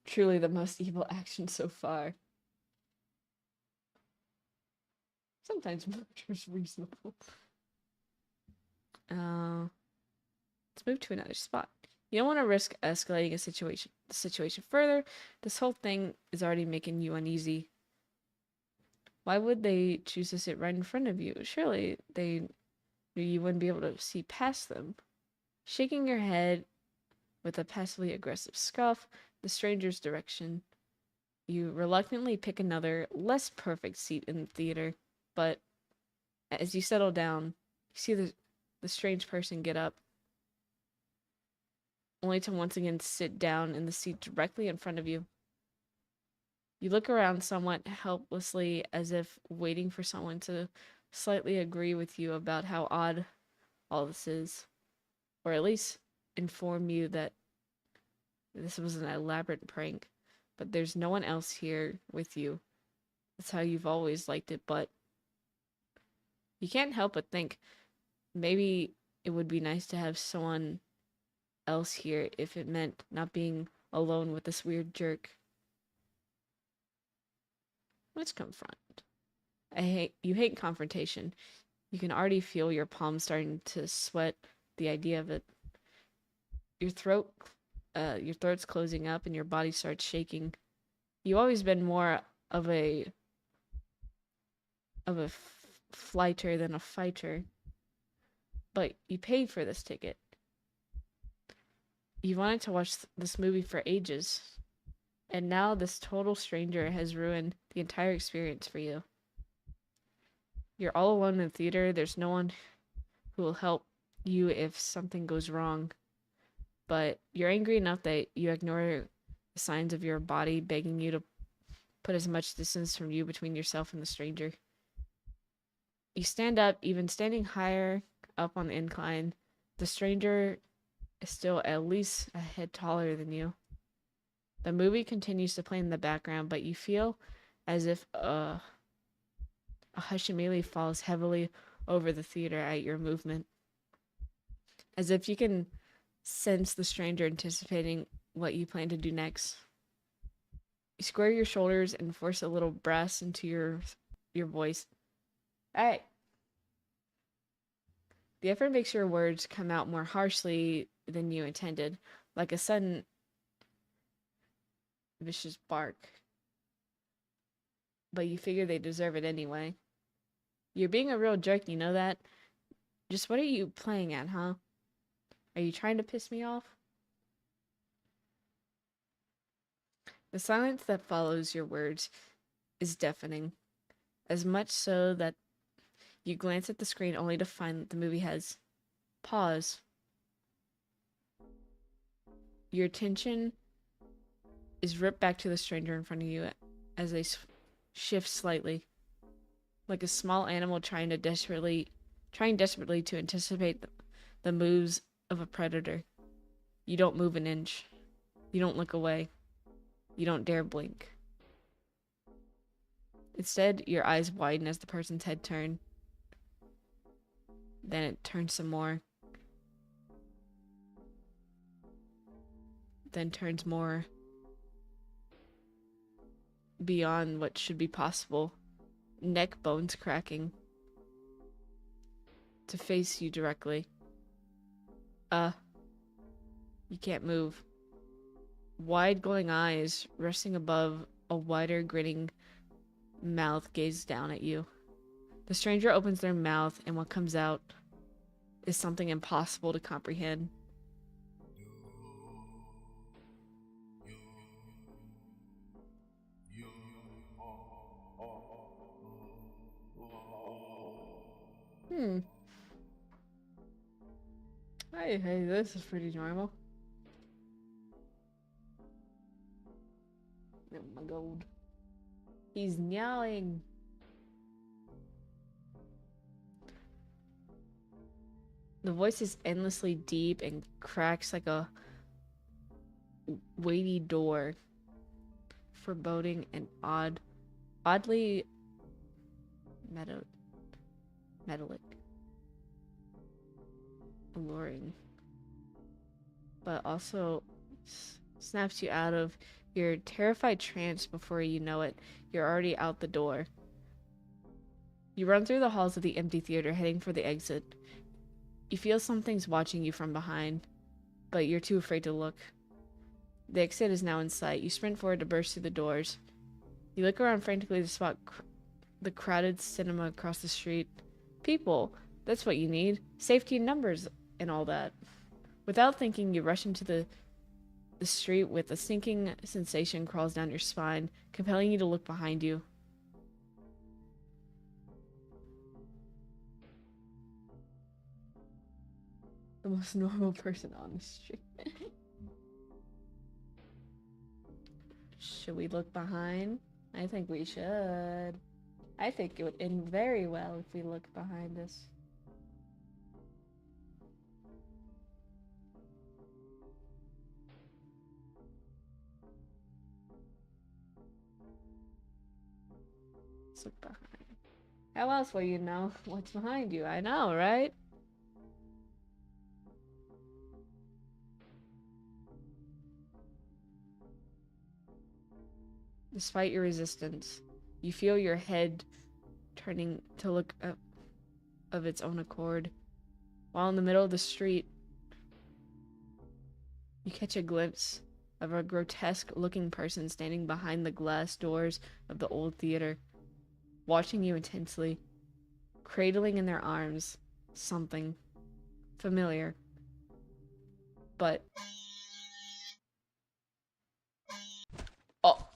Truly the most evil action so far. Sometimes murder's reasonable. Let's move to another spot. You don't want to risk escalating the situation further. This whole thing is already making you uneasy. Why would they choose to sit right in front of you? Surely they knew you wouldn't be able to see past them. Shaking your head with a passively aggressive scoff, the stranger's direction, you reluctantly pick another, less perfect seat in the theater, but as you settle down, you see the strange person get up, only to once again sit down in the seat directly in front of you. You look around somewhat helplessly, as if waiting for someone to slightly agree with you about how odd all this is, or at least inform you that this was an elaborate prank, but there's no one else here with you. That's how you've always liked it, but you can't help but think maybe it would be nice to have someone else here if it meant not being alone with this weird jerk. Let's confront. You hate confrontation. You can already feel your palms starting to sweat the idea of it. Your throat's closing up and your body starts shaking. You've always been more of a flighter than a fighter, but you paid for this ticket. You wanted to watch this movie for ages, and now this total stranger has ruined the entire experience for you. You're all alone in the theater. There's no one who will help you if something goes wrong. But you're angry enough that you ignore the signs of your body begging you to put as much distance from you between yourself and the stranger. You stand up, even standing higher up on the incline. The stranger is still at least a head taller than you. The movie continues to play in the background, but you feel as if a hush immediately falls heavily over the theater at your movement. As if you can sense the stranger anticipating what you plan to do next. You square your shoulders and force a little brass into your voice. Hey! The effort makes your words come out more harshly than you intended, like a sudden vicious bark. But you figure they deserve it anyway. You're being a real jerk, you know that? Just what are you playing at, huh? Are you trying to piss me off? The silence that follows your words is deafening, as much so that you glance at the screen only to find that the movie has pause. Your attention is ripped back to the stranger in front of you as they shift slightly, like a small animal trying desperately to anticipate the moves of a predator. You don't move an inch. You don't look away. You don't dare blink. Instead, your eyes widen as the person's head turns. Then it turns some more. Then turns more beyond what should be possible. Neck bones cracking. To face you directly. You can't move. Wide glowing eyes resting above a wider grinning mouth gaze down at you. The stranger opens their mouth and what comes out is something impossible to comprehend. Hey, this is pretty normal. Oh my god. He's meowing. The voice is endlessly deep and cracks like a weighty door. Foreboding and oddly metallic. Alluring. But also snaps you out of your terrified trance before you know it. You're already out the door. You run through the halls of the empty theater, heading for the exit. You feel something's watching you from behind, but you're too afraid to look. The exit is now in sight. You sprint forward to burst through the doors. You look around frantically to spot the crowded cinema across the street. People, that's what you need. Safety in numbers and all that. Without thinking, you rush into the street with a sinking sensation crawls down your spine, compelling you to look behind you. The most normal person on the street. Should we look behind? I think we should. I think it would end very well if we look behind us. Let's look behind. How else will you know what's behind you? I know, right? Despite your resistance, you feel your head turning to look up of its own accord. While in the middle of the street, you catch a glimpse of a grotesque-looking person standing behind the glass doors of the old theater, watching you intensely, cradling in their arms something familiar. But... oh.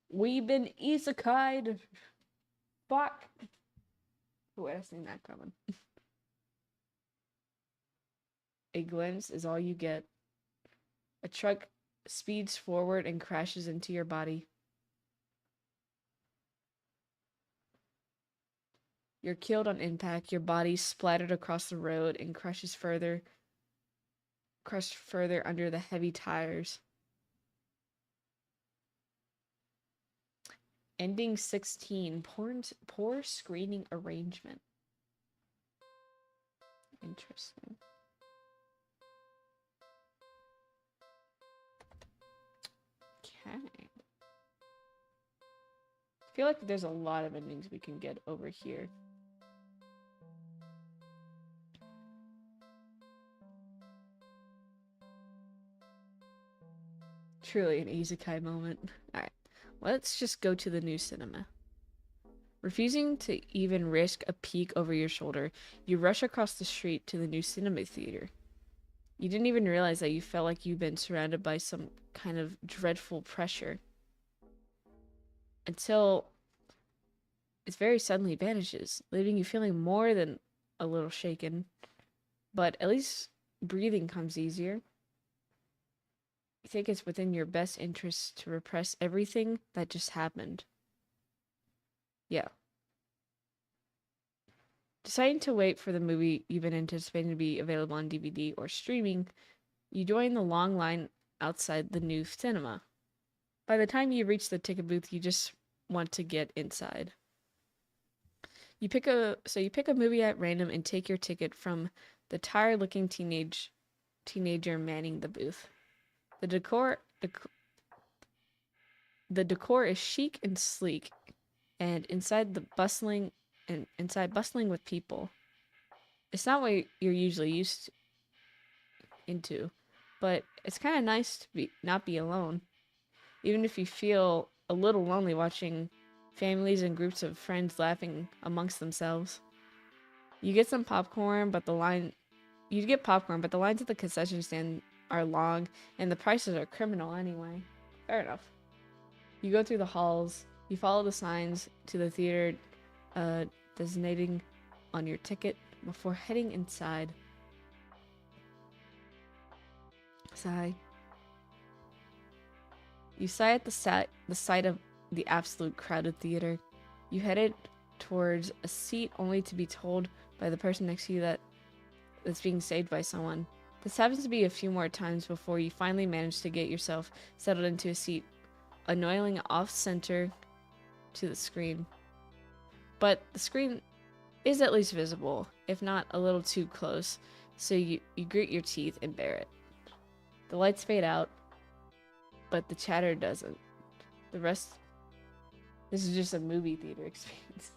We've been isekai'd. Fuck. Who would have seen that coming? A glimpse is all you get. A truck speeds forward and crashes into your body. You're killed on impact, your body splattered across the road and crushed further under the heavy tires. Ending 16. Poor screening arrangement. Interesting. Okay. I feel like there's a lot of endings we can get over here. Truly an isekai moment. Alright, let's just go to the new cinema. Refusing to even risk a peek over your shoulder, you rush across the street to the new cinema theater. You didn't even realize that you felt like you've been surrounded by some kind of dreadful pressure. Until it very suddenly vanishes, leaving you feeling more than a little shaken. But at least breathing comes easier. You think it's within your best interest to repress everything that just happened. Yeah. Deciding to wait for the movie you've been anticipating to be available on DVD or streaming, you join the long line outside the new cinema. By the time you reach the ticket booth, you just want to get inside. You pick a movie at random and take your ticket from the tired-looking teenager manning the booth. The decor is chic and sleek, and inside bustling with people. It's not what you're usually used into, but it's kind of nice to not be alone, even if you feel a little lonely watching families and groups of friends laughing amongst themselves. You get popcorn, but the lines at the concession stand are long, and the prices are criminal anyway. Fair enough. You go through the halls, you follow the signs to the theater designating on your ticket before heading inside. Sigh. You sigh at the sight of the absolute crowded theater. You headed towards a seat only to be told by the person next to you that it's being saved by someone. This happens to be a few more times before you finally manage to get yourself settled into a seat, annoyingly off-center to the screen. But the screen is at least visible, if not a little too close, so you grit your teeth and bear it. The lights fade out, but the chatter doesn't. This is just a movie theater experience.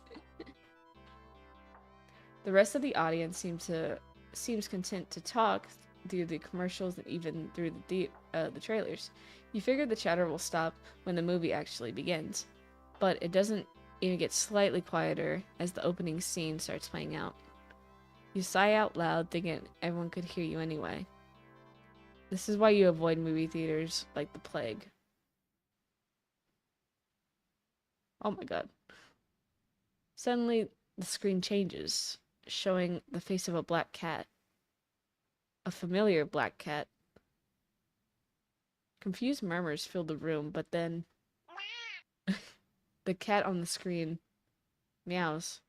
The rest of the audience seems content to talk through the commercials and even through the trailers. You figure the chatter will stop when the movie actually begins, but it doesn't even get slightly quieter as the opening scene starts playing out. You sigh out loud, thinking everyone could hear you anyway. This is why you avoid movie theaters like the plague. Oh my god. Suddenly, the screen changes, showing the face of a black cat. A familiar black cat. Confused murmurs fill the room, but then the cat on the screen meows.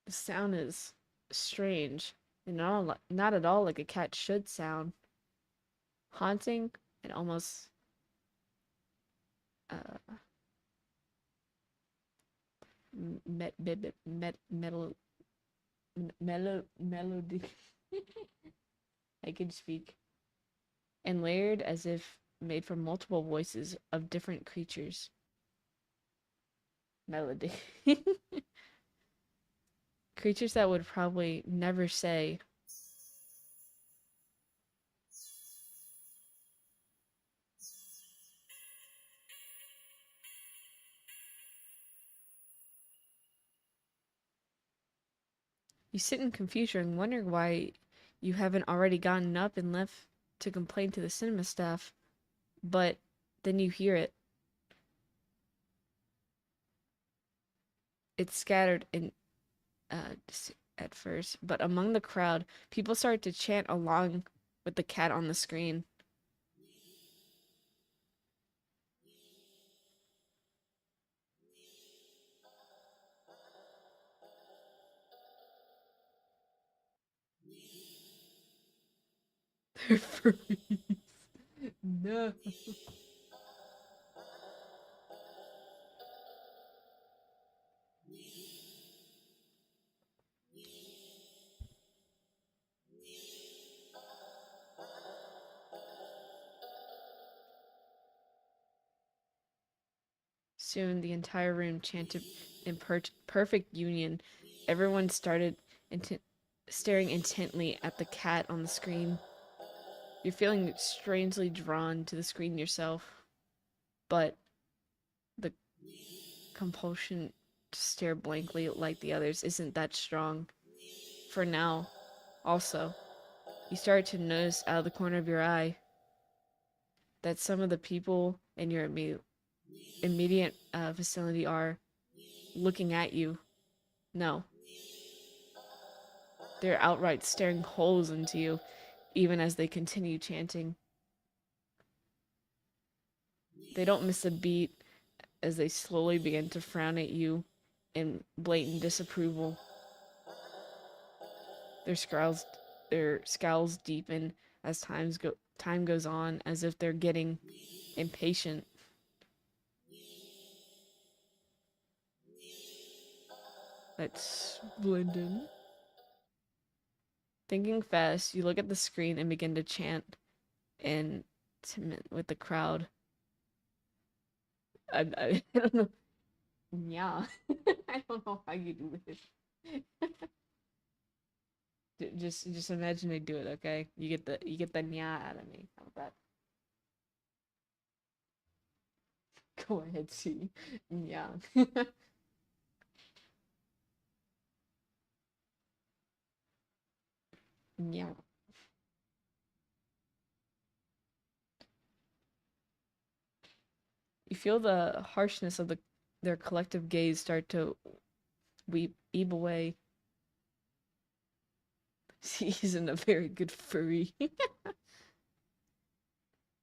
The sound is strange and not at all like a cat should sound. Haunting and almost melody. I can speak. And layered as if made from multiple voices of different creatures. Melody. Creatures that would probably never say. You sit in confusion, wondering why you haven't already gotten up and left to complain to the cinema staff, but then you hear it. It's scattered in at first, but among the crowd, people started to chant along with the cat on the screen. They're furries. No. Soon, the entire room chanted in perfect union. Everyone started staring intently at the cat on the screen. You're feeling strangely drawn to the screen yourself, but the compulsion to stare blankly like the others isn't that strong. For now, also, you start to notice out of the corner of your eye that some of the people in your immediate vicinity are looking at you. No, they're outright staring holes into you, even as they continue chanting. They don't miss a beat as they slowly begin to frown at you in blatant disapproval. Their scowls deepen as time goes on, as if they're getting impatient. Let's blend in. Thinking fast, you look at the screen and begin to chant with the crowd. I don't know. Yeah. I don't know how you do this. Just imagine I do it, okay? You get the nya out of me. How about that? Go ahead, see. Yeah. Yeah. You feel the harshness of their collective gaze start to ebb away. He isn't a very good furry.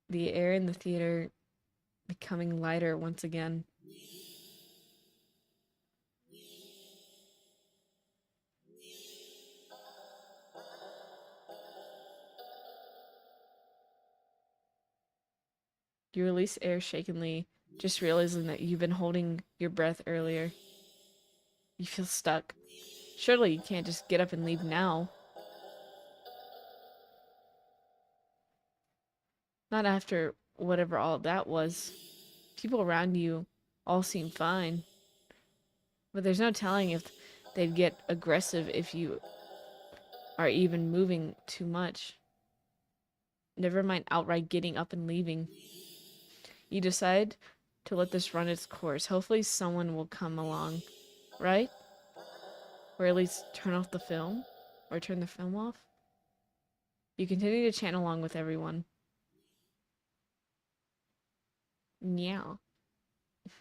The air in the theater becoming lighter once again. You release air shakenly, just realizing that you've been holding your breath earlier. You feel stuck. Surely you can't just get up and leave now. Not after whatever all that was. People around you all seem fine. But there's no telling if they'd get aggressive if you are even moving too much. Never mind outright getting up and leaving. You decide to let this run its course. Hopefully someone will come along, right? Or at least turn off the film? Or turn the film off? You continue to chant along with everyone. Meow. You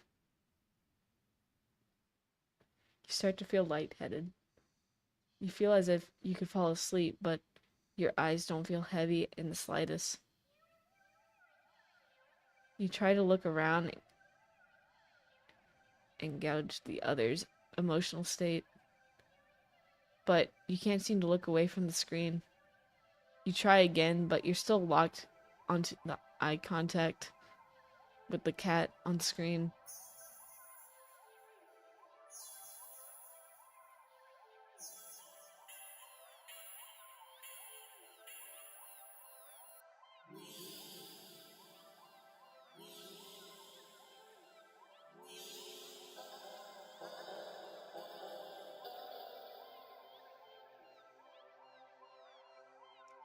start to feel lightheaded. You feel as if you could fall asleep, but your eyes don't feel heavy in the slightest. You try to look around and gauge the other's emotional state, but you can't seem to look away from the screen. You try again, but you're still locked onto the eye contact with the cat on screen.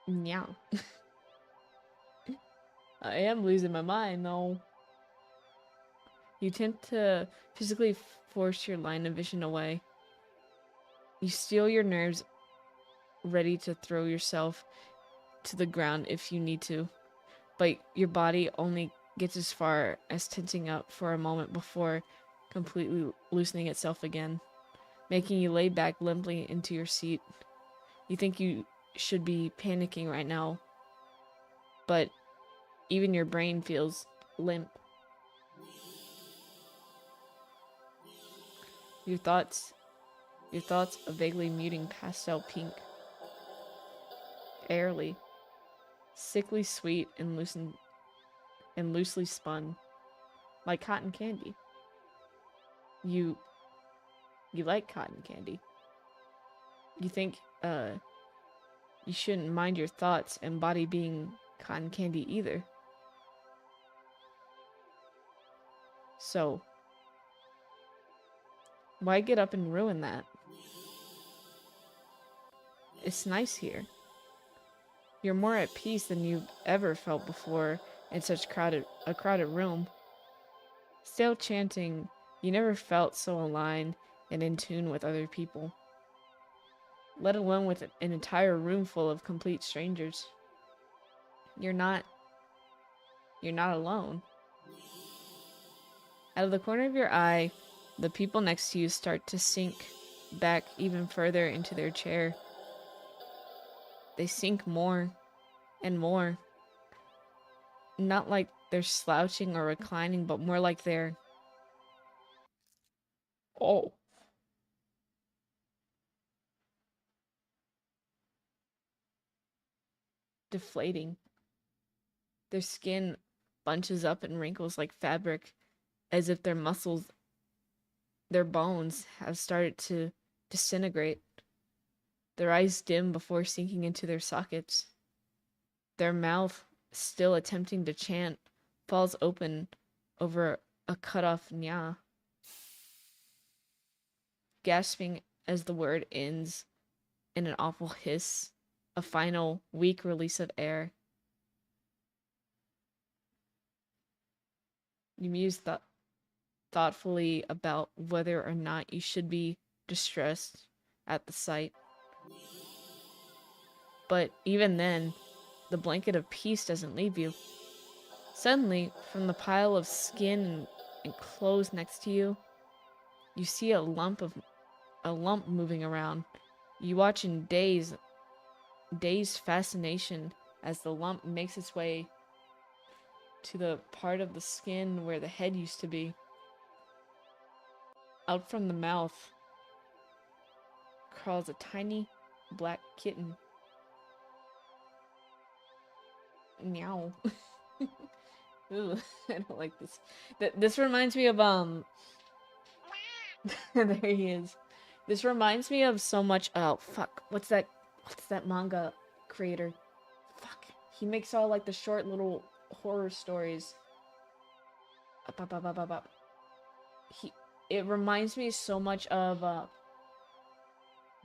Yeah. I am losing my mind, though. You tend to physically force your line of vision away. You steel your nerves, ready to throw yourself to the ground if you need to, but your body only gets as far as tensing up for a moment before completely loosening itself again. making you lay back limply into your seat. You think you should be panicking right now, but even your brain feels limp. Your thoughts a vaguely muting pastel pink, airily, sickly sweet and loosely spun, like cotton candy. You like cotton candy. You think you shouldn't mind your thoughts and body being cotton candy either. So, why get up and ruin that? It's nice here. You're more at peace than you've ever felt before in such a crowded room. Still chanting, you never felt so aligned and in tune with other people, let alone with an entire room full of complete strangers. You're not alone. Out of the corner of your eye, the people next to you start to sink back even further into their chair. They sink more and more. Not like they're slouching or reclining, but more like they're... Oh. Deflating. Their skin bunches up and wrinkles like fabric, as if their muscles, their bones, have started to disintegrate. Their eyes dim before sinking into their sockets. Their mouth, still attempting to chant, falls open over a cut-off nya, gasping as the word ends in an awful hiss, a final, weak release of air. You muse thoughtfully about whether or not you should be distressed at the sight. But even then, the blanket of peace doesn't leave you. Suddenly, from the pile of skin and clothes next to you, you see a lump moving around. You watch in dazed fascination as the lump makes its way to the part of the skin where the head used to be. Out from the mouth crawls a tiny black kitten. Meow. Ooh, I don't like this. This reminds me of there he is. This reminds me of so much. Oh fuck! What's that manga creator? Fuck. He makes all like the short little horror stories. Up. It reminds me so much of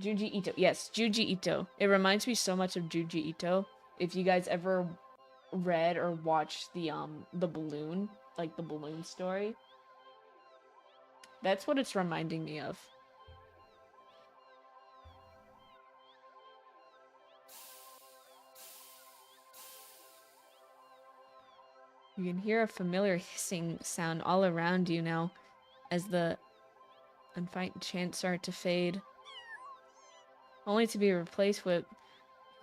Junji Ito. Yes, Junji Ito. It reminds me so much of Junji Ito. If you guys ever read or watched the balloon, like the balloon story, that's what it's reminding me of. You can hear a familiar hissing sound all around you now as the unfight chants start to fade, only to be replaced with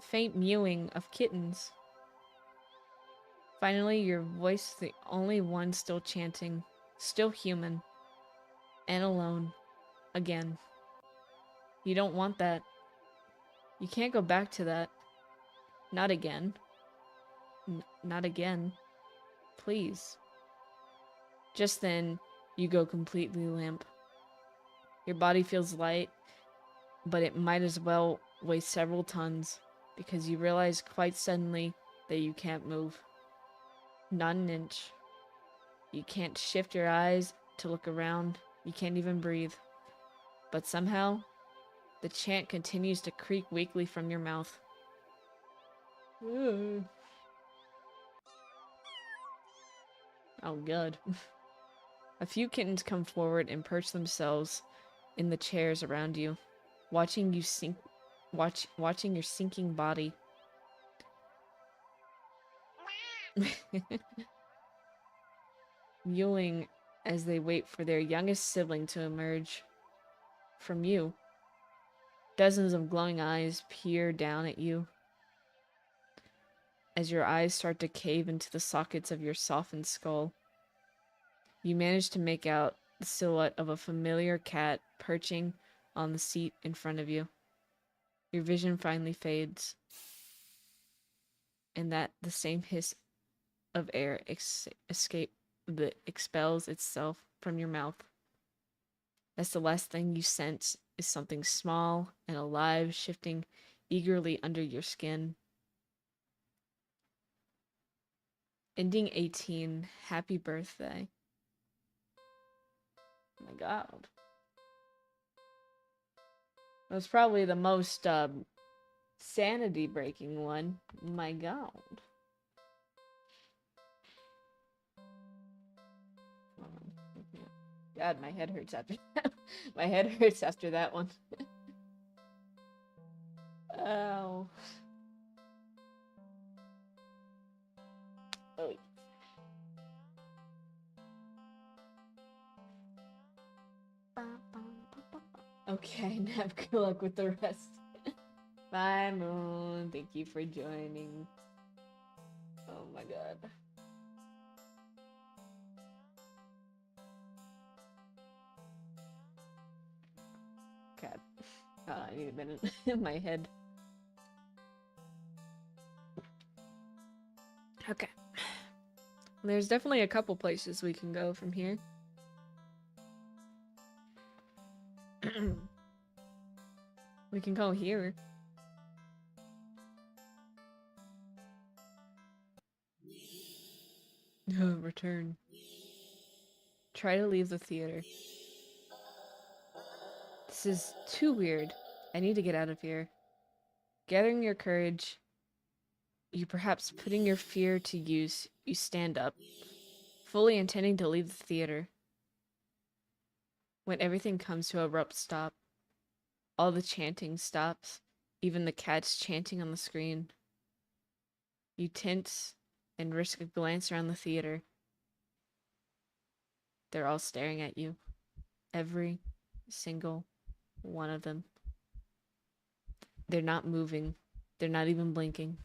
faint mewing of kittens. Finally, your voice is the only one still chanting, still human, and alone, again. You don't want that. You can't go back to that. Not again. Not again. Please. Just then, you go completely limp. Your body feels light, but it might as well weigh several tons, because you realize quite suddenly that you can't move. Not an inch. You can't shift your eyes to look around. You can't even breathe. But somehow, the chant continues to creak weakly from your mouth. Oh god. A few kittens come forward and perch themselves in the chairs around you, watching you sink, watching your sinking body. Mewing as they wait for their youngest sibling to emerge. from you. Dozens of glowing eyes peer down at you as your eyes start to cave into the sockets of your softened skull. You manage to make out the silhouette of a familiar cat perching on the seat in front of you. Your vision finally fades, and that the same hiss of air expels itself from your mouth. That's the last thing you sense is something small and alive shifting eagerly under your skin. Ending 18, happy birthday. Oh my god. That was probably the most sanity breaking one. My god. God, my head hurts after that. My head hurts after that one. Oh. Oh. Okay, Nev, good luck with the rest. Bye, Moon. Thank you for joining. Oh my god. God. I need a minute in my head. Okay. There's definitely a couple places we can go from here. We can go here. Return. Try to leave the theater. This is too weird. I need to get out of here. Gathering your courage, you perhaps putting your fear to use, you stand up, fully intending to leave the theater. When everything comes to an abrupt stop, all the chanting stops, even the cats chanting on the screen. You tense and risk a glance around the theater. They're all staring at you. Every single one of them. They're not moving. They're not even blinking.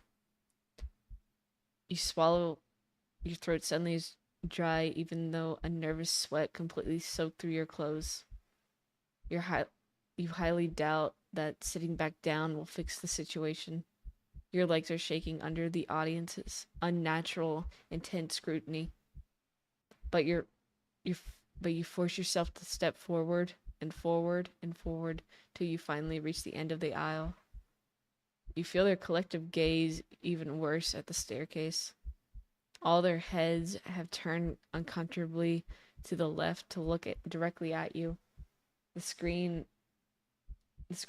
You swallow. Your throat suddenly is dry, even though a nervous sweat completely soaked through your clothes. You highly doubt that sitting back down will fix the situation. Your legs are shaking under the audience's unnatural, intense scrutiny. But you force yourself to step forward and forward and forward till you finally reach the end of the aisle. You feel their collective gaze even worse at the staircase. All their heads have turned uncomfortably to the left to look directly at you. The screen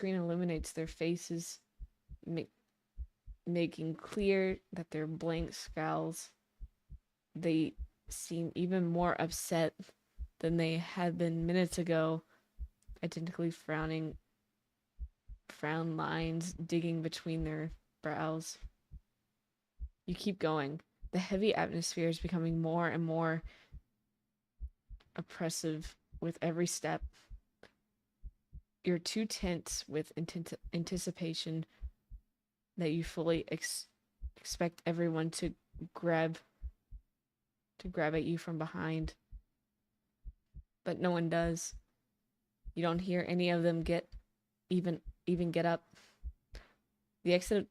illuminates their faces, making clear that they're blank scowls. They seem even more upset than they had been minutes ago, identically frown lines digging between their brows. You keep going. The heavy atmosphere is becoming more and more oppressive with every step. You're too tense with anticipation that you fully expect everyone to grab at you from behind. But no one does. You don't hear any of them even get up. You exit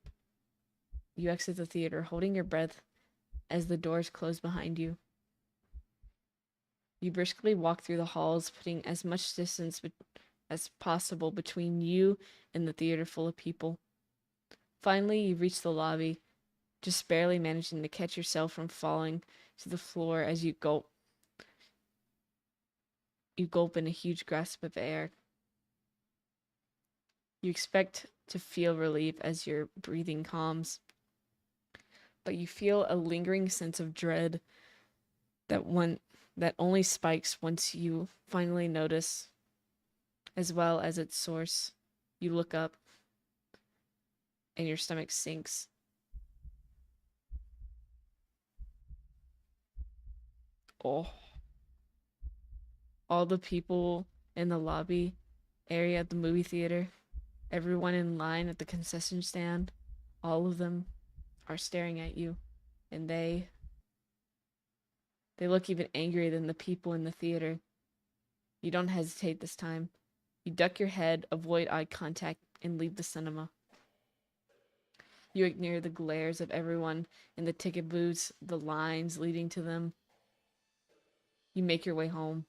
the theater, holding your breath as the doors close behind you. You briskly walk through the halls, putting as much distance as possible between you and the theater full of people. Finally, you reach the lobby, just barely managing to catch yourself from falling to the floor as you gulp. You gulp in a huge grasp of air. You expect to feel relief as your breathing calms, but you feel a lingering sense of dread that only spikes once you finally notice, as well as its source. You look up, and your stomach sinks. Oh. All the people in the lobby area at the movie theater. Everyone in line at the concession stand, all of them are staring at you, and they look even angrier than the people in the theater. You don't hesitate this time. You duck your head, avoid eye contact, and leave the cinema. You ignore the glares of everyone in the ticket booths, the lines leading to them. You make your way home.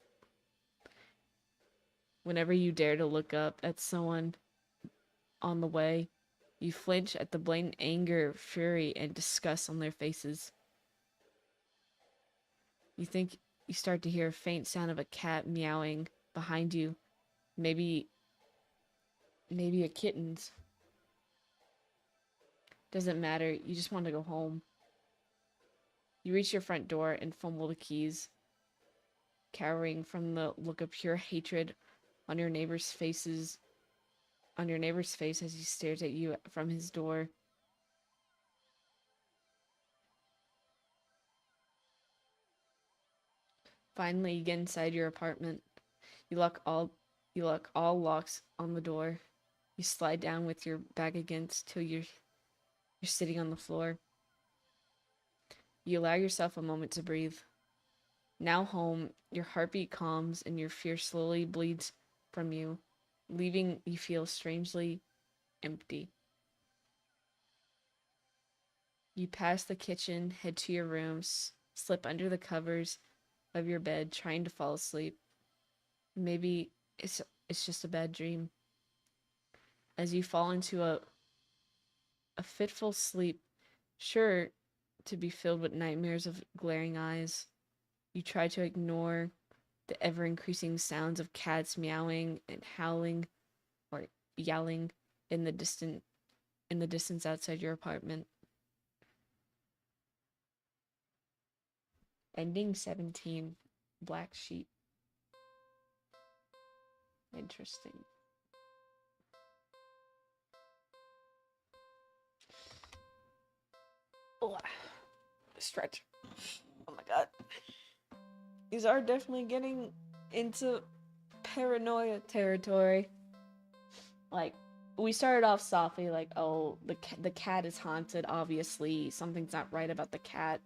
Whenever you dare to look up at someone on the way, you flinch at the blatant anger, fury, and disgust on their faces. You think you start to hear a faint sound of a cat meowing behind you. Maybe a kitten's. Doesn't matter, you just want to go home. You reach your front door and fumble the keys, cowering from the look of pure hatred on your neighbor's face as he stares at you from his door. Finally, you get inside your apartment. You lock all locks on the door. You slide down with your back against till you're sitting on the floor. You allow yourself a moment to breathe. Now home, your heartbeat calms and your fear slowly bleeds from you, leaving you feel strangely empty. You pass the kitchen, head to your rooms, slip under the covers of your bed, trying to fall asleep. Maybe it's just a bad dream. As you fall into a fitful sleep, sure to be filled with nightmares of glaring eyes, you try to ignore the ever-increasing sounds of cats meowing and howling or yelling in the distance outside your apartment. Ending 17. Black sheep. Interesting. Oh, stretch. Oh my god. These are definitely getting into paranoia territory. Like, we started off softly, like, oh, the cat is haunted, obviously. Something's not right about the cat.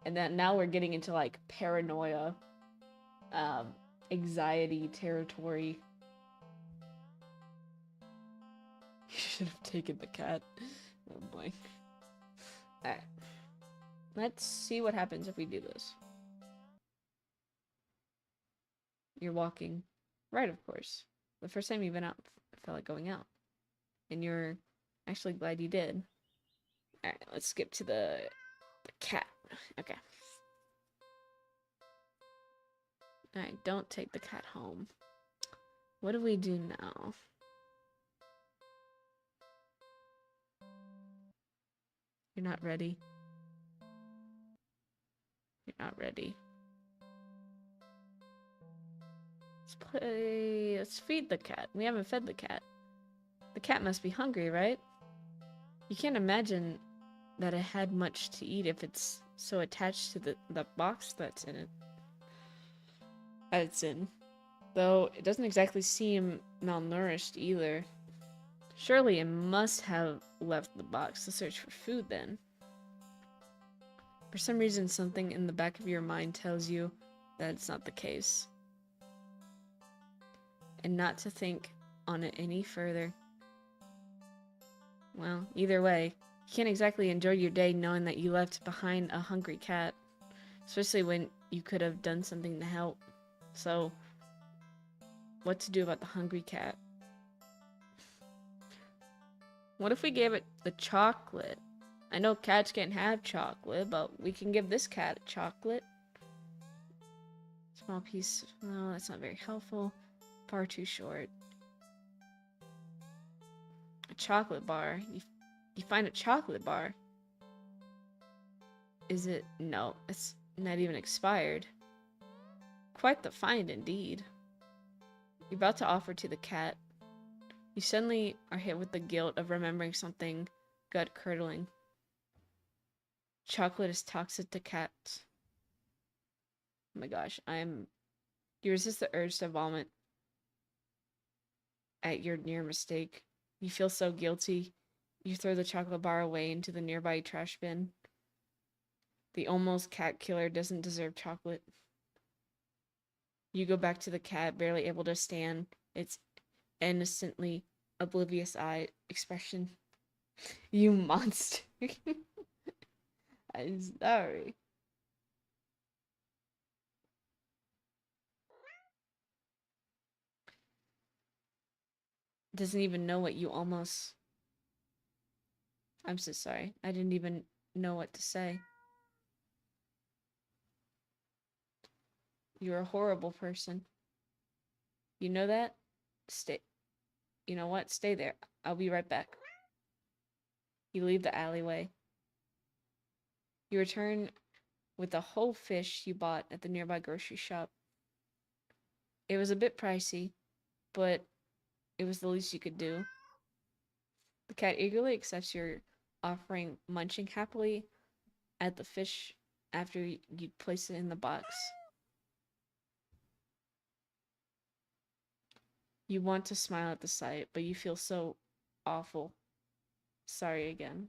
And then now we're getting into, like, paranoia, anxiety territory. You should have taken the cat. Oh boy. Alright. Let's see what happens if we do this. You're walking. Right, of course. The first time you've been out, I felt like going out. And you're actually glad you did. Alright, let's skip to the cat. Okay. Alright, don't take the cat home. What do we do now? You're not ready. You're not ready. Let's feed the cat. We haven't fed the cat. The cat must be hungry, right? You can't imagine that it had much to eat if it's so attached to the box that's in it. That it's in. Though it doesn't exactly seem malnourished either. Surely it must have left the box to search for food then. For some reason, something in the back of your mind tells you that it's not the case. And not to think on it any further. Well, either way, you can't exactly enjoy your day knowing that you left behind a hungry cat. Especially when you could have done something to help. So, what to do about the hungry cat? What if we gave it the chocolate? I know cats can't have chocolate, but we can give this cat chocolate. Small piece. No, that's not very helpful. Far too short. A chocolate bar. You find a chocolate bar. Is it? No, it's not even expired. Quite the find indeed. You're about to offer to the cat. You suddenly are hit with the guilt of remembering something gut-curdling. Chocolate is toxic to cats. Oh my gosh, you resist the urge to vomit. at your near mistake. You feel so guilty. You throw the chocolate bar away into the nearby trash bin. The almost cat killer doesn't deserve chocolate. You go back to the cat, barely able to stand its innocently oblivious eye expression. You monster. I'm sorry. Doesn't even know what you almost... I'm so sorry. I didn't even know what to say. You're a horrible person. You know that? Stay. You know what? Stay there. I'll be right back. You leave the alleyway. You return with the whole fish you bought at the nearby grocery shop. It was a bit pricey, but it was the least you could do. The cat eagerly accepts your offering, munching happily at the fish after you place it in the box. You want to smile at the sight, but you feel so awful. Sorry again.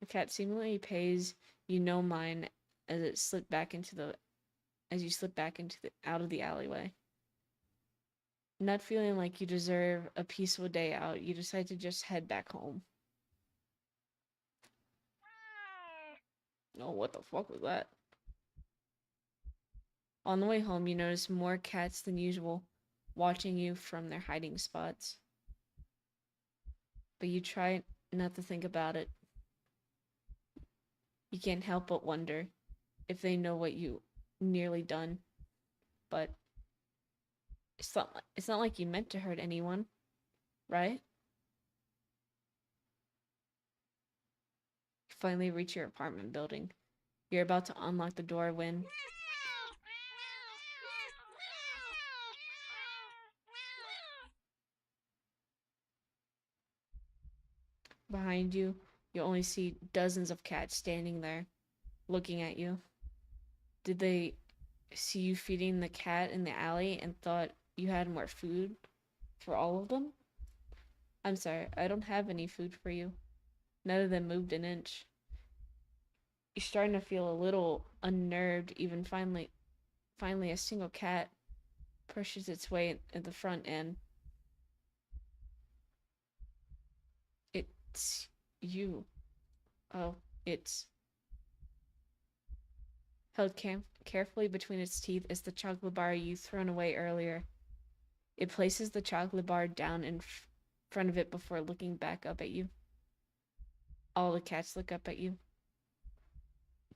The cat seemingly pays you no mind as it slipped back into the as you slip back into the out of the alleyway. Not feeling like you deserve a peaceful day out, you decide to just head back home. Oh, what the fuck was that? On the way home, you notice more cats than usual, watching you from their hiding spots. But you try not to think about it. You can't help but wonder if they know what you nearly done. But it's not like you meant to hurt anyone, right? You finally reach your apartment building. You're about to unlock the door when behind you, you only see dozens of cats standing there, looking at you. Did they see you feeding the cat in the alley and thought you had more food for all of them? I'm sorry, I don't have any food for you. None of them moved an inch. You're starting to feel a little unnerved, even finally a single cat pushes its way at the front end. It's you. Oh, it's held carefully between its teeth is the chocolate bar you thrown away earlier. It places the chocolate bar down in front of it before looking back up at you. All the cats look up at you.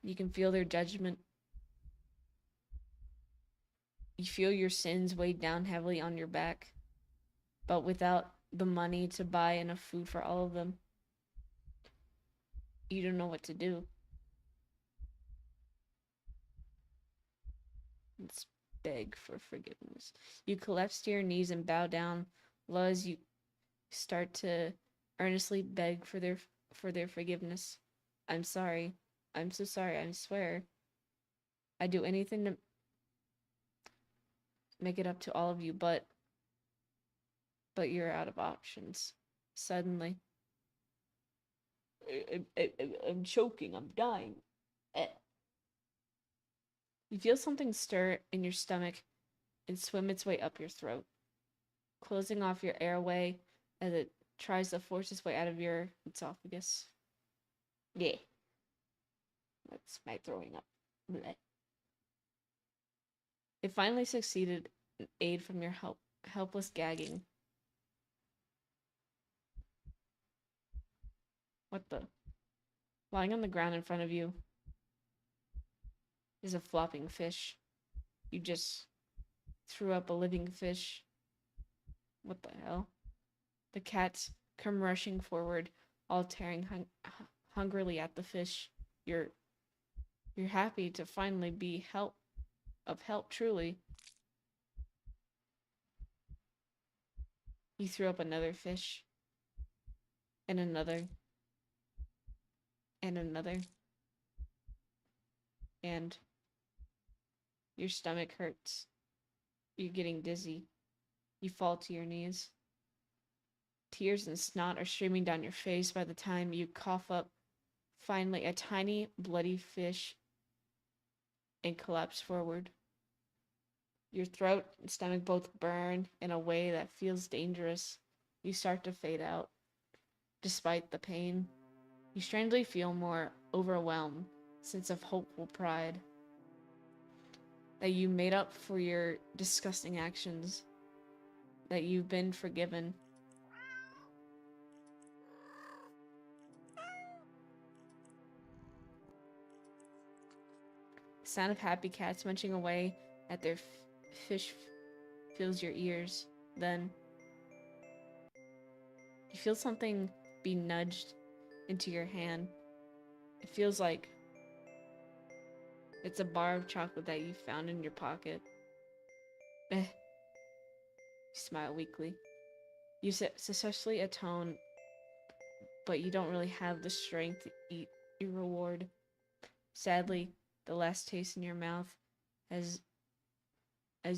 You can feel their judgment. You feel your sins weighed down heavily on your back, but without the money to buy enough food for all of them, you don't know what to do. Let's beg for forgiveness. You collapse to your knees and bow down, low as you start to earnestly beg for their forgiveness. I'm sorry. I'm so sorry. I swear. I'd do anything to make it up to all of you, but you're out of options. Suddenly. I'm choking. I'm dying. You feel something stir in your stomach and swim its way up your throat, closing off your airway as it tries to force its way out of your esophagus. Yeah. That's my throwing up. Blech. It finally succeeded in aid from your helpless gagging. What the? Lying on the ground in front of you is a flopping fish. You just threw up a living fish. What the hell? The cats come rushing forward, all tearing hungrily at the fish. You're happy to finally be of help, truly. You threw up another fish, and another, and another, and your stomach hurts. You're getting dizzy. You fall to your knees. Tears and snot are streaming down your face by the time you cough up finally a tiny, bloody fish and collapse forward. Your throat and stomach both burn in a way that feels dangerous. You start to fade out. Despite the pain, you strangely feel more overwhelmed, sense of hopeful pride. That you made up for your disgusting actions. That you've been forgiven. The sound of happy cats munching away at their fish fills your ears. Then you feel something be nudged into your hand. It feels like it's a bar of chocolate that you found in your pocket. You smile weakly. You successfully atone, but you don't really have the strength to eat your reward. Sadly, the last taste in your mouth as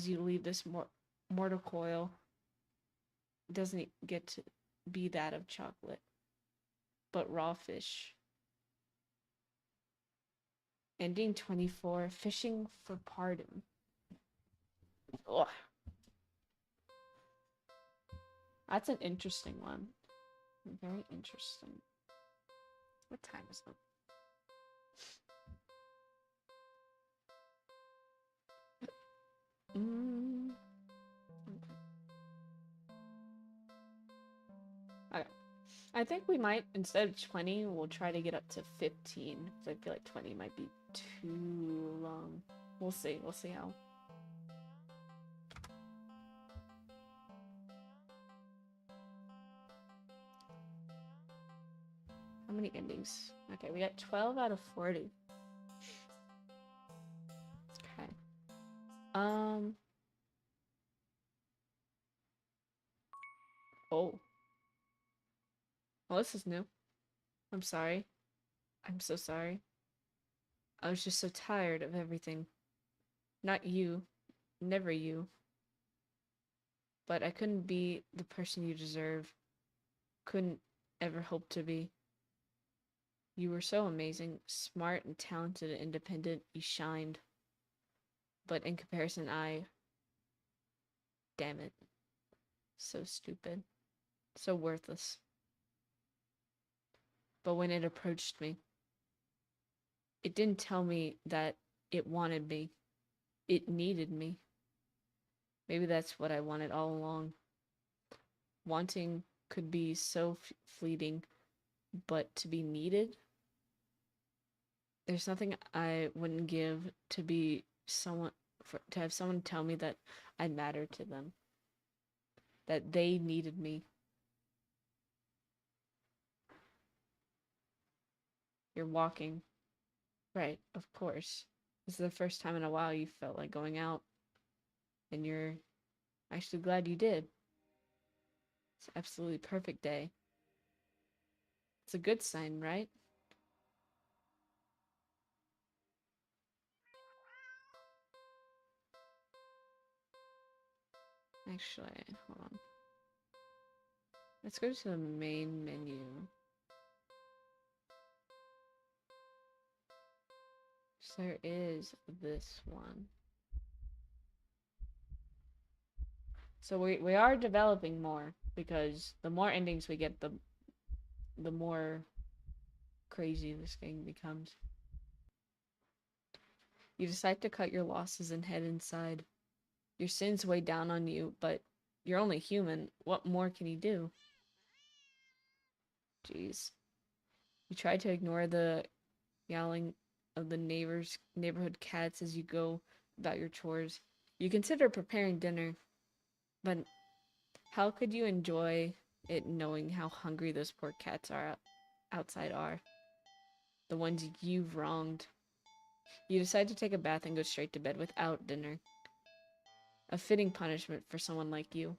you leave this mortal coil doesn't get to be that of chocolate, but raw fish. Ending 24, fishing for pardon. Ugh. That's an interesting one. Very interesting. What time is it? Okay. I think we might, instead of 20, we'll try to get up to 15. Because I feel like 20 might be too long. We'll see. We'll see how. How many endings? Okay, we got 12 out of 40. Okay. Oh. Well, this is new. I'm sorry. I'm so sorry. I was just so tired of everything. Not you. Never you. But I couldn't be the person you deserve. Couldn't ever hope to be. You were so amazing, smart and talented and independent. You shined. But in comparison, damn it. So stupid. So worthless. But when it approached me, it didn't tell me that it wanted me. It needed me. Maybe that's what I wanted all along. Wanting could be so fleeting, but to be needed? There's nothing I wouldn't give to be someone, to have someone tell me that I mattered to them. That they needed me. You're walking. Right, of course. This is the first time in a while you felt like going out. And you're actually glad you did. It's an absolutely perfect day. It's a good sign, right? Actually, hold on. Let's go to the main menu. So there is this one. So we are developing more, because the more endings we get, the more crazy this game becomes. You decide to cut your losses and head inside. Your sins weigh down on you, but you're only human. What more can you do? Jeez. You try to ignore the yowling of the neighborhood cats as you go about your chores. You consider preparing dinner, but how could you enjoy it knowing how hungry those poor cats outside are? The ones you've wronged. You decide to take a bath and go straight to bed without dinner. A fitting punishment for someone like you.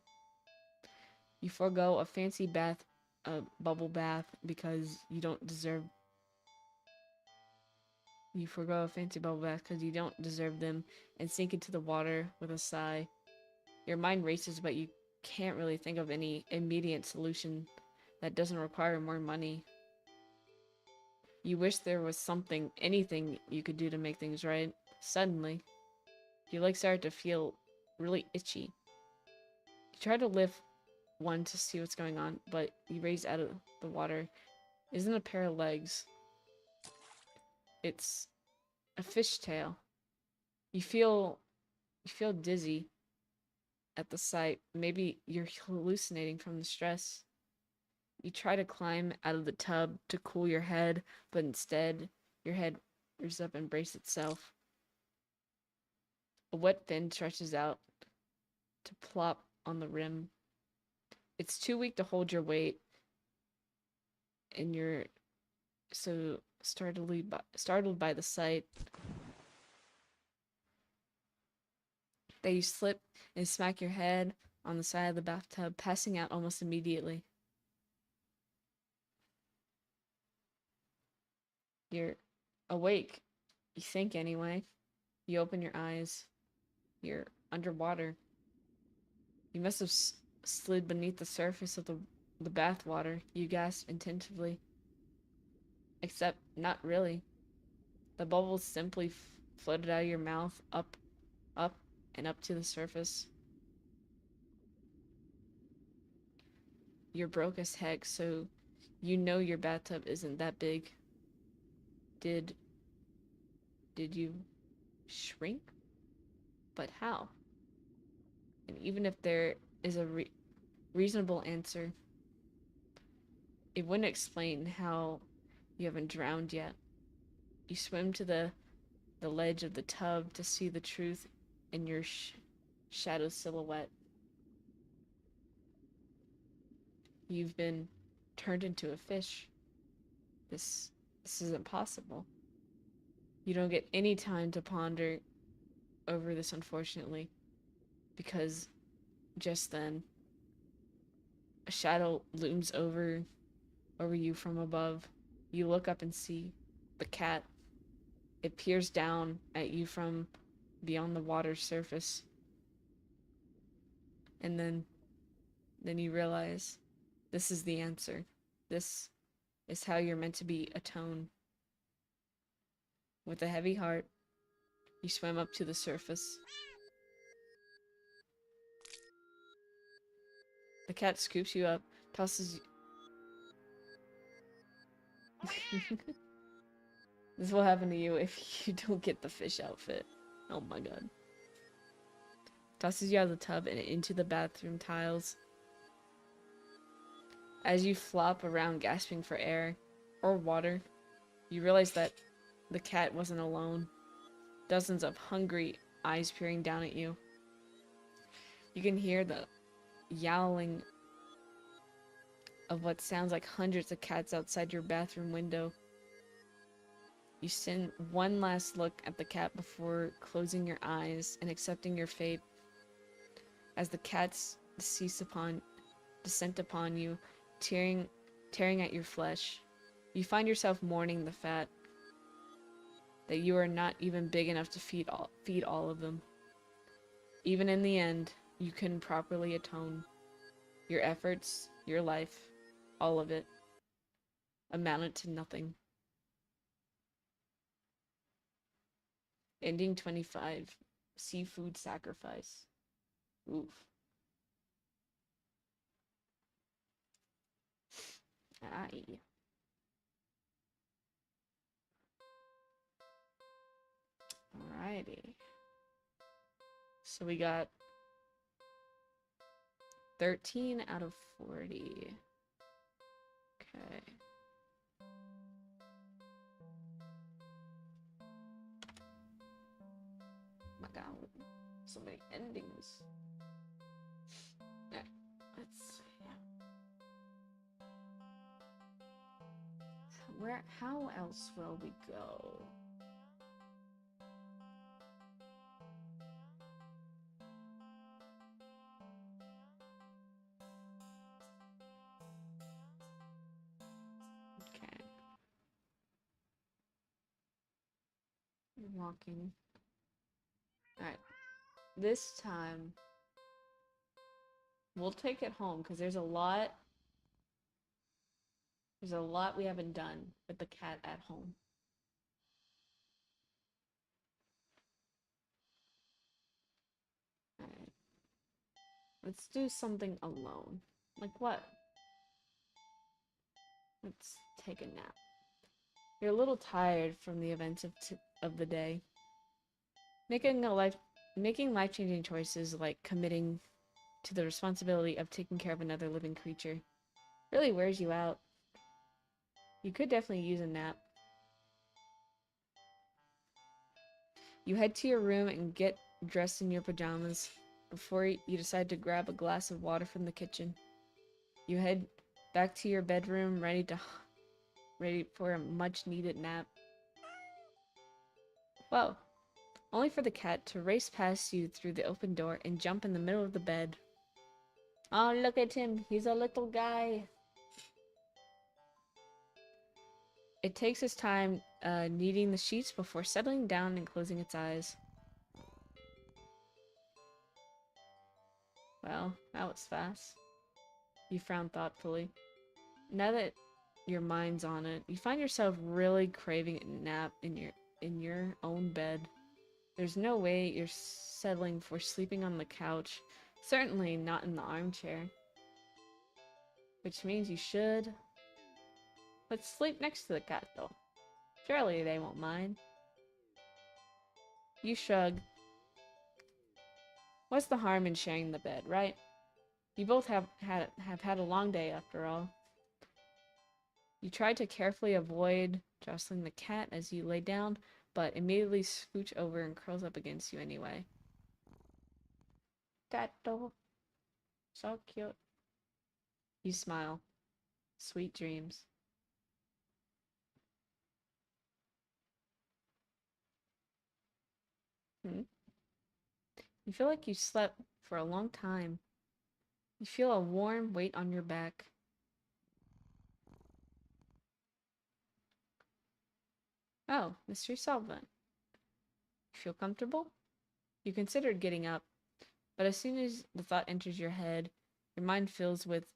You forego a fancy bath, a bubble bath, because you don't deserve. You forego a fancy bubble bath because you don't deserve them, and sink into the water with a sigh. Your mind races, but you can't really think of any immediate solution that doesn't require more money. You wish there was something, anything you could do to make things right. Suddenly, your legs start to feel really itchy. You try to lift one to see what's going on, but you raise out of the water isn't a pair of legs. It's a fishtail. You feel dizzy at the sight. Maybe you're hallucinating from the stress. You try to climb out of the tub to cool your head, but instead, your head rears up and braces itself. A wet fin stretches out to plop on the rim. It's too weak to hold your weight, and you're so startled by the sight that you slip and smack your head on the side of the bathtub, passing out almost immediately. You're awake. You think anyway. You open your eyes. You're underwater. You must have slid beneath the surface of the bath water. You gasp attentively. Except, not really. The bubbles simply floated out of your mouth, up, and up to the surface. You're broke as heck, so you know your bathtub isn't that big. Did you shrink? But how? And even if there is a reasonable answer, it wouldn't explain how you haven't drowned yet. You swim to the ledge of the tub to see the truth in your shadow silhouette. You've been turned into a fish. This isn't possible. You don't get any time to ponder over this, unfortunately, because just then a shadow looms over you from above. You look up and see the cat. It peers down at you from beyond the water's surface. And then you realize this is the answer. This is how you're meant to be atoned. With a heavy heart, you swim up to the surface. The cat scoops you up, tosses you. This will happen to you if you don't get the fish outfit. Oh my god. Tosses you out of the tub and into the bathroom tiles. As you flop around gasping for air or water, you realize that the cat wasn't alone. Dozens of hungry eyes peering down at you. You can hear the yowling of what sounds like hundreds of cats outside your bathroom window. You send one last look at the cat before closing your eyes and accepting your fate. As the cats descent upon you, tearing at your flesh, you find yourself mourning the fact that you are not even big enough to feed all of them. Even in the end, you couldn't properly atone. Your efforts, your life, all of it, amounted to nothing. Ending 25. Seafood sacrifice. Oof. Aye. Alrighty. So we got 13 out of 40. Okay. Oh my god, so many endings. Alright, let's see. How else will we go? Okay. Walking. Alright. This time, We'll take it home because there's a lot. There's a lot we haven't done with the cat at home. Alright. Let's do something alone. Like what? Let's take a nap. You're a little tired from the events of the day. Making life-changing choices like committing to the responsibility of taking care of another living creature really wears you out. You could definitely use a nap. You head to your room and get dressed in your pajamas before you decide to grab a glass of water from the kitchen. You head back to your bedroom ready for a much-needed nap. Whoa. Only for the cat to race past you through the open door and jump in the middle of the bed. Oh, look at him. He's a little guy. It takes its time kneading the sheets before settling down and closing its eyes. Well, that was fast. You frown thoughtfully. Now that your mind's on it, you find yourself really craving a nap in your own bed. There's no way you're settling for sleeping on the couch. Certainly not in the armchair. Which means you should. Let's sleep next to the cat, though. Surely they won't mind. You shrug. What's the harm in sharing the bed, right? You both have had a long day, after all. You try to carefully avoid jostling the cat as you lay down, but immediately scooch over and curls up against you anyway. Gato. So cute. You smile. Sweet dreams. You feel like you slept for a long time. You feel a warm weight on your back. Oh, Mr. Solvent. You feel comfortable? You considered getting up, but as soon as the thought enters your head, your mind fills with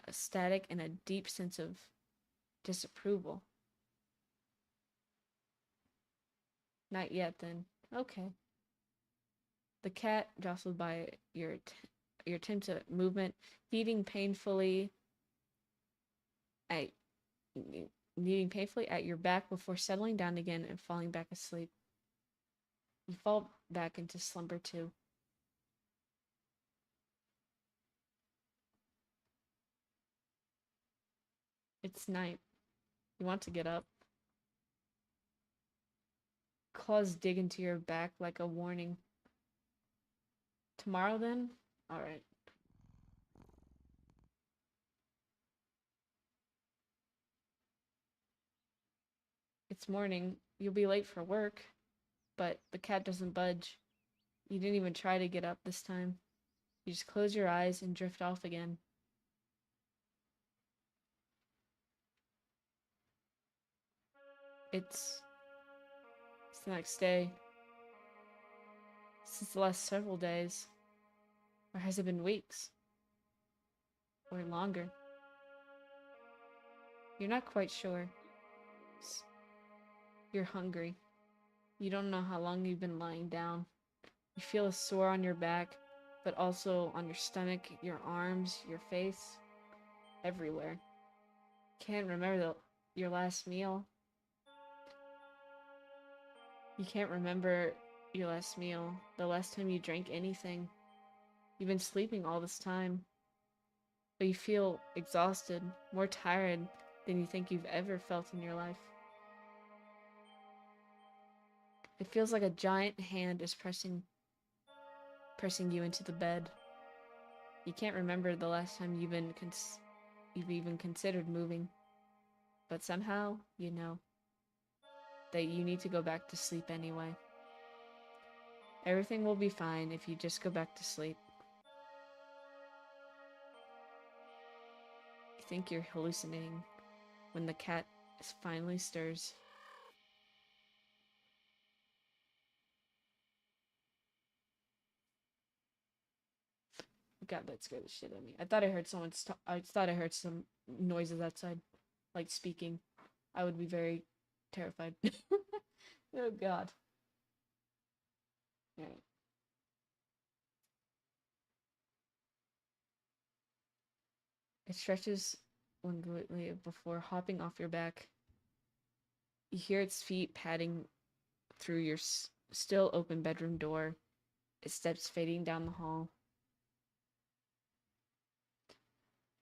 a static and a deep sense of disapproval. Not yet, then. Okay. The cat, jostled by your attempt at movement, kneading painfully at your back before settling down again and falling back asleep. You fall back into slumber too. It's night. You want to get up. Claws dig into your back like a warning. Tomorrow then? Alright. It's morning. You'll be late for work. But the cat doesn't budge. You didn't even try to get up this time. You just close your eyes and drift off again. It's the next day. Since the last several days. Or has it been weeks? Or longer? You're not quite sure. You're hungry. You don't know how long you've been lying down. You feel a sore on your back, but also on your stomach, your arms, your face, everywhere. Can't remember your last meal. You can't remember your last meal, the last time you drank anything. You've been sleeping all this time. But you feel exhausted, more tired than you think you've ever felt in your life. It feels like a giant hand is pressing you into the bed. You can't remember the last time you've even considered moving. But somehow, you know that you need to go back to sleep anyway. Everything will be fine if you just go back to sleep. You think you're hallucinating when the cat finally stirs. God, that scared the shit out of me. I thought I heard someone. I thought I heard some noises outside, like speaking. I would be very terrified. Oh God. All right. It stretches languidly before hopping off your back. You hear its feet padding through your still open bedroom door. Its steps fading down the hall.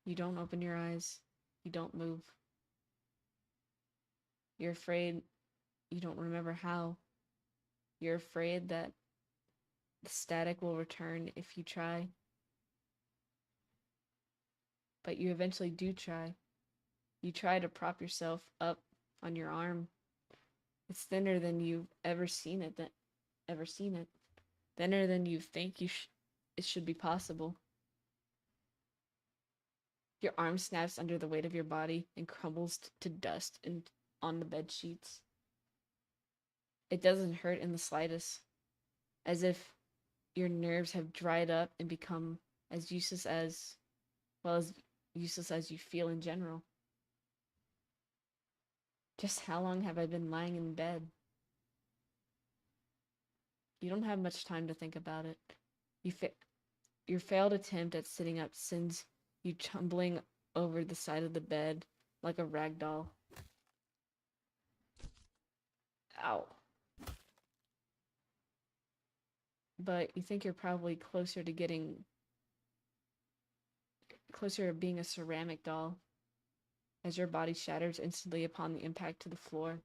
You don't open your eyes. You don't move. You're afraid you don't remember how. You're afraid that the static will return if you try. But you eventually do try. You try to prop yourself up on your arm. It's thinner than you've ever seen it. Thinner than you think it should be possible. Your arm snaps under the weight of your body and crumbles to dust on the bed sheets. It doesn't hurt in the slightest, as if your nerves have dried up and become as useless as useless as you feel in general. Just how long have I been lying in bed? You don't have much time to think about it. Your failed attempt at sitting up sends you tumbling over the side of the bed like a rag doll. Ow. But you think you're probably closer to being a ceramic doll as your body shatters instantly upon the impact to the floor.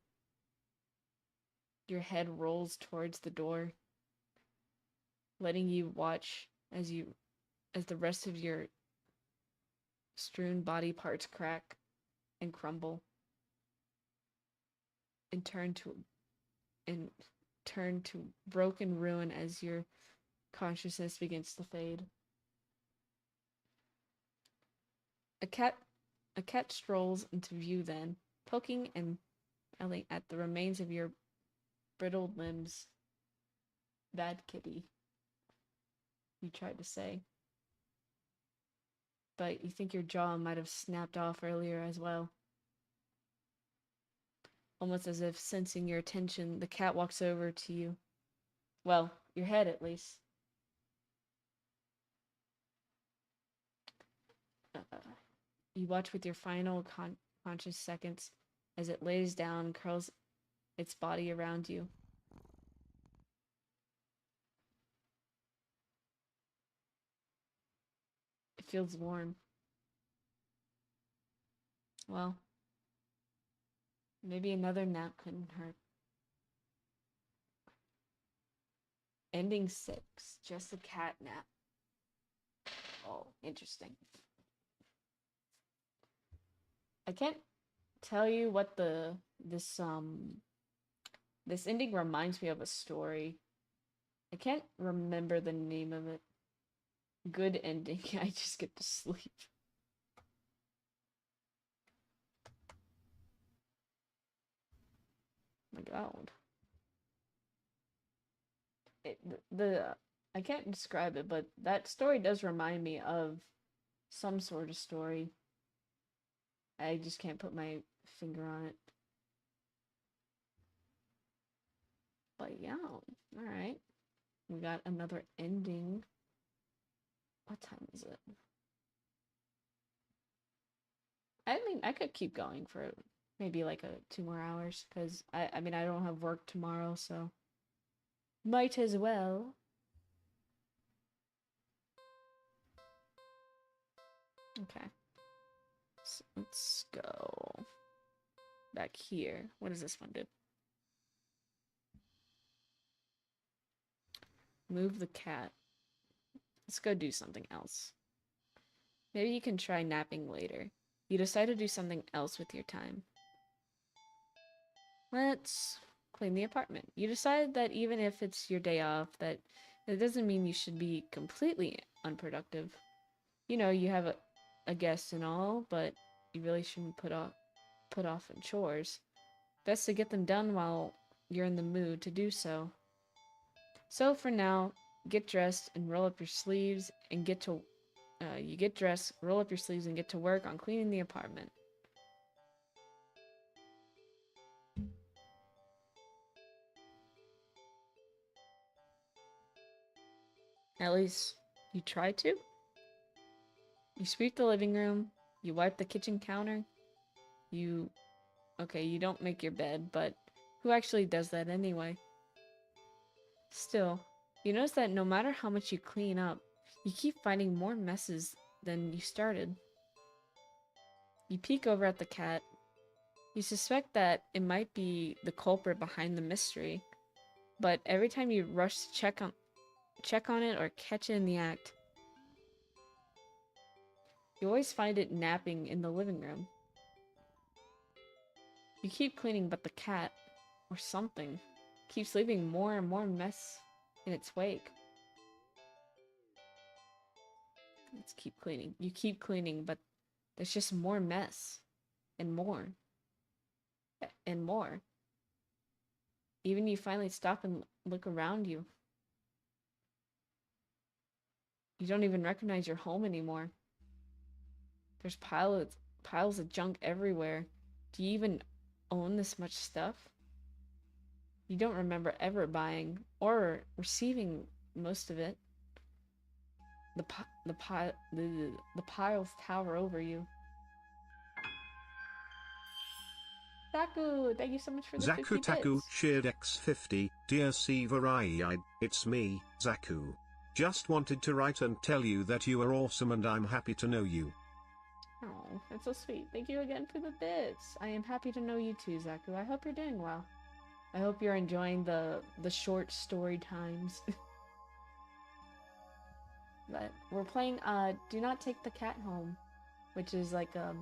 Your head rolls towards the door, letting you watch as the rest of your strewn body parts crack and crumble and turn to broken ruin as your consciousness begins to fade. A cat strolls into view then, poking and yelling at the remains of your brittled limbs. Bad kitty, you tried to say. But you think your jaw might have snapped off earlier as well. Almost as if sensing your attention, the cat walks over to you. Well, your head at least. You watch with your final conscious seconds as it lays down and curls its body around you. It feels warm. Well, maybe another nap couldn't hurt. Ending 6, just a cat nap. Oh, interesting. I can't tell you what this ending reminds me of a story. I can't remember the name of it. Good ending. I just get to sleep. My God. I can't describe it, but that story does remind me of some sort of story. I just can't put my finger on it. But yeah, alright. We got another ending. What time is it? I mean, I could keep going for maybe like 2 more hours, because I mean, I don't have work tomorrow, so might as well. Okay. So let's go back here. What does this one do? Move the cat. Let's go do something else. Maybe you can try napping later. You decide to do something else with your time. Let's clean the apartment. You decide that even if it's your day off, that it doesn't mean you should be completely unproductive. You know, you have a guest and all, but you really shouldn't put off in chores. Best to get them done while you're in the mood to do so. So for now, get dressed and roll up your sleeves and get to You get dressed, roll up your sleeves, and get to work on cleaning the apartment. At least, you try to? You sweep the living room, you wipe the kitchen counter, okay, you don't make your bed, but who actually does that anyway? Still, you notice that no matter how much you clean up, you keep finding more messes than you started. You peek over at the cat. You suspect that it might be the culprit behind the mystery, but every time you rush to check on it or catch it in the act, you always find it napping in the living room. You keep cleaning, but the cat, or something, keeps leaving more and more mess in its wake. Let's keep cleaning. You keep cleaning, but there's just more mess. And more. And more. Even you finally stop and look around you. You don't even recognize your home anymore. There's piles of junk everywhere. Do you even own this much stuff? You don't remember ever buying or receiving most of it. The piles tower over you. Zaku, thank you so much for the 50 Zaku Taku bits. shared X50. Dear SeaVariii, it's me, Zaku. Just wanted to write and tell you that you are awesome and I'm happy to know you. Oh, that's so sweet. Thank you again for the bits. I am happy to know you too, Zaku. I hope you're doing well. I hope you're enjoying the short story times. But we're playing Do Not Take the Cat Home, which is like a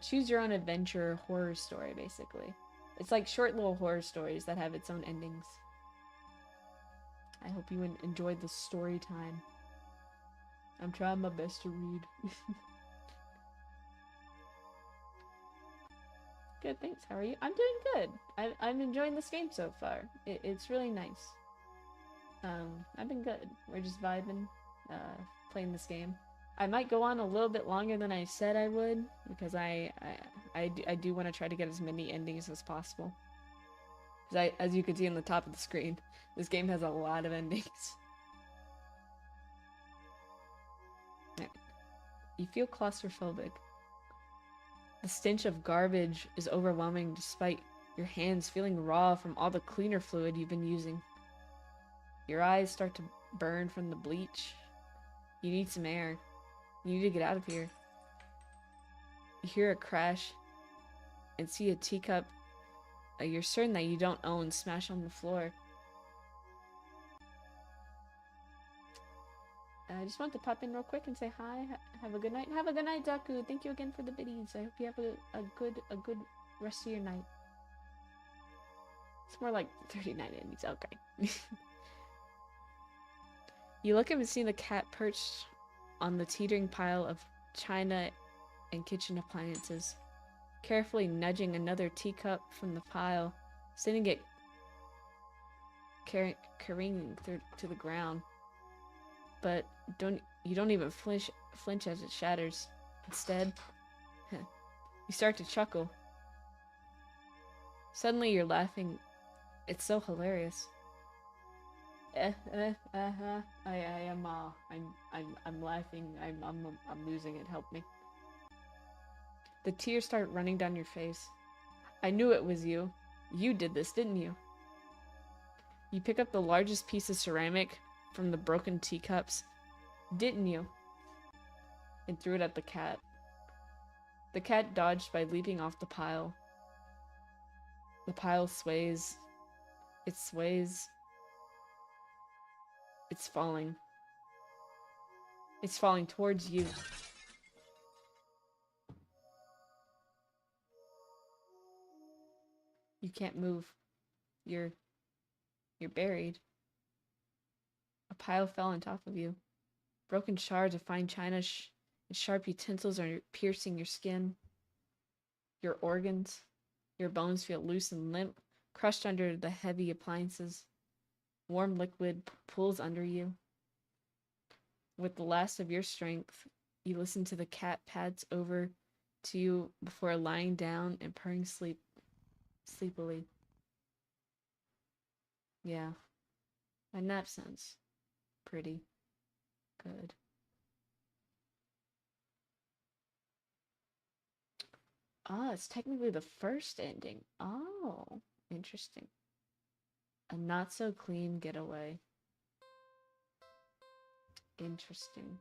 choose your own adventure horror story, basically. It's like short little horror stories that have its own endings. I hope you enjoyed the story time. I'm trying my best to read. Good, thanks. How are you? I'm doing good. I'm enjoying this game so far. It's really nice. I've been good. We're just vibing, playing this game. I might go on a little bit longer than I said I would, because I do want to try to get as many endings as possible. Because as you can see on the top of the screen, this game has a lot of endings. You feel claustrophobic. The stench of garbage is overwhelming despite your hands feeling raw from all the cleaner fluid you've been using. Your eyes start to burn from the bleach. You need some air. You need to get out of here. You hear a crash and see a teacup you're certain that you don't own smash on the floor. I just want to pop in real quick and say hi. Have a good night. Have a good night, Zaku. Thank you again for the biddies. I hope you have a good rest of your night. It's more like 39 endings. Okay. You look up and see the cat perched on the teetering pile of china and kitchen appliances, carefully nudging another teacup from the pile, sending it careening to the ground. But you don't even flinch as it shatters. Instead, you start to chuckle. Suddenly you're laughing. It's so hilarious. I'm laughing. I'm losing it. Help me. The tears start running down your face. I knew it was you. You did this, didn't you? You pick up the largest piece of ceramic from the broken teacups, didn't you? And threw it at the cat. The cat dodged by leaping off the pile. The pile sways. It sways. It's falling. It's falling towards you. You can't move. You're buried. A pile fell on top of you. Broken shards of fine china and sharp utensils are piercing your skin. Your organs, your bones feel loose and limp, crushed under the heavy appliances. Warm liquid pools under you. With the last of your strength, you listen to the cat pads over to you before lying down and purring sleepily. Yeah, my nap sounds pretty good. Ah, it's technically the first ending. Oh, interesting. A not so clean getaway. Interesting.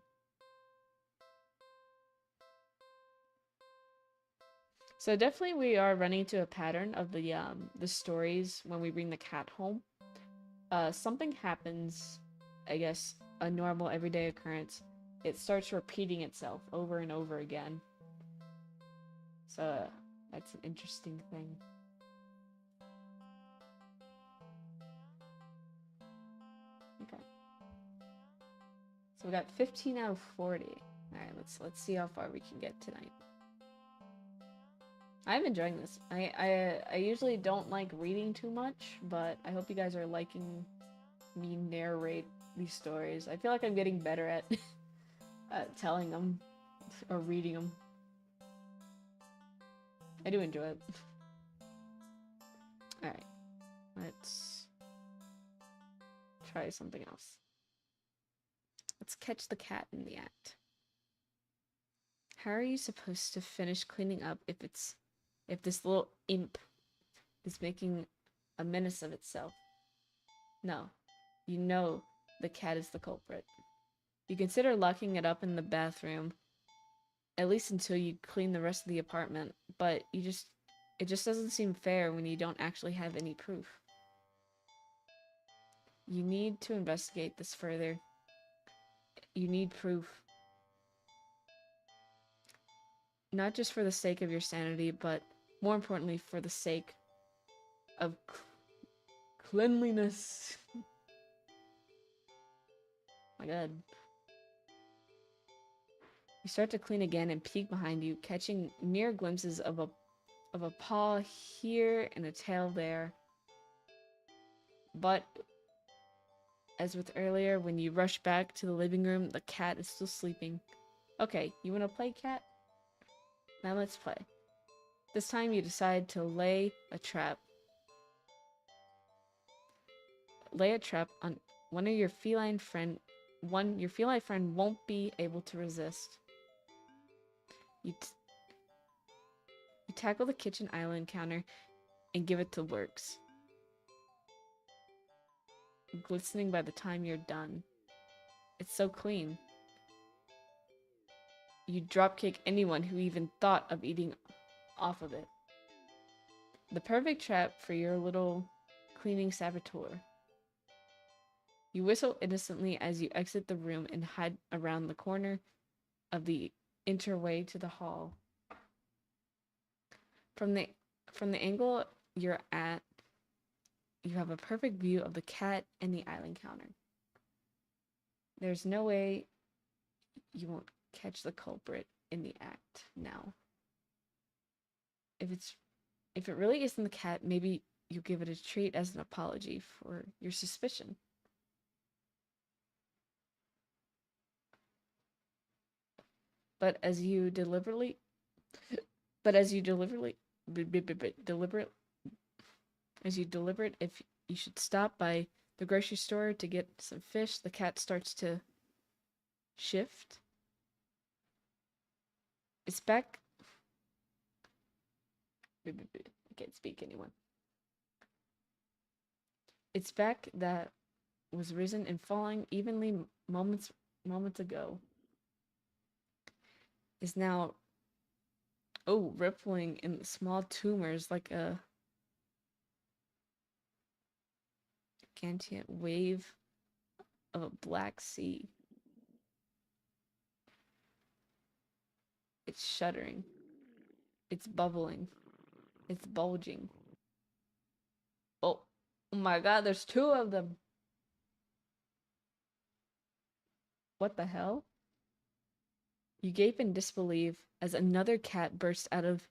So definitely we are running into a pattern of the stories when we bring the cat home. Something happens, I guess, a normal everyday occurrence. It starts repeating itself over and over again. So that's an interesting thing. Okay. So we got 15 out of 40. Alright, let's see how far we can get tonight. I'm enjoying this. I usually don't like reading too much, but I hope you guys are liking me narrate these stories. I feel like I'm getting better at telling them or reading them. I do enjoy it. Alright, let's try something else. Let's catch the cat in the act. How are you supposed to finish cleaning up if this little imp is making a menace of itself? No, you know the cat is the culprit. You consider locking it up in the bathroom, at least until you clean the rest of the apartment, but it just doesn't seem fair when you don't actually have any proof. You need to investigate this further. You need proof. Not just for the sake of your sanity, but more importantly for the sake of cleanliness. My god. You start to clean again and peek behind you, catching mere glimpses of a paw here and a tail there. But as with earlier, when you rush back to the living room, the cat is still sleeping. Okay, you wanna play, cat? Now let's play. This time you decide to lay a trap. Lay a trap on one of your feline friend. Your feline friend won't be able to resist. You tackle the kitchen island counter and give it to works, glistening by the time you're done. It's so clean. You dropkick anyone who even thought of eating off of it. The perfect trap for your little cleaning saboteur. You whistle innocently as you exit the room and hide around the corner of the entryway to the hall. From the angle you're at, you have a perfect view of the cat and the island counter. There's no way you won't catch the culprit in the act now. If it really isn't the cat, maybe you give it a treat as an apology for your suspicion. But as you deliberate, if you should stop by the grocery store to get some fish, the cat starts to shift. It's back. I can't speak anyone. Its back that was risen and falling evenly moments ago is now rippling in small tumors like a gigantic wave of a black sea. It's shuddering. It's bubbling. It's bulging. Oh my god, there's two of them. What the hell? You gape in disbelief as another cat bursts out of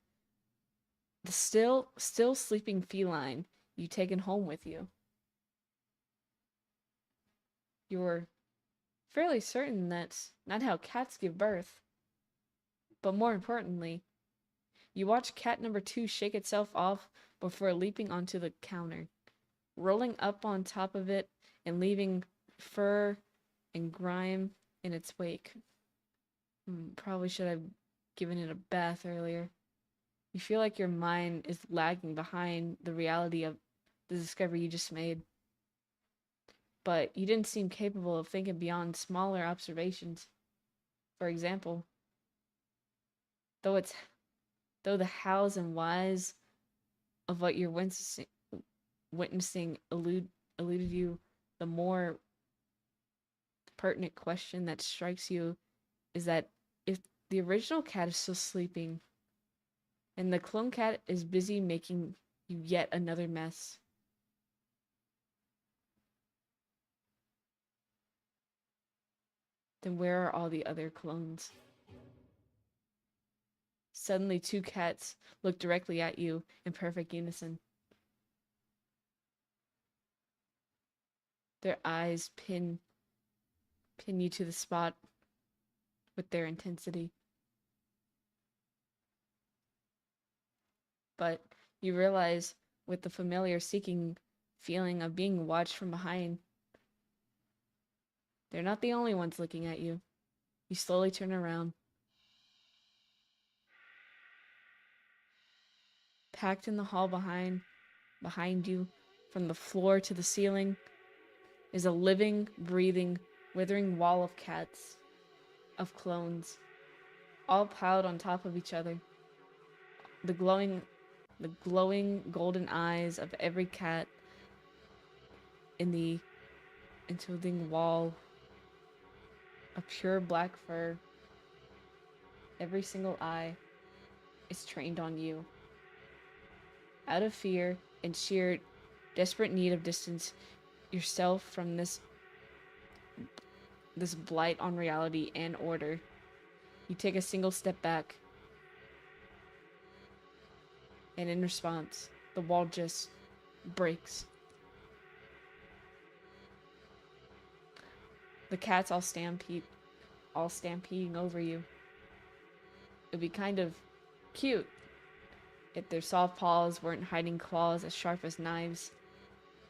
the still sleeping feline you've taken home with you. Your fairly certain that's not how cats give birth. But more importantly, you watch cat number 2 shake itself off before leaping onto the counter, rolling up on top of it and leaving fur and grime in its wake. Probably should have given it a bath earlier. You feel like your mind is lagging behind the reality of the discovery you just made. But you didn't seem capable of thinking beyond smaller observations. For example, though the hows and whys of what you're witnessing eluded you, the more pertinent question that strikes you is that if the original cat is still sleeping and the clone cat is busy making you yet another mess, then where are all the other clones? Suddenly, 2 cats look directly at you in perfect unison. Their eyes pin you to the spot with their intensity. But you realize, with the familiar seeking feeling of being watched from behind, they're not the only ones looking at you. You slowly turn around. Packed in the hall behind you, from the floor to the ceiling, is a living, breathing, withering wall of cats, of clones, all piled on top of each other. The glowing golden eyes of every cat in the enclosing wall of pure black fur. Every single eye is trained on you. Out of fear and sheer desperate need of distance yourself from this blight on reality and order, you take a single step back. And in response, the wall just breaks. The cats all stampeding over you. It'd be kind of cute if their soft paws weren't hiding claws as sharp as knives.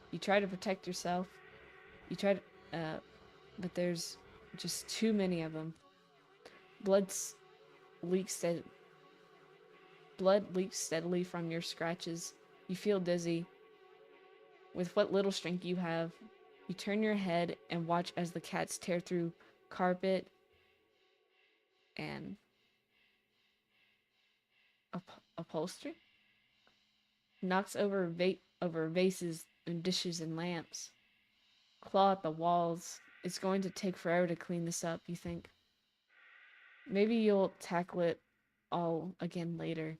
You try to protect yourself. But there's just too many of them. Blood leaks steadily from your scratches. You feel dizzy. With what little strength you have, you turn your head and watch as the cats tear through carpet and upholstery, knocks over vases and dishes and lamps, claw at the walls. It's going to take forever to clean this up, you think. Maybe you'll tackle it all again later,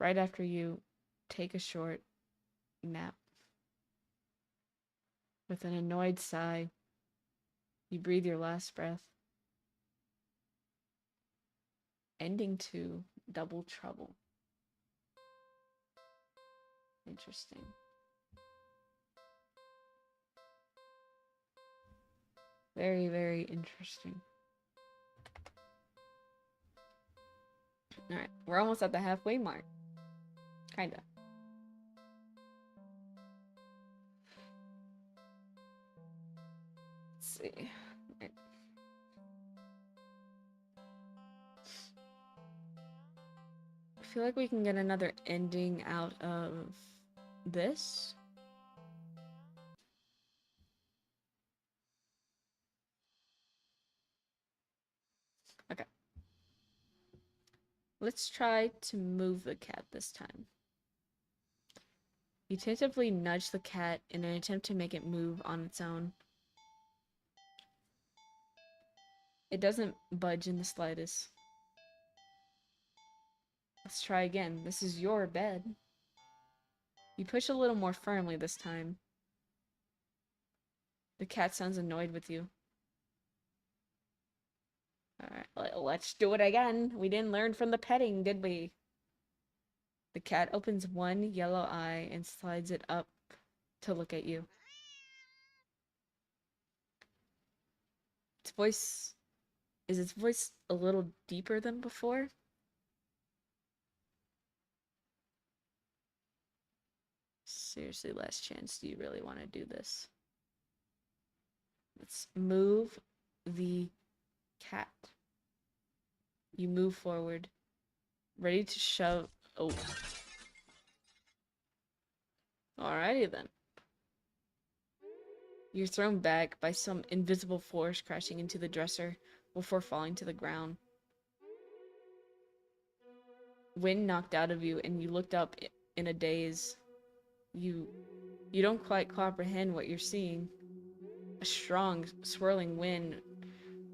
right after you take a short nap. With an annoyed sigh, you breathe your last breath, ending to double trouble. Interesting. Very, very interesting. Alright, we're almost at the halfway mark. Kinda. Let's see. Right. I feel like we can get another ending out of this. Okay. Let's try to move the cat this time. You tentatively nudge the cat in an attempt to make it move on its own. It doesn't budge in the slightest. Let's try again. This is your bed. You push a little more firmly this time. The cat sounds annoyed with you. Alright, let's do it again. We didn't learn from the petting, did we? The cat opens one yellow eye and slides it up to look at you. voice... Is its voice a little deeper than before? Seriously, last chance. Do you really want to do this? Let's move the cat. You move forward. Ready to shove. Oh. Alrighty then. You're thrown back by some invisible force crashing into the dresser before falling to the ground. Wind knocked out of you and you looked up in a daze. You don't quite comprehend what you're seeing. A strong, swirling wind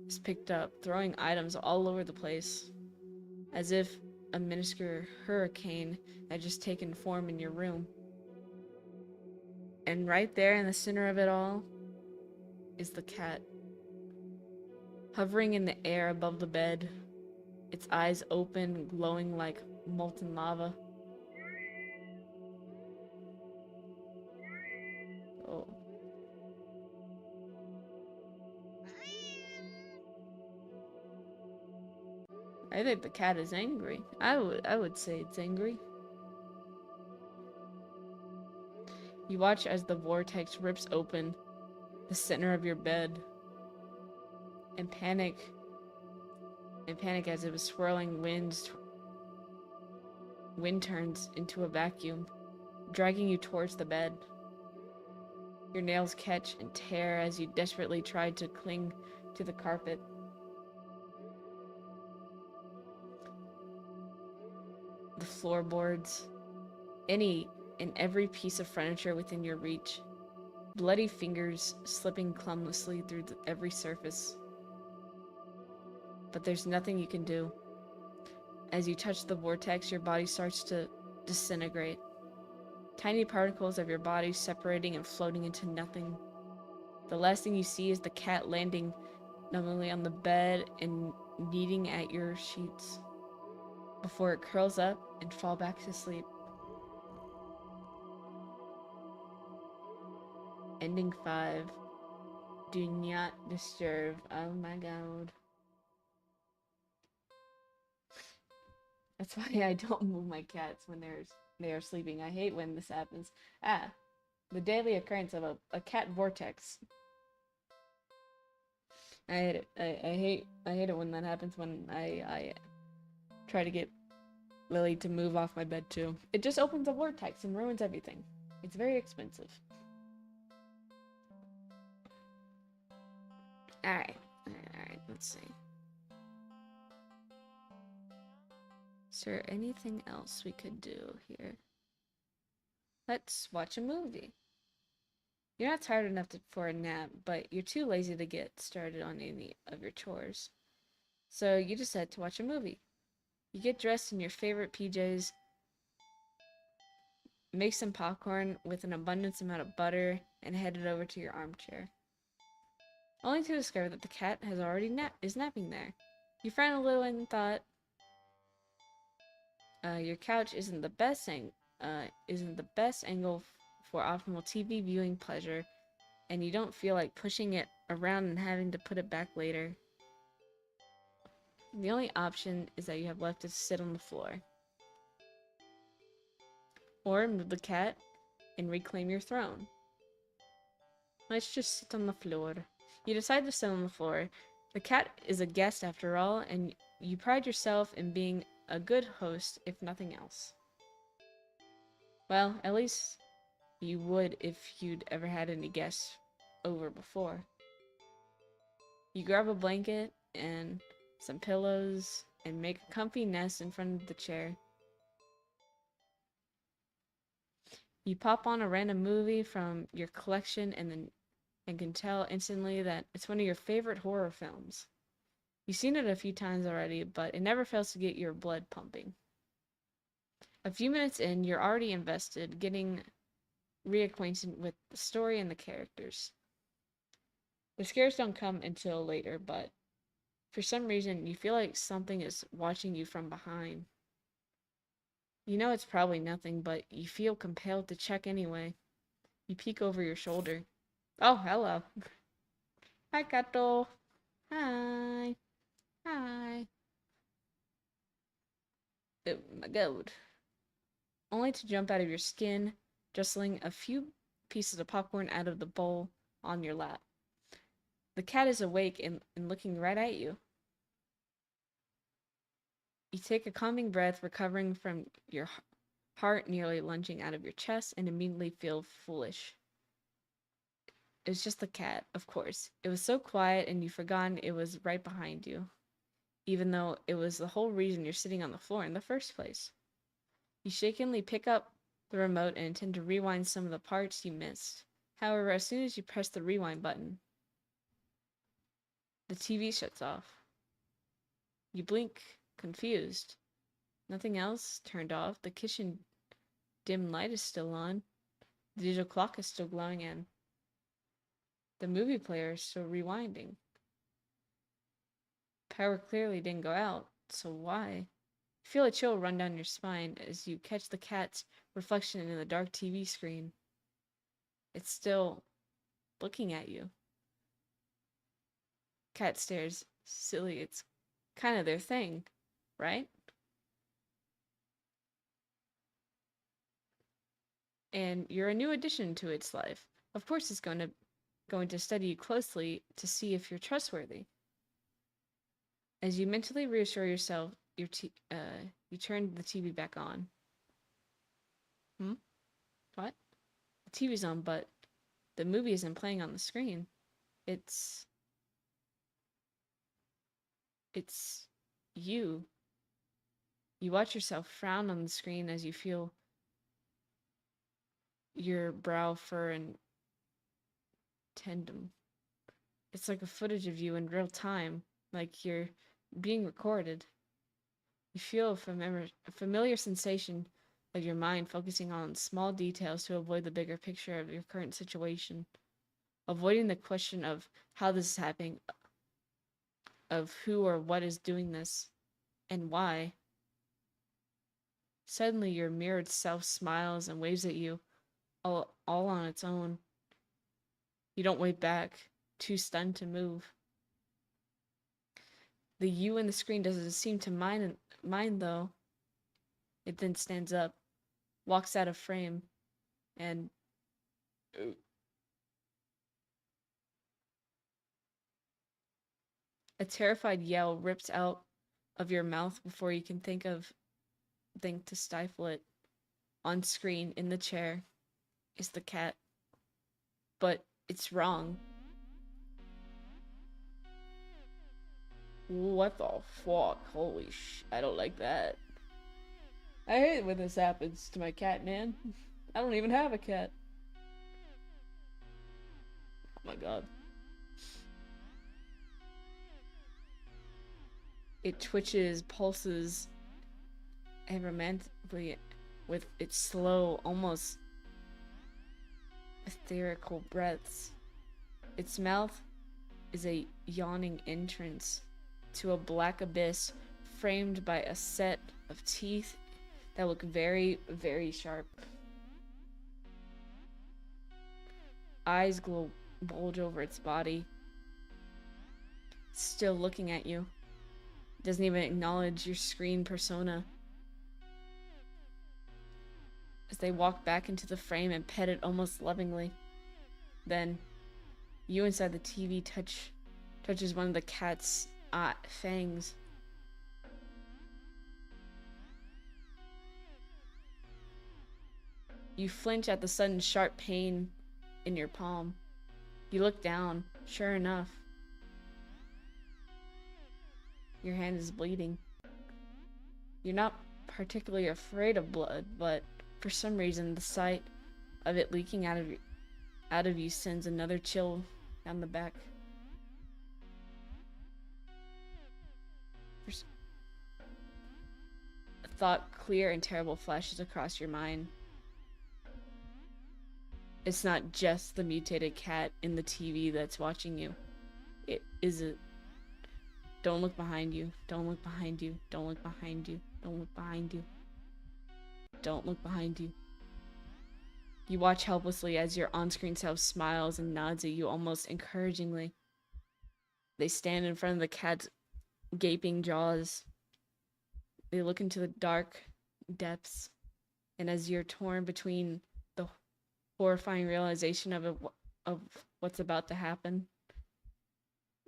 is picked up, throwing items all over the place, as if a minuscule hurricane had just taken form in your room. And right there in the center of it all is the cat, hovering in the air above the bed, its eyes open, glowing like molten lava. Oh. I think the cat is angry. I would say it's angry. You watch as the vortex rips open the center of your bed and panic as it was swirling wind turns into a vacuum, dragging you towards the bed. Your nails catch and tear as you desperately try to cling to the carpet. The floorboards, any and every piece of furniture within your reach, bloody fingers slipping clumsily through every surface. But there's nothing you can do. As you touch the vortex, your body starts to disintegrate. Tiny particles of your body separating and floating into nothing. The last thing you see is the cat landing numbly on the bed and kneading at your sheets before it curls up and fall back to sleep. Ending 5. Do not disturb. Oh my god. That's why I don't move my cats when they are sleeping. I hate when this happens. The daily occurrence of a cat vortex. I hate it. I hate it when that happens, when I try to get Lily to move off my bed too. It just opens a vortex and ruins everything. It's very expensive. Alright, let's see. Is there anything else we could do here? Let's watch a movie. You're not tired enough for a nap, but you're too lazy to get started on any of your chores. So you decide to watch a movie. You get dressed in your favorite PJs, make some popcorn with an abundance amount of butter, and head it over to your armchair. Only to discover that the cat has already is napping there. You frown a little and thought, your couch isn't the best angle for optimal TV viewing pleasure, and you don't feel like pushing it around and having to put it back later. The only option is that you have left to sit on the floor. Or move the cat and reclaim your throne. Let's just sit on the floor. You decide to sit on the floor. The cat is a guest after all, and you pride yourself in being a good host, if nothing else. Well, at least you would if you'd ever had any guests over before. You grab a blanket and some pillows and make a comfy nest in front of the chair. You pop on a random movie from your collection and can tell instantly that it's one of your favorite horror films. You've seen it a few times already, but it never fails to get your blood pumping. A few minutes in, you're already invested, getting reacquainted with the story and the characters. The scares don't come until later, but for some reason, you feel like something is watching you from behind. You know it's probably nothing, but you feel compelled to check anyway. You peek over your shoulder. Oh, hello. Hi, Kato. Hi. Hi. Oh my god. Only to jump out of your skin, jostling a few pieces of popcorn out of the bowl on your lap. The cat is awake and looking right at you. You take a calming breath, recovering from your heart nearly lunging out of your chest, and immediately feel foolish. It was just the cat, of course. It was so quiet, and you forgotten it was right behind you, even though it was the whole reason you're sitting on the floor in the first place. You shakenly pick up the remote and intend to rewind some of the parts you missed. However, as soon as you press the rewind button, the TV shuts off. You blink, confused. Nothing else turned off. The kitchen dim light is still on. The digital clock is still glowing, and the movie player is still rewinding. Power clearly didn't go out, so why? You feel a chill run down your spine as you catch the cat's reflection in the dark TV screen. It's still looking at you. Cat stares. Silly, it's kind of their thing, right? And you're a new addition to its life. Of course it's going to study you closely to see if you're trustworthy. As you mentally reassure yourself, you turn the TV back on. What? The TV's on, but the movie isn't playing on the screen. It's you. You watch yourself frown on the screen as you feel your brow fur and tendon. It's like a footage of you in real time, like you're being recorded. You feel a familiar sensation of your mind focusing on small details to avoid the bigger picture of your current situation, avoiding the question of how this is happening, of who or what is doing this, and why. Suddenly your mirrored self smiles and waves at you, all on its own. You don't wave back, too stunned to move. The you in the screen doesn't seem to mind though. It then stands up, walks out of frame, and a terrified yell rips out of your mouth before you can think to stifle it. On screen, in the chair, is the cat. But it's wrong. What the fuck? Holy sh! I don't like that. I hate it when this happens to my cat, man. I don't even have a cat. Oh my god. It twitches, pulses, and romantically with its slow, almost etherical breaths. Its mouth is a yawning entrance to a black abyss framed by a set of teeth that look very, very sharp. Eyes bulge over its body, still looking at you. It doesn't even acknowledge your screen persona. As they walk back into the frame and pet it almost lovingly. Then, you inside the TV touches one of the cat's fangs. You flinch at the sudden sharp pain in your palm. You look down. Sure enough, your hand is bleeding. You're not particularly afraid of blood, but for some reason the sight of it leaking out of you sends another chill down the back. A thought clear and terrible flashes across your mind. It's not just the mutated cat in the TV that's watching you. It isn't. Don't look behind you. Don't look behind you. Don't look behind you. Don't look behind you. Don't look behind you. You watch helplessly as your on-screen self smiles and nods at you almost encouragingly. They stand in front of the cat's gaping jaws. They look into the dark depths, and as you're torn between the horrifying realization of what's about to happen,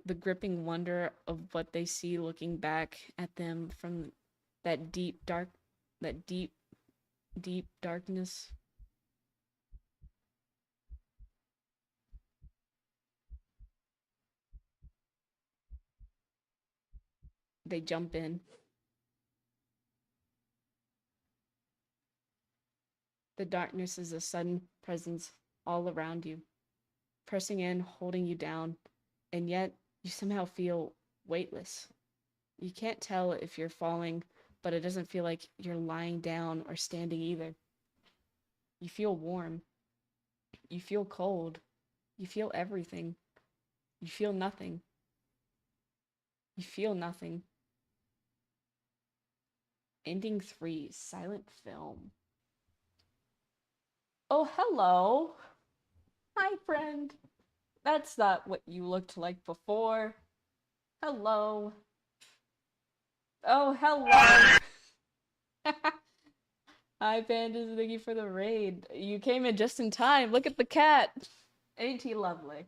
the gripping wonder of what they see looking back at them from that deep darkness. They jump in. The darkness is a sudden presence all around you, pressing in, holding you down, and yet you somehow feel weightless. You can't tell if you're falling, but it doesn't feel like you're lying down or standing either. You feel warm. You feel cold. You feel everything. You feel nothing. You feel nothing. Ending 3, silent film. Oh, hello. Hi, friend. That's not what you looked like before. Hello. Oh, hello. Hi, Pandas. Thank you for the raid. You came in just in time. Look at the cat. Ain't he lovely?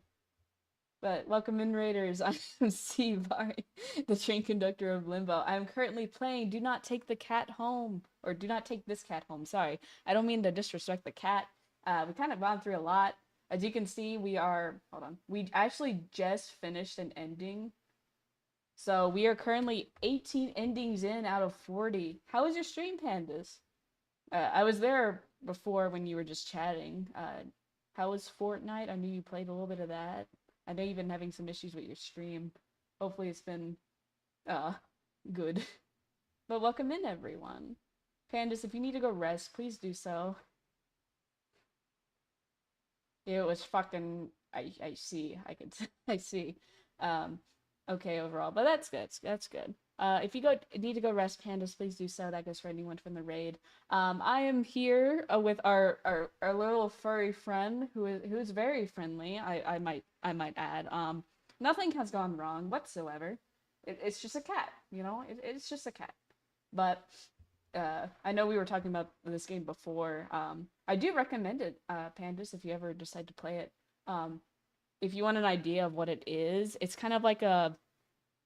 But welcome in, Raiders. I'm SeaVariii, the train conductor of Limbo. I'm currently playing Do Not Take the Cat Home. Or Do Not Take This Cat Home. Sorry. I don't mean to disrespect the cat. We kind of gone through a lot. As you can see, we are... Hold on. We actually just finished an ending. So we are currently 18 endings in out of 40. How was your stream, Pandas? I was there before when you were just chatting. How was Fortnite? I knew you played a little bit of that. I know you've been having some issues with your stream. Hopefully it's been good. But welcome in, everyone. Pandas, if you need to go rest, please do so. It was fucking... I see. I see. Okay overall, but that's good. That's good. If you need to go rest, Pandas, please do so. That goes for anyone from the raid. I am here with our little furry friend who's very friendly. I might add. Nothing has gone wrong whatsoever. It's just a cat, you know. It's just a cat. But I know we were talking about this game before. I do recommend it, Pandas, if you ever decide to play it. If you want an idea of what it is, it's kind of like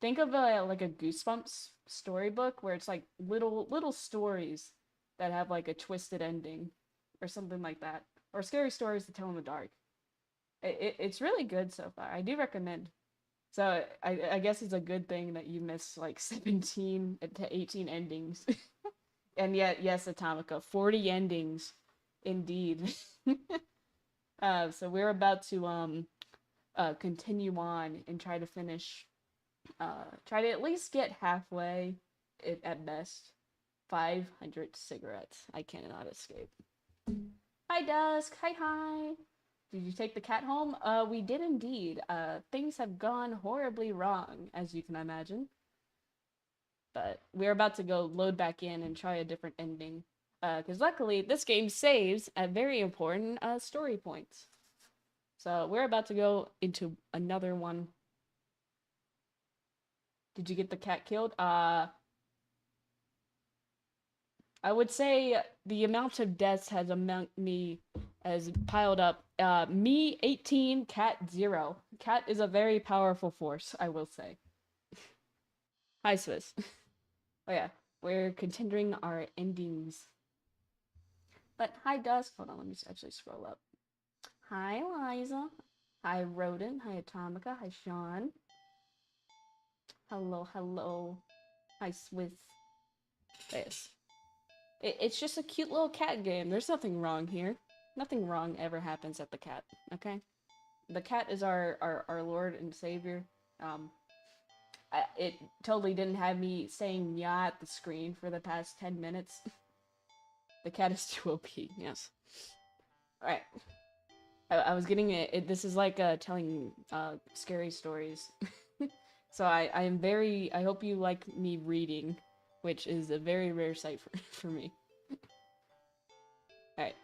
think of like a Goosebumps storybook where it's like little stories that have like a twisted ending or something like that, or scary stories to tell in the dark. It's really good so far. I do recommend. So I guess it's a good thing that you missed like 17 to 18 endings. And yet, yes, Atomica, 40 endings, indeed. So we're about to continue on and try to finish, try to at least get halfway, at best. 500 cigarettes. I cannot escape. Hi, Dusk. Hi. Did you take the cat home? We did indeed. Things have gone horribly wrong, as you can imagine. But we're about to go load back in and try a different ending. Because luckily, this game saves at very important story points. So we're about to go into another one. Did you get the cat killed? I would say the amount of deaths has piled up. Me 18, cat 0. Cat is a very powerful force, I will say. Hi, Swiss. Oh yeah, we're continuing our endings. But hi, Dusk. Hold on, let me actually scroll up. Hi, Eliza. Hi, Rodent. Hi, Atomica. Hi, Sean. Hello. Hi, Swiss. Yes. It's just a cute little cat game. There's nothing wrong here. Nothing wrong ever happens at the cat, okay? The cat is our Lord and Savior. It totally didn't have me saying yeah at the screen for the past 10 minutes. The cat is too OP, yes. Alright. I was getting it. This is like telling scary stories. So I hope you like me reading, which is a very rare sight for me. Alright.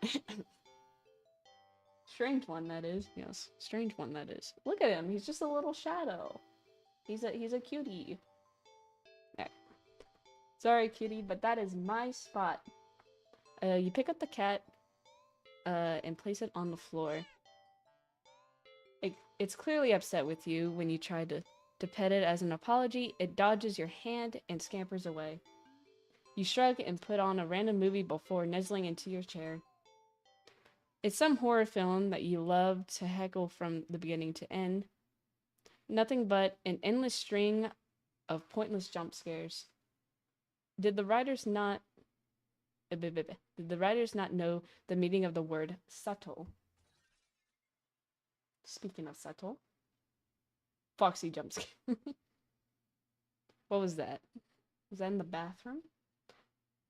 Strange one, that is. Yes, strange one, that is. Look at him. He's just a little shadow. He's a cutie. Alright. Sorry, cutie, but that is my spot. You pick up the cat, and place it on the floor. It's clearly upset with you when you try to pet it as an apology. It dodges your hand and scampers away. You shrug and put on a random movie before nuzzling into your chair. It's some horror film that you love to heckle from the beginning to end. Nothing but an endless string of pointless jump scares. Did the writers not know the meaning of the word subtle? Speaking of subtle, Foxy jump scare. What was that? Was that in the bathroom?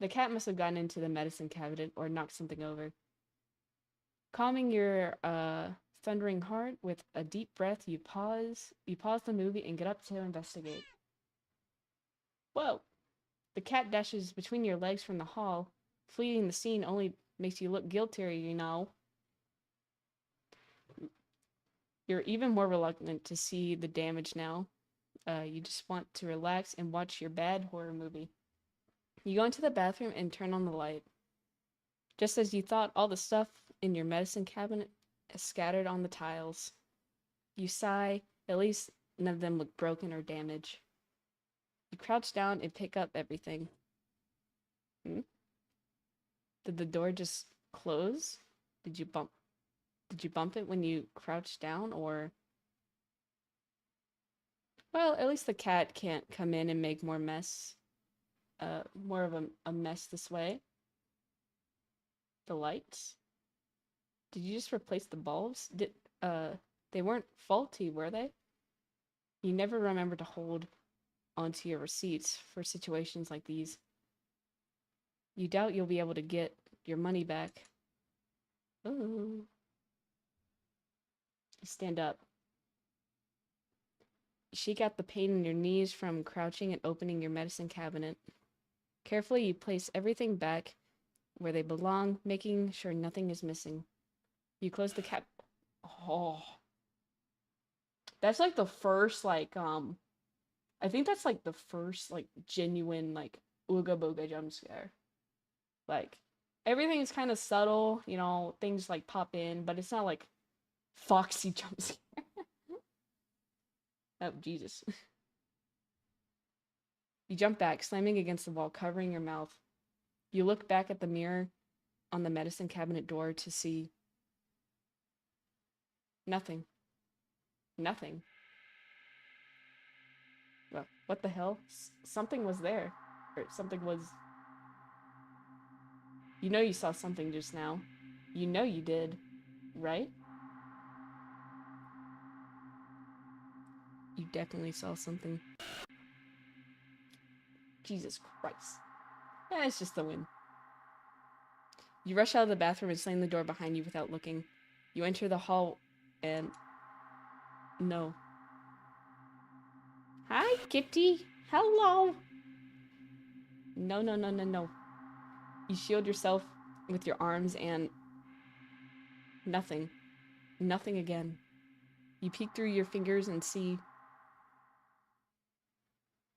The cat must have gotten into the medicine cabinet or knocked something over. Calming your thundering heart with a deep breath, you pause the movie and get up to investigate. Whoa! The cat dashes between your legs from the hall. Fleeing the scene only makes you look guiltier, you know. You're even more reluctant to see the damage now. You just want to relax and watch your bad horror movie. You go into the bathroom and turn on the light. Just as you thought, all the stuff in your medicine cabinet is scattered on the tiles. You sigh. At least none of them look broken or damaged. You crouch down and pick up everything. Did the door just close? Did you bump it when you crouched down, or... Well, at least the cat can't come in and make more mess. More of a mess this way. The lights? Did you just replace the bulbs? They weren't faulty, were they? You never remember to hold onto your receipts for situations like these. You doubt you'll be able to get your money back. Ooh. You stand up. You shake out the pain in your knees from crouching and opening your medicine cabinet. Carefully, you place everything back where they belong, making sure nothing is missing. You close the cap. Oh. That's like the first, like, I think that's like the first, like, genuine, like, ooga booga jump scare. Like, everything is kind of subtle, you know, things like pop in, but it's not like Foxy jump scare. Oh, Jesus. You jump back, slamming against the wall, covering your mouth. You look back at the mirror on the medicine cabinet door to see nothing. Nothing. Well, what the hell? Something was there. Or something was... You know you saw something just now. You know you did, right? You definitely saw something. Jesus Christ. Eh, it's just the wind. You rush out of the bathroom and slam the door behind you without looking. You enter the hall and... No. Hi, Kitty. Hello. No, no, no, no, no. You shield yourself with your arms and... Nothing. Nothing again. You peek through your fingers and see...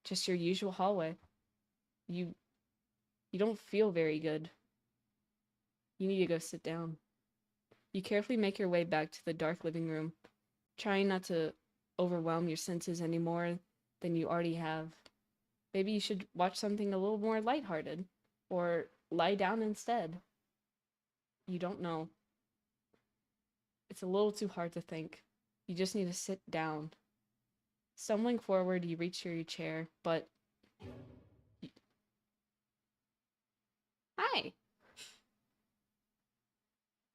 just your usual hallway. You don't feel very good. You need to go sit down. You carefully make your way back to the dark living room, trying not to overwhelm your senses any more than you already have. Maybe you should watch something a little more lighthearted, or lie down instead. You don't know. It's a little too hard to think. You just need to sit down. Stumbling forward, you reach for your chair, but... Hi!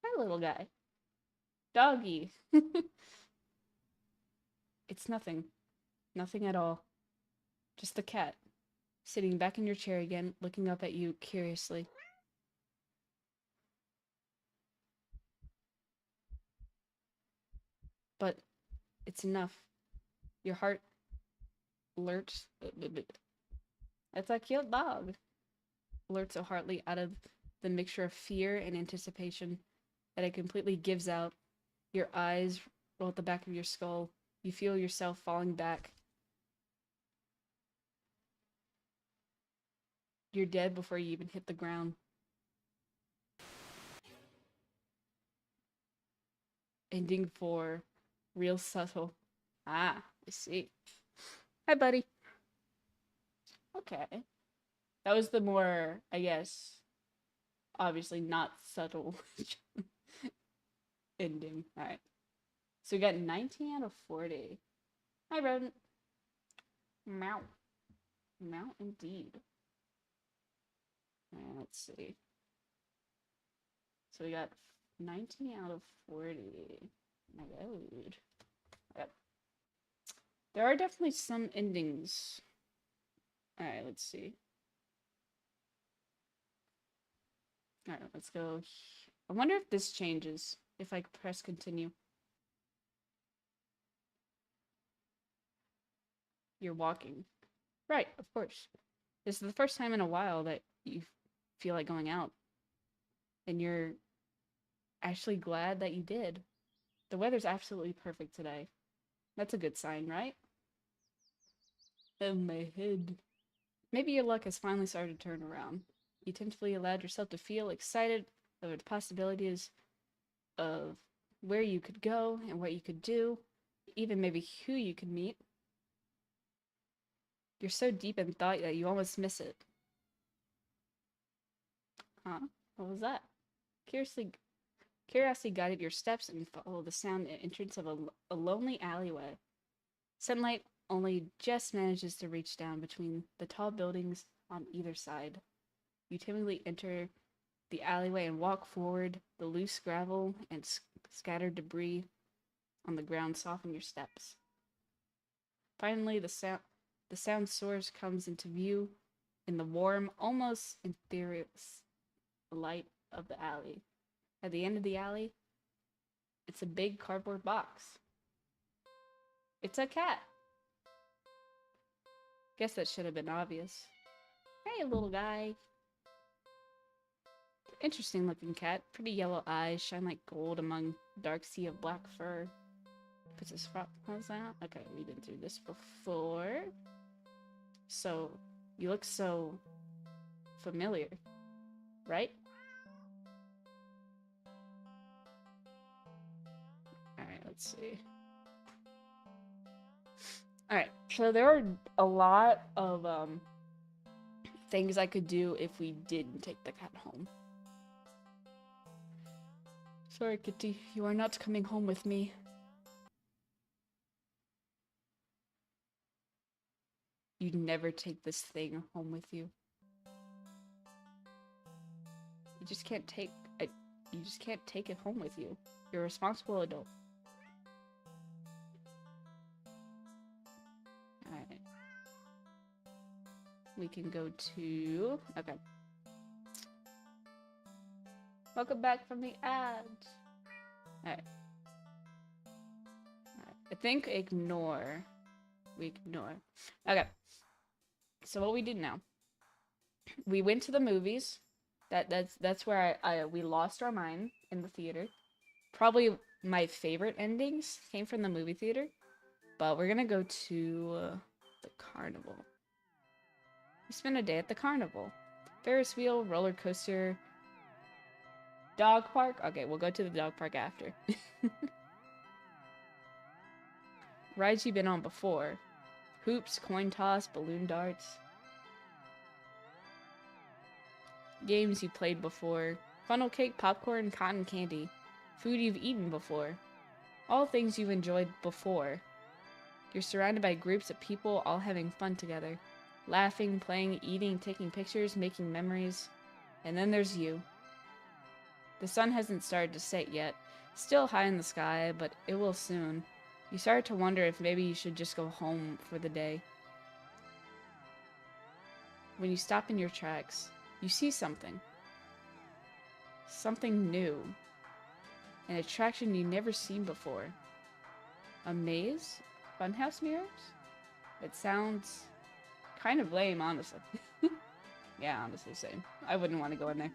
Hi, little guy. Doggy. It's nothing. Nothing at all. Just the cat, sitting back in your chair again, looking up at you curiously. But it's enough. Your heart lurks. It's a cute dog. Lurks so heartily out of the mixture of fear and anticipation that it completely gives out. Your eyes roll at the back of your skull. You feel yourself falling back you're dead before you even hit the ground. Ending 4. Real subtle. Ah, I see. Hi, buddy. Okay. That was the more, I guess, obviously not subtle ending. Alright. So we got 19 out of 40. Hi, rodent. Meow. Meow indeed. Alright, let's see. So we got 19 out of 40. My god. Yep. There are definitely some endings. Alright, let's see. Alright, let's go. I wonder if this changes if I press continue. You're walking. Right, of course. This is the first time in a while that you feel like going out. And you're actually glad that you did. The weather's absolutely perfect today. That's a good sign, right? Oh, my head. Maybe your luck has finally started to turn around. You tentatively allowed yourself to feel excited over the possibilities of where you could go and what you could do, even maybe who you could meet. You're so deep in thought that you almost miss it. Huh? What was that? Curiosity guided your steps and followed the sound and entrance of a lonely alleyway. Sunlight only just manages to reach down between the tall buildings on either side. You timidly enter the alleyway and walk forward. The loose gravel and scattered debris on the ground soften your steps. Finally, the sound source comes into view in the warm, almost ethereal light of the alley. At the end of the alley, it's a big cardboard box. It's a cat. Guess that should have been obvious. Hey, little guy. Interesting looking cat. Pretty yellow eyes shine like gold among dark sea of black fur. Puts his paws out. Okay, we've been through this before. So, you look so familiar, right? Alright, let's see. Alright, so there are a lot of things I could do if we didn't take the cat home. Sorry, Kitty, you are not coming home with me. You'd never take this thing home with you. You just can't take it home with you. You're a responsible adult. Alright. We can go to... Okay. Welcome back from the ads. Alright. I think ignore. We ignore. Okay. So what we did now. We went to the movies. That's where we lost our mind in the theater. Probably my favorite endings came from the movie theater. But we're gonna go to the carnival. We spent a day at the carnival. Ferris wheel, roller coaster, dog park. Okay, we'll go to the dog park after. Rides you've been on before. Hoops, coin toss, balloon darts. Games you played before. Funnel cake, popcorn, cotton candy. Food you've eaten before. All things you've enjoyed before. You're surrounded by groups of people all having fun together. Laughing, playing, eating, taking pictures, making memories. And then there's you. The sun hasn't started to set yet. Still high in the sky, but it will soon. You start to wonder if maybe you should just go home for the day. When you stop in your tracks, you see something. Something new. An attraction you've never seen before. A maze? Funhouse mirrors? It sounds kind of lame, honestly. Yeah, honestly, same. I wouldn't want to go in there.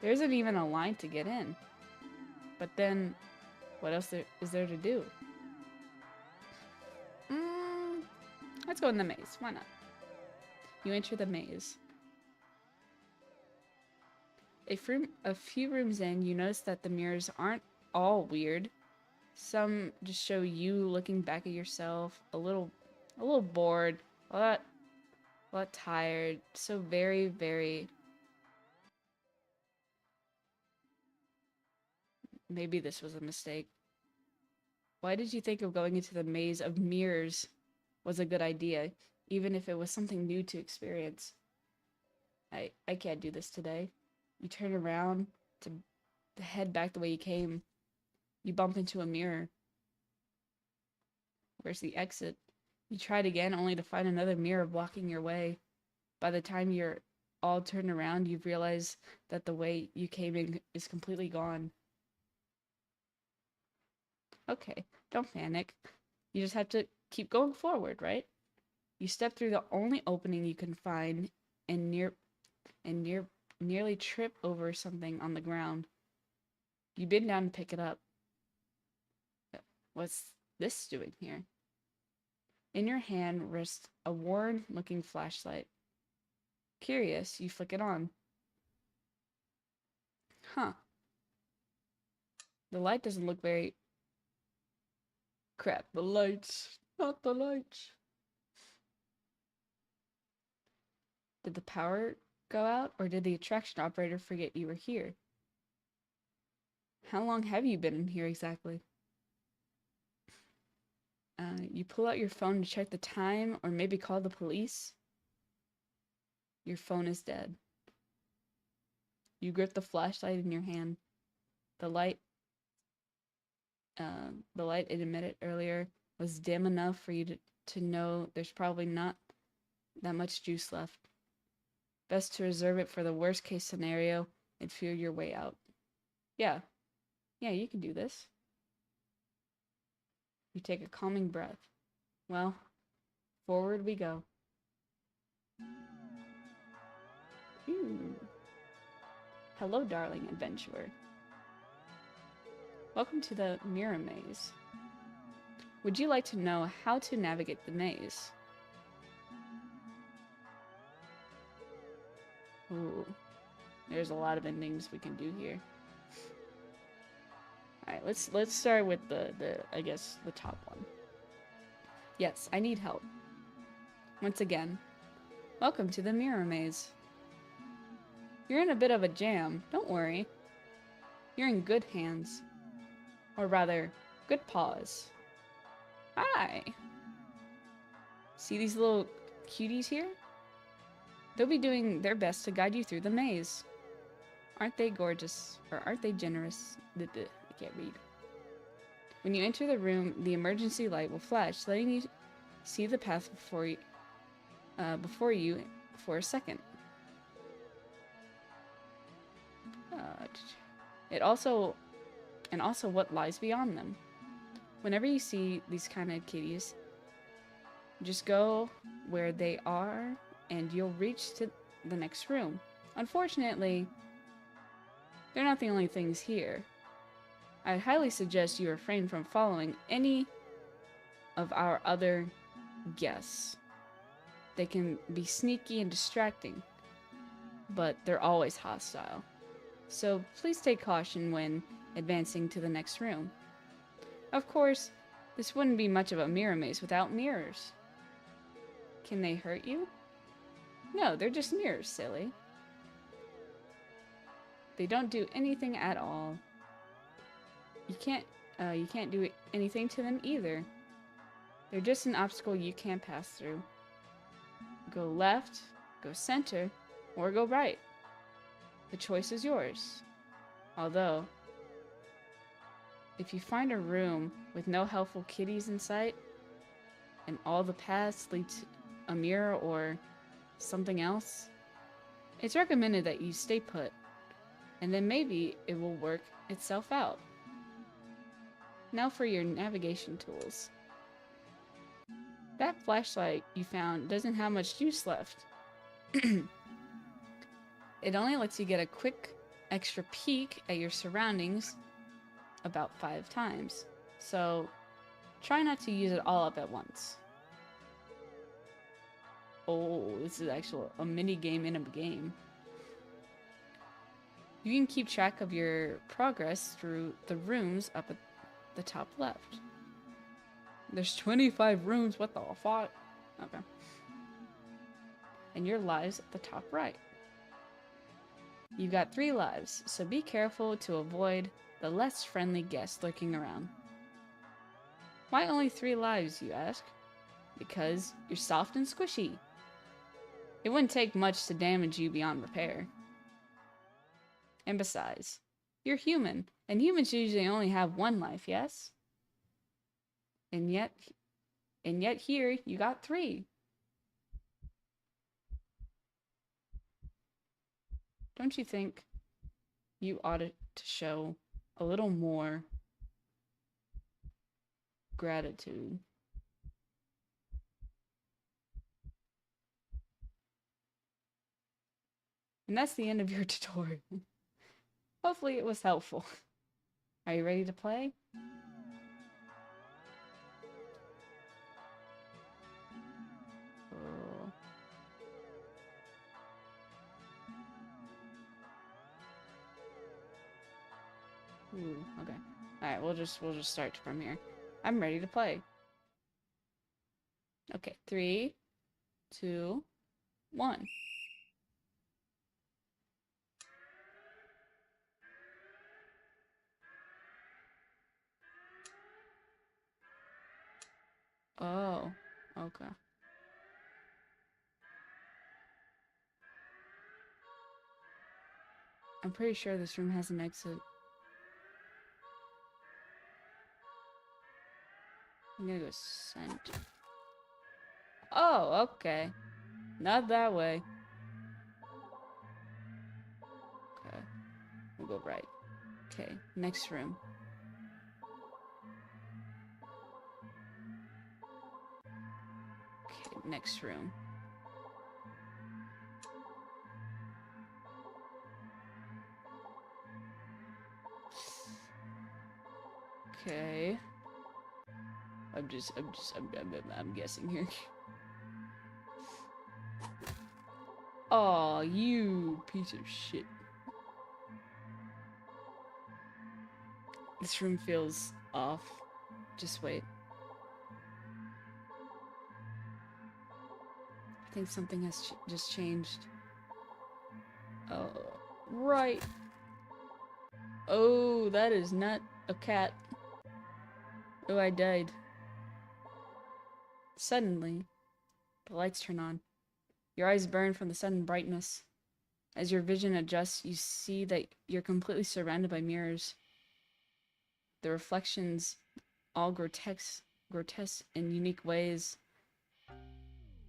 There isn't even a line to get in. But then, what else is there to do? Let's go in the maze. Why not? You enter the maze. A few rooms in, you notice that the mirrors aren't all weird. Some just show you looking back at yourself, a little bored, a lot tired. So very, very. Maybe this was a mistake. Why did you think of going into the maze of mirrors was a good idea, even if it was something new to experience? I can't do this today. You turn around to head back the way you came. You bump into a mirror. Where's the exit? You tried again, only to find another mirror blocking your way. By the time you're all turned around, you realize that the way you came in is completely gone. Okay, don't panic. You just have to keep going forward, right? You step through the only opening you can find and nearly trip over something on the ground. You bend down to pick it up. What's this doing here? In your hand rests a worn-looking flashlight. Curious, you flick it on. Huh. The light doesn't look very... Crap, the lights. Not the lights. Did the power go out, or did the attraction operator forget you were here? How long have you been in here exactly? You pull out your phone to check the time, or maybe call the police. Your phone is dead. You grip the flashlight in your hand. The light it emitted earlier was dim enough for you to know there's probably not that much juice left. Best to reserve it for the worst case scenario and feel your way out. Yeah, you can do this. You take a calming breath. Well, forward we go. Hello, darling adventurer. Welcome to the Mirror Maze. Would you like to know how to navigate the maze? Ooh, there's a lot of endings we can do here. Alright, let's start with the I guess the top one. Yes, I need help. Once again, welcome to the Mirror Maze. You're in a bit of a jam, don't worry. You're in good hands. Or rather, good paws. Hi! See these little cuties here? They'll be doing their best to guide you through the maze. Aren't they gorgeous? Or aren't they generous? I can't read. When you enter the room, the emergency light will flash, letting you see the path before you for a second. And also what lies beyond them. Whenever you see these kind of kitties, just go where they are and you'll reach to the next room. Unfortunately, they're not the only things here. I highly suggest you refrain from following any of our other guests. They can be sneaky and distracting, but they're always hostile. So please take caution when advancing to the next room. Of course, this wouldn't be much of a mirror maze without mirrors. Can they hurt you? No, they're just mirrors, silly. They don't do anything at all. You can't do anything to them either. They're just an obstacle you can't pass through. Go left, go center, or go right. The choice is yours. Although, if you find a room with no helpful kitties in sight, and all the paths lead to a mirror or something else, it's recommended that you stay put, and then maybe it will work itself out. Now for your navigation tools. That flashlight you found doesn't have much juice left. It only lets you get a quick extra peek at your surroundings about 5 times. So try not to use it all up at once. Oh, this is actually a mini game in a game. You can keep track of your progress through the rooms up at the top left. There's 25 rooms, what the fuck? Okay. And your lives at the top right. You've got 3 lives, so be careful to avoid the less friendly guests lurking around. Why only 3 lives, you ask? Because you're soft and squishy. It wouldn't take much to damage you beyond repair. And besides, you're human, and humans usually only have 1 life, yes? And yet here, you got 3. Don't you think you ought to show a little more gratitude? And that's the end of your tutorial. Hopefully it was helpful. Are you ready to play? Oh. Ooh, okay. Alright, we'll just start from here. I'm ready to play. Okay, 3, 2, 1. Oh, okay. I'm pretty sure this room has an exit. I'm gonna go center. Oh, okay. Not that way. Okay. We'll go right. Okay, next room. Okay, next room. Okay. I'm guessing here. Oh, you piece of shit. This room feels off. Just wait. I think something has just changed. Oh, right. Oh, that is not a cat. Oh, I died. Suddenly, the lights turn on. Your eyes burn from the sudden brightness. As your vision adjusts, you see that you're completely surrounded by mirrors. The reflections, all grotesque in unique ways,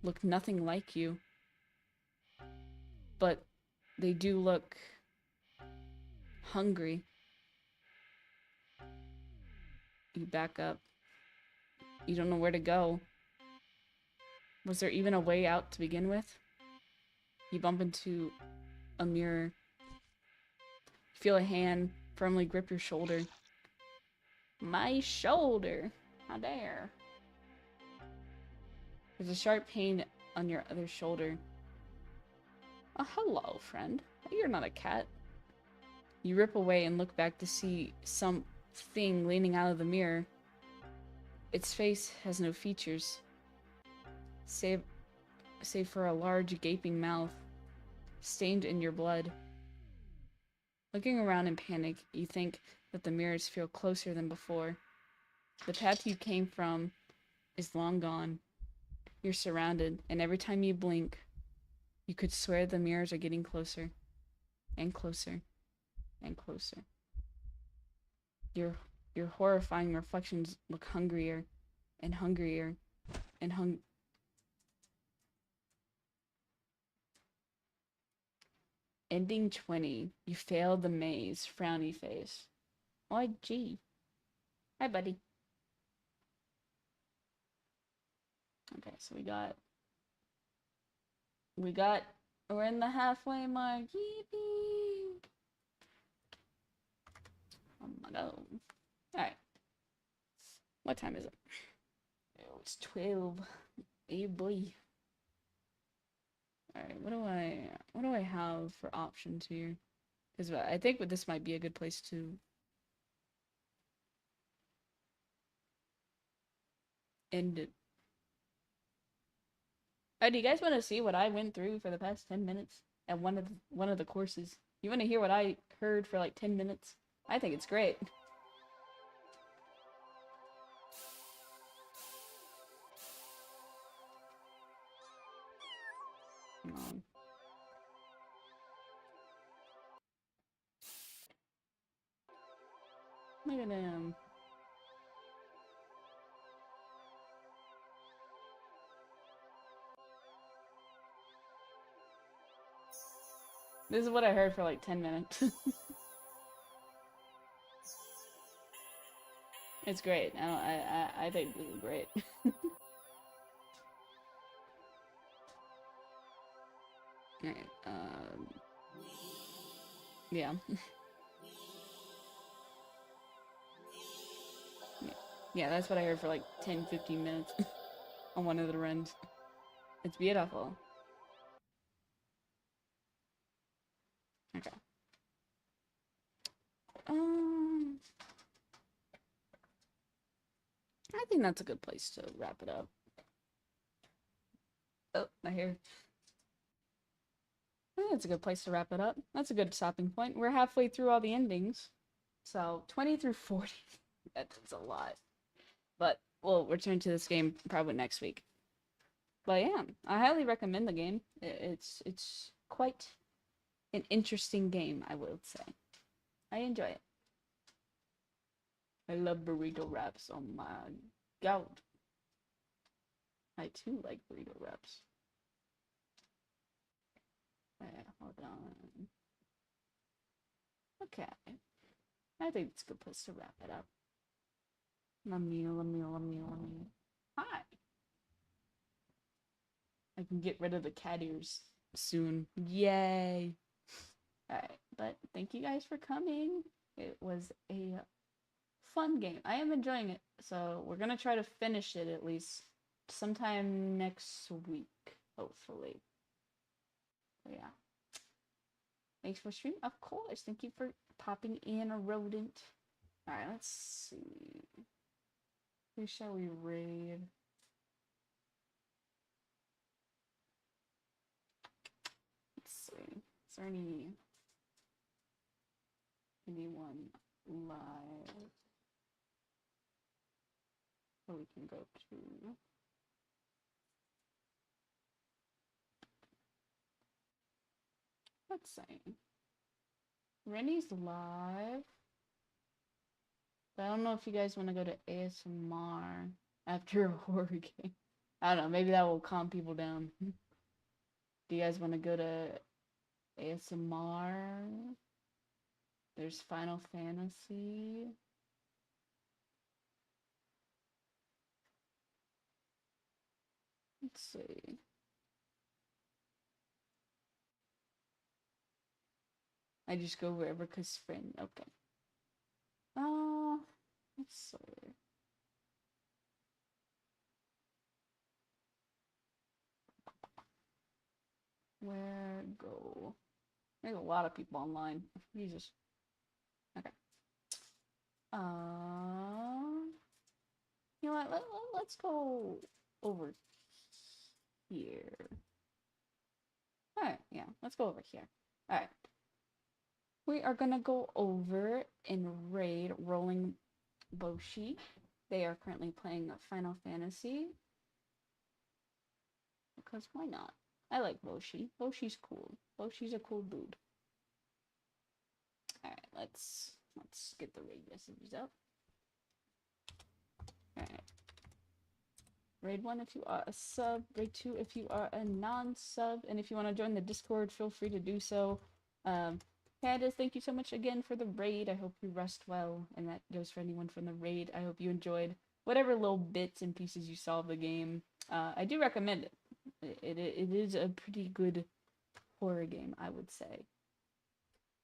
look nothing like you. But they do look hungry. You back up. You don't know where to go. Was there even a way out to begin with? You bump into a mirror. You feel a hand firmly grip your shoulder. My shoulder! How dare! There's a sharp pain on your other shoulder. Oh, hello, friend. You're not a cat. You rip away and look back to see something leaning out of the mirror. Its face has no features, save for a large gaping mouth, stained in your blood. Looking around in panic, you think that the mirrors feel closer than before. The path you came from is long gone. You're surrounded, and every time you blink, you could swear the mirrors are getting closer, and closer, and closer. Your horrifying reflections look hungrier, and hungrier, and Ending 20. You failed the maze. Frowny face. Oh, gee. Hi, buddy. Okay, so we're in the halfway mark. Yippee! Oh my god. Alright. What time is it? Oh, it's 12. Hey, boy. Alright, what do I have for options here? Is what I think. This might be a good place to end it. Oh, do you guys want to see what I went through for the past 10 minutes at one of the courses? You want to hear what I heard for like 10 minutes? I think it's great. Come on. Look at him. This is what I heard for like 10 minutes. It's great. I think this is great. Alright, yeah. Yeah, that's what I heard for like 10-15 minutes on one of the runs. It's beautiful. Okay. I think that's a good place to wrap it up. Oh, I hear. I think that's a good place to wrap it up. That's a good stopping point. We're halfway through all the endings. So, 20 through 40. That's a lot. But we'll return to this game probably next week. But yeah, I highly recommend the game. It's quite an interesting game, I would say. I enjoy it. I love burrito wraps. Oh my god. I too like burrito wraps. Hold on. Okay. I think it's a good place to wrap it up. Lummy. Hi. I can get rid of the cat ears soon. Yay. Alright, but thank you guys for coming. It was a fun game. I am enjoying it. So we're gonna try to finish it at least sometime next week, hopefully. But yeah. Thanks for streaming. Of course. Thank you for popping in, a rodent. Alright, let's see. Who shall we raid? Let's see. Is there anyone live that we can go to? Let's see. Rennie's live. But I don't know if you guys want to go to ASMR after a horror game. I don't know. Maybe that will calm people down. Do you guys want to go to ASMR? There's Final Fantasy. Let's see. I just go wherever cause friend. Okay. Let's see. Where go? There's a lot of people online. Jesus. Okay. You know what? Let's go over here. Alright, yeah. Let's go over here. Alright. We are gonna go over and raid Rolling Boshi. They are currently playing Final Fantasy. Because why not? I like Boshi. Boshi's cool. Boshi's a cool dude. Alright, let's get the raid messages up. Alright. Raid 1 if you are a sub. Raid 2 if you are a non-sub. And if you want to join the Discord, feel free to do so. Candace, thank you so much again for the raid. I hope you rest well. And that goes for anyone from the raid. I hope you enjoyed whatever little bits and pieces you saw of the game. I do recommend it. It is a pretty good horror game, I would say.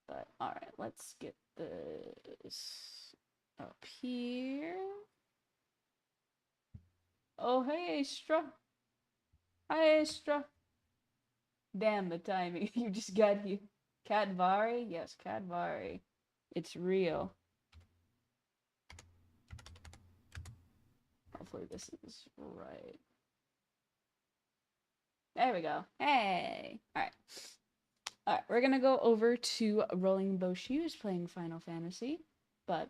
But, alright, let's get this up here. Oh, hey, Astra. Hi, Astra. Damn, the timing. You just got here. SeaVariii? Yes, SeaVariii. It's real. Hopefully this is right. There we go. Hey! Alright. Alright, we're gonna go over to Rolling Bow Shoes playing Final Fantasy. But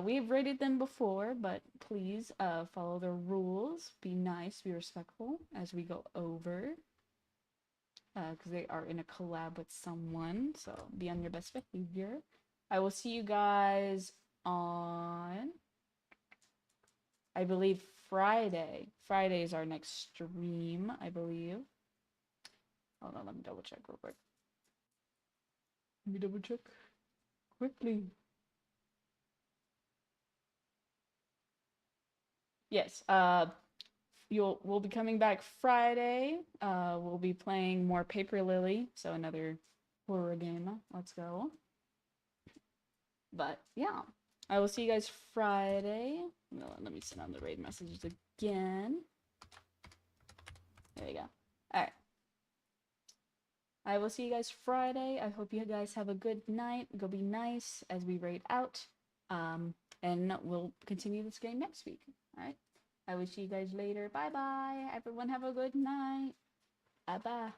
we've rated them before, but please follow the rules. Be nice, be respectful as we go over. Because they are in a collab with someone, so be on your best behavior. I will see you guys on, I believe, Friday. Friday is our next stream, I believe. Hold on, let me double check real quick. Let me double check quickly. Yes, we'll be coming back Friday. We'll be playing more Paper Lily, so another horror game. Let's go. But yeah, I will see you guys Friday. Let me send on the raid messages again. There you go. All right. I will see you guys Friday. I hope you guys have a good night. Go be nice as we raid out. And we'll continue this game next week. All right. I will see you guys later. Bye bye. Everyone have a good night. Bye bye.